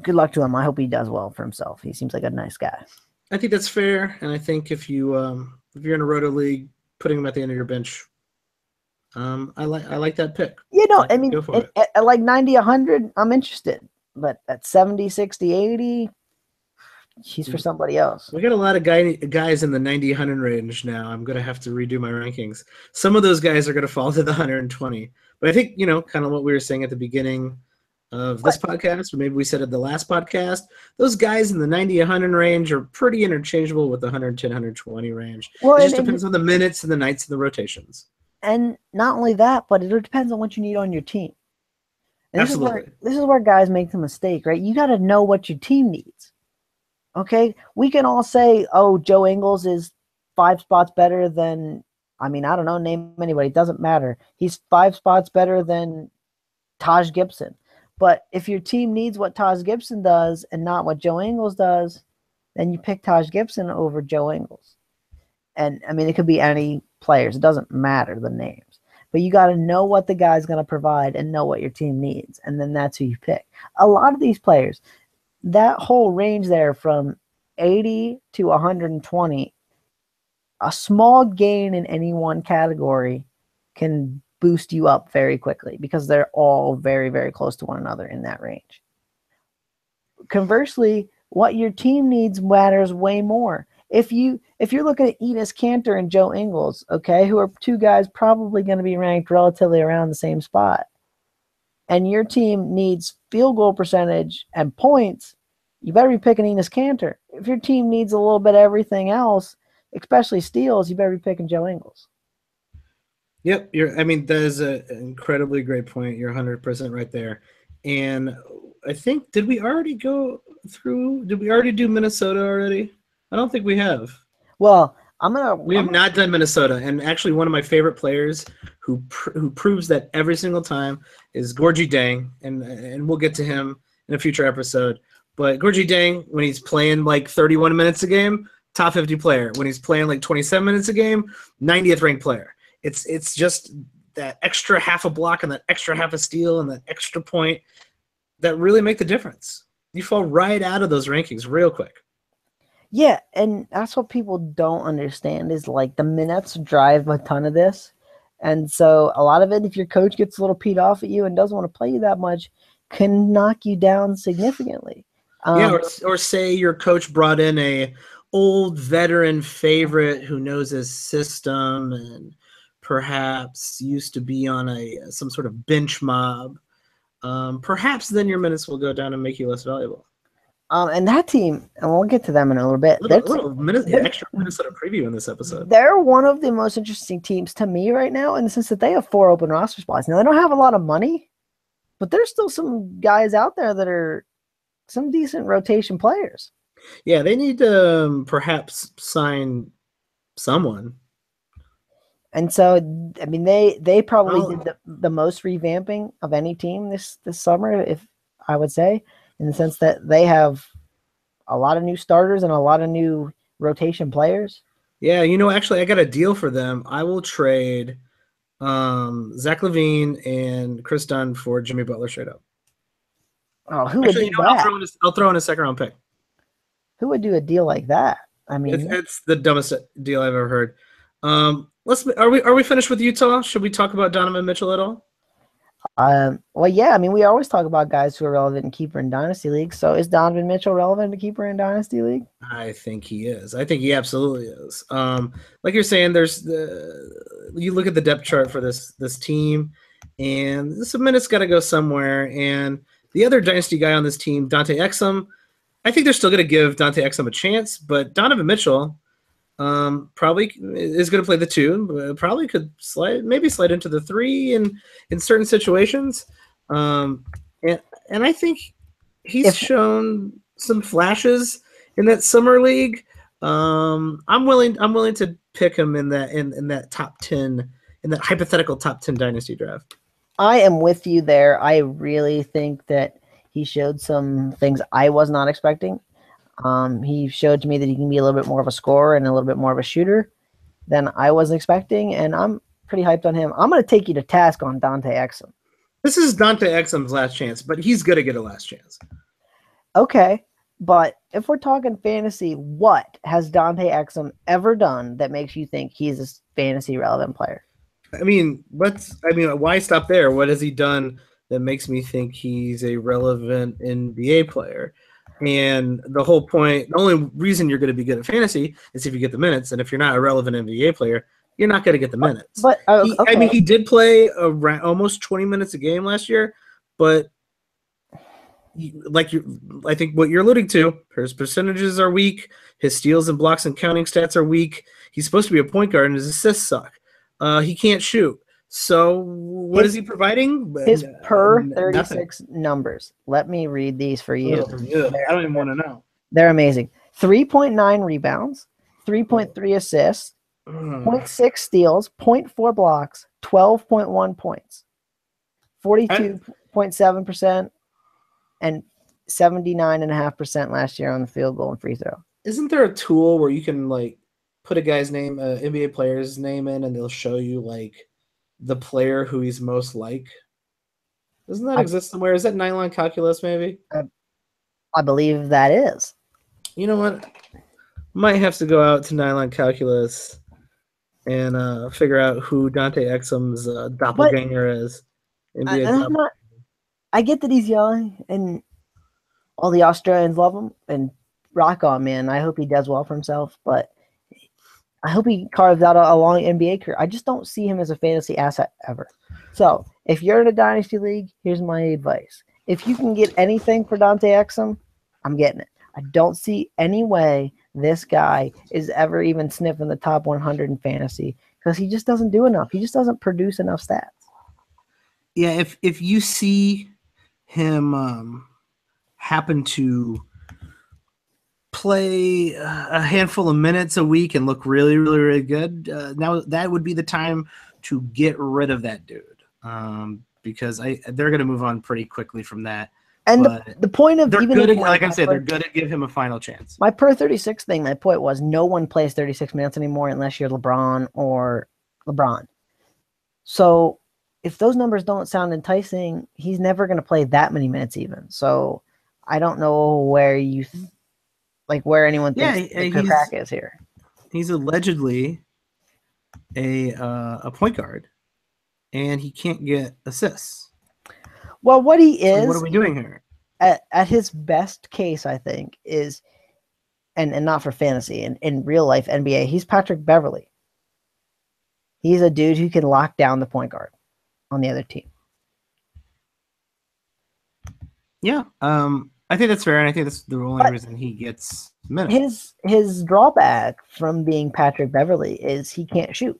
good luck to him. I hope he does well for himself. He seems like a nice guy. I think that's fair, and I think if you're in a roto league, putting him at the end of your bench, I like that pick. You know, I mean, at like 90, 100, I'm interested, but at 70, 60, 80, he's for somebody else. We got a lot of guys in the 90, 100 range now. I'm going to have to redo my rankings. Some of those guys are going to fall to the 120. But I think, you know, kind of what we were saying at the beginning of this podcast, or maybe we said at the last podcast, those guys in the 90, 100 range are pretty interchangeable with the 110, 120 range. Well, it just depends on the minutes and the nights and the rotations. And not only that, but it depends on what you need on your team. And Absolutely. This is where guys make the mistake, right? You got to know what your team needs. Okay? We can all say, oh, Joe Ingles is 5 spots better than, I mean, I don't know, name anybody. It doesn't matter. He's 5 spots better than Taj Gibson. But if your team needs what Taj Gibson does and not what Joe Ingles does, then you pick Taj Gibson over Joe Ingles. And, I mean, it could be any players. It doesn't matter the names. But you got to know what the guy's going to provide and know what your team needs. And then that's who you pick. A lot of these players, that whole range there from 80 to 120, a small gain in any one category can boost you up very quickly because they're all very, very close to one another in that range. Conversely, what your team needs matters way more. If you're looking at Enes Kanter and Joe Ingles, okay, who are 2 guys probably going to be ranked relatively around the same spot, and your team needs field goal percentage and points, you better be picking Enes Kanter. If your team needs a little bit of everything else, especially steals, you better be picking Joe Ingles. Yep, that is an incredibly great point. You're 100% right there. And I think, did we already do Minnesota already? I don't think we have. Well, we have not done Minnesota, and actually one of my favorite players who proves that every single time is Gorgui Dieng, and we'll get to him in a future episode. But Gorgui Dieng, when he's playing like 31 minutes a game, top 50 player. When he's playing like 27 minutes a game, 90th ranked player. It's just that extra half a block and that extra half a steal and that extra point that really make the difference. You fall right out of those rankings real quick. Yeah, and that's what people don't understand is like the minutes drive a ton of this. And so a lot of it, if your coach gets a little peed off at you and doesn't want to play you that much, can knock you down significantly. Or say your coach brought in a old veteran favorite who knows his system and perhaps used to be on some sort of bench mob. Perhaps then your minutes will go down and make you less valuable. And that team, and we'll get to them in a little bit. Extra Minnesota preview in this episode. They're one of the most interesting teams to me right now in the sense that they have 4 open roster spots. Now, they don't have a lot of money, but there's still some guys out there that are some decent rotation players. Yeah, they need to perhaps sign someone. And so, I mean, they probably did the most revamping of any team this summer, if I would say, in the sense that they have a lot of new starters and a lot of new rotation players. Yeah, actually, I got a deal for them. I will trade Zach LaVine and Chris Dunn for Jimmy Butler straight up. Oh, who would do that? I'll throw in a second-round pick. Who would do a deal like that? I mean, it's the dumbest deal I've ever heard. Are we finished with Utah? Should we talk about Donovan Mitchell at all? Well, yeah, I mean, we always talk about guys who are relevant in keeper and dynasty leagues. So is Donovan Mitchell relevant to keeper and dynasty league? I think he is. I think he absolutely is. Like you're saying, you look at the depth chart for this team, and some minutes got to go somewhere. And the other dynasty guy on this team, Dante Exum, I think they're still going to give Dante Exum a chance, but Donovan Mitchell probably is going to play the 2, but probably could slide into the 3 in certain situations. And I think he's shown some flashes in that summer league. I'm willing to pick him in that top 10, in that hypothetical top 10 dynasty draft. I am with you there. I really think that he showed some things I was not expecting. He showed to me that he can be a little bit more of a scorer and a little bit more of a shooter than I was expecting, and I'm pretty hyped on him. I'm going to take you to task on Dante Exum. This is Dante Exum's last chance, but he's going to get a last chance. Okay, but if we're talking fantasy, what has Dante Exum ever done that makes you think he's a fantasy relevant player? I mean, why stop there? What has he done that makes me think he's a relevant NBA player? And the whole point, the only reason you're going to be good at fantasy is if you get the minutes. And if you're not a relevant NBA player, you're not going to get the minutes. But okay. He did play around almost 20 minutes a game last year, but I think what you're alluding to, his percentages are weak. His steals and blocks and counting stats are weak. He's supposed to be a point guard, and his assists suck. He can't shoot. So what is he providing? His per 36 numbers. Let me read these for you. I don't even want to know. They're amazing. 3.9 rebounds, 3.3 assists, 0.6 steals, 0.4 blocks, 12.1 points, 42.7%, and 79.5% last year on the field goal and free throw. Isn't there a tool where you can like put a guy's name, NBA player's name in, and they'll show you like the player who he's most like? Doesn't that exist somewhere? Is that Nylon Calculus maybe? I believe that is. You know what? Might have to go out to Nylon Calculus and figure out who Dante Exum's doppelganger is. I get that he's young and all the Australians love him, and rock on, man. I hope he does well for himself, but I hope he carves out a long NBA career. I just don't see him as a fantasy asset ever. So if you're in a dynasty league, here's my advice. If you can get anything for Dante Exum, I'm getting it. I don't see any way this guy is ever even sniffing the top 100 in fantasy because he just doesn't do enough. He just doesn't produce enough stats. Yeah, if you see him happen to play a handful of minutes a week and look really, really, really good, now that would be the time to get rid of that dude because they're going to move on pretty quickly from that. And the point of they're good, like I said, they're good at give him a final chance. My per 36 thing, my point was no one plays 36 minutes anymore unless you're LeBron or LeBron. So if those numbers don't sound enticing, he's never going to play that many minutes even. So I don't know where where anyone thinks the crack is here. He's allegedly a point guard, and he can't get assists. Well, what he is. So what are we doing here? At his best case, I think, is, and not for fantasy, in real life NBA, he's Patrick Beverley. He's a dude who can lock down the point guard on the other team. Yeah, I think that's fair, and I think that's the only reason he gets minutes. His drawback from being Patrick Beverley is he can't shoot.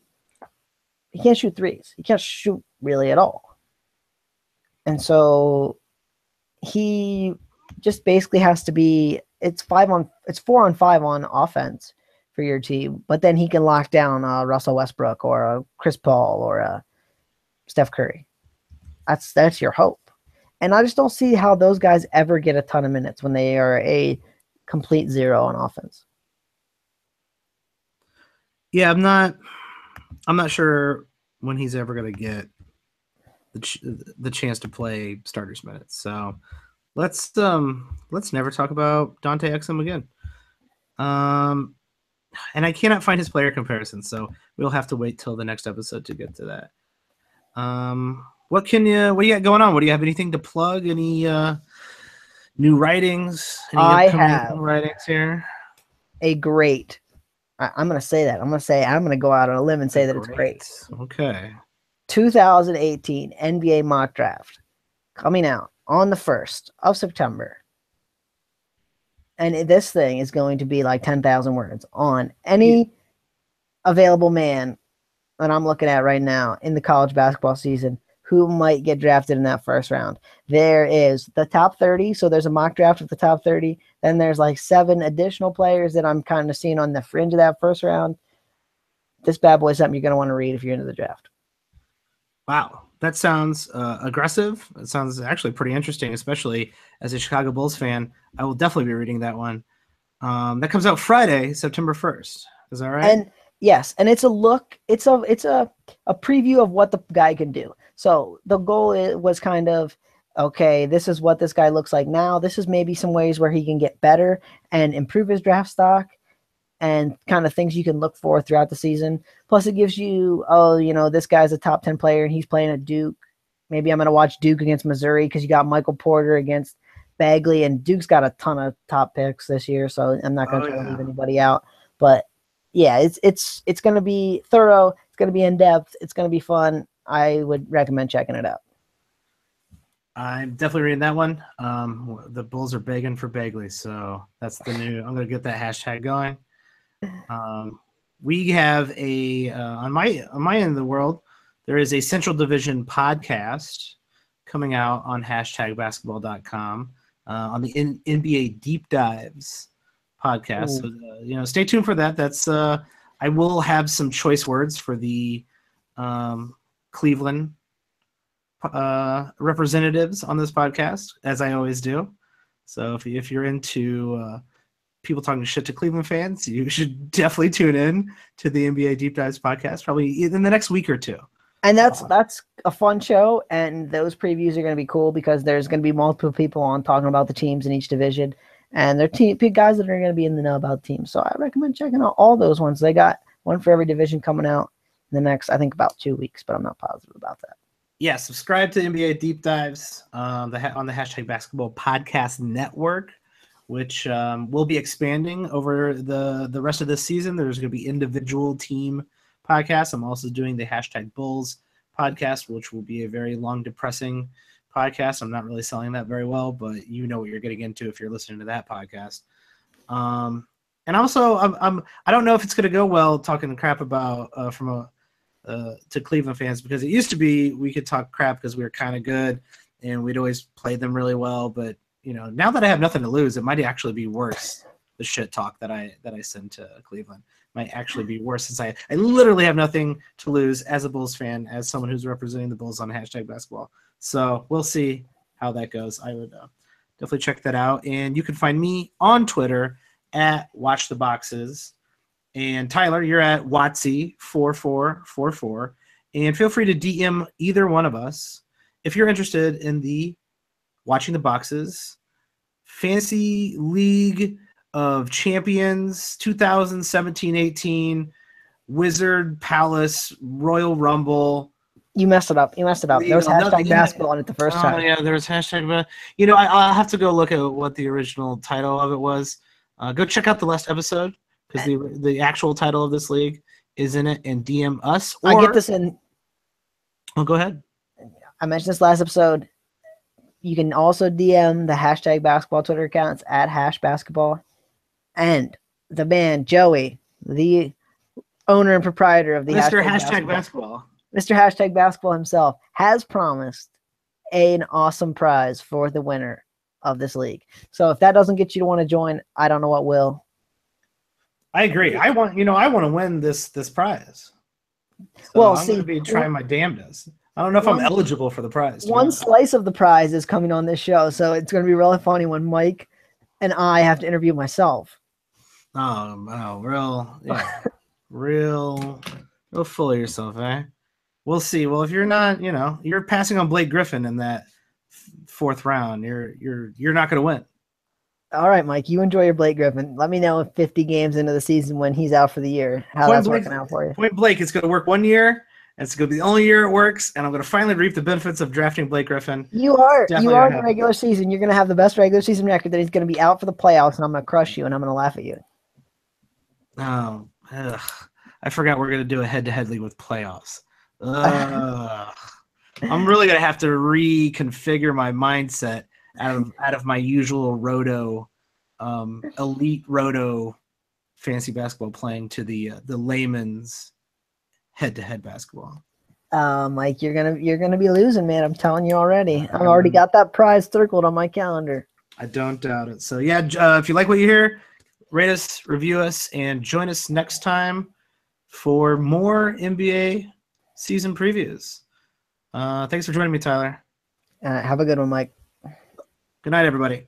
He can't shoot threes. He can't shoot really at all. And so he just basically has to be, it's 4-on-5 on offense for your team, but then he can lock down Russell Westbrook or a Chris Paul or a Steph Curry. That's your hope. And I just don't see how those guys ever get a ton of minutes when they are a complete zero on offense. Yeah, I'm not sure when he's ever going to get the chance to play starters minutes. So let's never talk about Dante Exum again. And I cannot find his player comparison, so we'll have to wait till the next episode to get to that. what do you got going on? What do you have? Anything to plug? Any new writings? Any I upcoming have writings here? a great. I'm going to say that. I'm going to go out on a limb and say that it's great. Okay. 2018 NBA mock draft coming out on the 1st of September. And this thing is going to be like 10,000 words on any available man that I'm looking at right now in the college basketball season who might get drafted in that first round. There is the top 30. So there's a mock draft of the top 30. Then there's like 7 additional players that I'm kind of seeing on the fringe of that first round. This bad boy is something you're going to want to read if you're into the draft. Wow. That sounds aggressive. It sounds actually pretty interesting, especially as a Chicago Bulls fan. I will definitely be reading that one. That comes out Friday, September 1st. Is that right? And yes, and it's a look. It's a preview of what the guy can do. So the goal was kind of, okay, this is what this guy looks like now. This is maybe some ways where he can get better and improve his draft stock and kind of things you can look for throughout the season. Plus it gives you, this guy's a top 10 player and he's playing at Duke. Maybe I'm going to watch Duke against Missouri because you got Michael Porter against Bagley, and Duke's got a ton of top picks this year, so I'm not going to try to leave anybody out. But yeah, it's going to be thorough. It's going to be in depth. It's going to be fun. I would recommend checking it out. I'm definitely reading that one. The Bulls are begging for Bagley, so that's the new. I'm going to get that hashtag going. We have on my end of the world, there is a Central Division podcast coming out on #basketball.com on the NBA Deep Dives podcast. So, stay tuned for that. That's I will have some choice words for the Cleveland representatives on this podcast, as I always do. So if you're into people talking shit to Cleveland fans, you should definitely tune in to the NBA Deep Dives podcast probably in the next week or two. And that's a fun show, and those previews are going to be cool because there's going to be multiple people on talking about the teams in each division, and they're guys that are going to be in the know about teams. So I recommend checking out all those ones. They got one for every division coming out in the next, I think, about 2 weeks, but I'm not positive about that. Yeah, subscribe to NBA Deep Dives on the #basketball podcast network, which will be expanding over the rest of this season. There's going to be individual team podcasts. I'm also doing the #Bulls podcast, which will be a very long, depressing podcast. I'm not really selling that very well, but you know what you're getting into if you're listening to that podcast. And also, I don't know if it's going to go well talking crap about to Cleveland fans, because it used to be we could talk crap because we were kind of good and we'd always play them really well. But now that I have nothing to lose, it might actually be worse. The shit talk that I send to Cleveland might actually be worse, since I literally have nothing to lose as a Bulls fan, as someone who's representing the Bulls on #basketball. So we'll see how that goes. I would definitely check that out. And you can find me on Twitter at Watch the Boxes. And Tyler, you're at Watsy4444. And feel free to DM either one of us if you're interested in the Watching the Boxes Fantasy League of Champions 2017-18 Wizard Palace Royal Rumble. You messed it up. There was #basketball on it the first time. Oh, yeah, there was #. I'll have to go look at what the original title of it was. Go check out the last episode, because the actual title of this league is in it, and DM us. I get this in. Oh, go ahead. I mentioned this last episode. You can also DM the #basketball Twitter accounts at #basketball. And the man, Joey, the owner and proprietor of the Mr. #basketball. Mr. #basketball himself has promised an awesome prize for the winner of this league. So if that doesn't get you to want to join, I don't know what will. I agree. I want to win this prize. So Well, I'm going to be trying my damnedest. I don't know if I'm eligible for the prize. One slice of the prize is coming on this show, so it's going to be really funny when Mike and I have to interview myself. Real full of yourself, eh? We'll see. Well, if you're not, you're passing on Blake Griffin in that 4th round, you're not going to win. All right, Mike, you enjoy your Blake Griffin. Let me know if 50 games into the season when he's out for the year, how that's working out for you. Point Blake, it's going to work 1 year, It's going to be the only year it works, and I'm going to finally reap the benefits of drafting Blake Griffin. You are Definitely in gonna the happen. regular season. You're going to have the best regular season record. That he's going to be out for the playoffs, and I'm going to crush you, and I'm going to laugh at you. Oh, ugh. I forgot we're going to do a head-to-head league with playoffs. Ugh. I'm really going to have to reconfigure my mindset out of my usual roto, elite roto fantasy basketball playing to the layman's head-to-head basketball. Mike, you're gonna be losing, man. I'm telling you already. I've already got that prize circled on my calendar. I don't doubt it. So yeah, if you like what you hear, rate us, review us, and join us next time for more NBA season previews. Thanks for joining me, Tyler. Have a good one, Mike. Good night, everybody.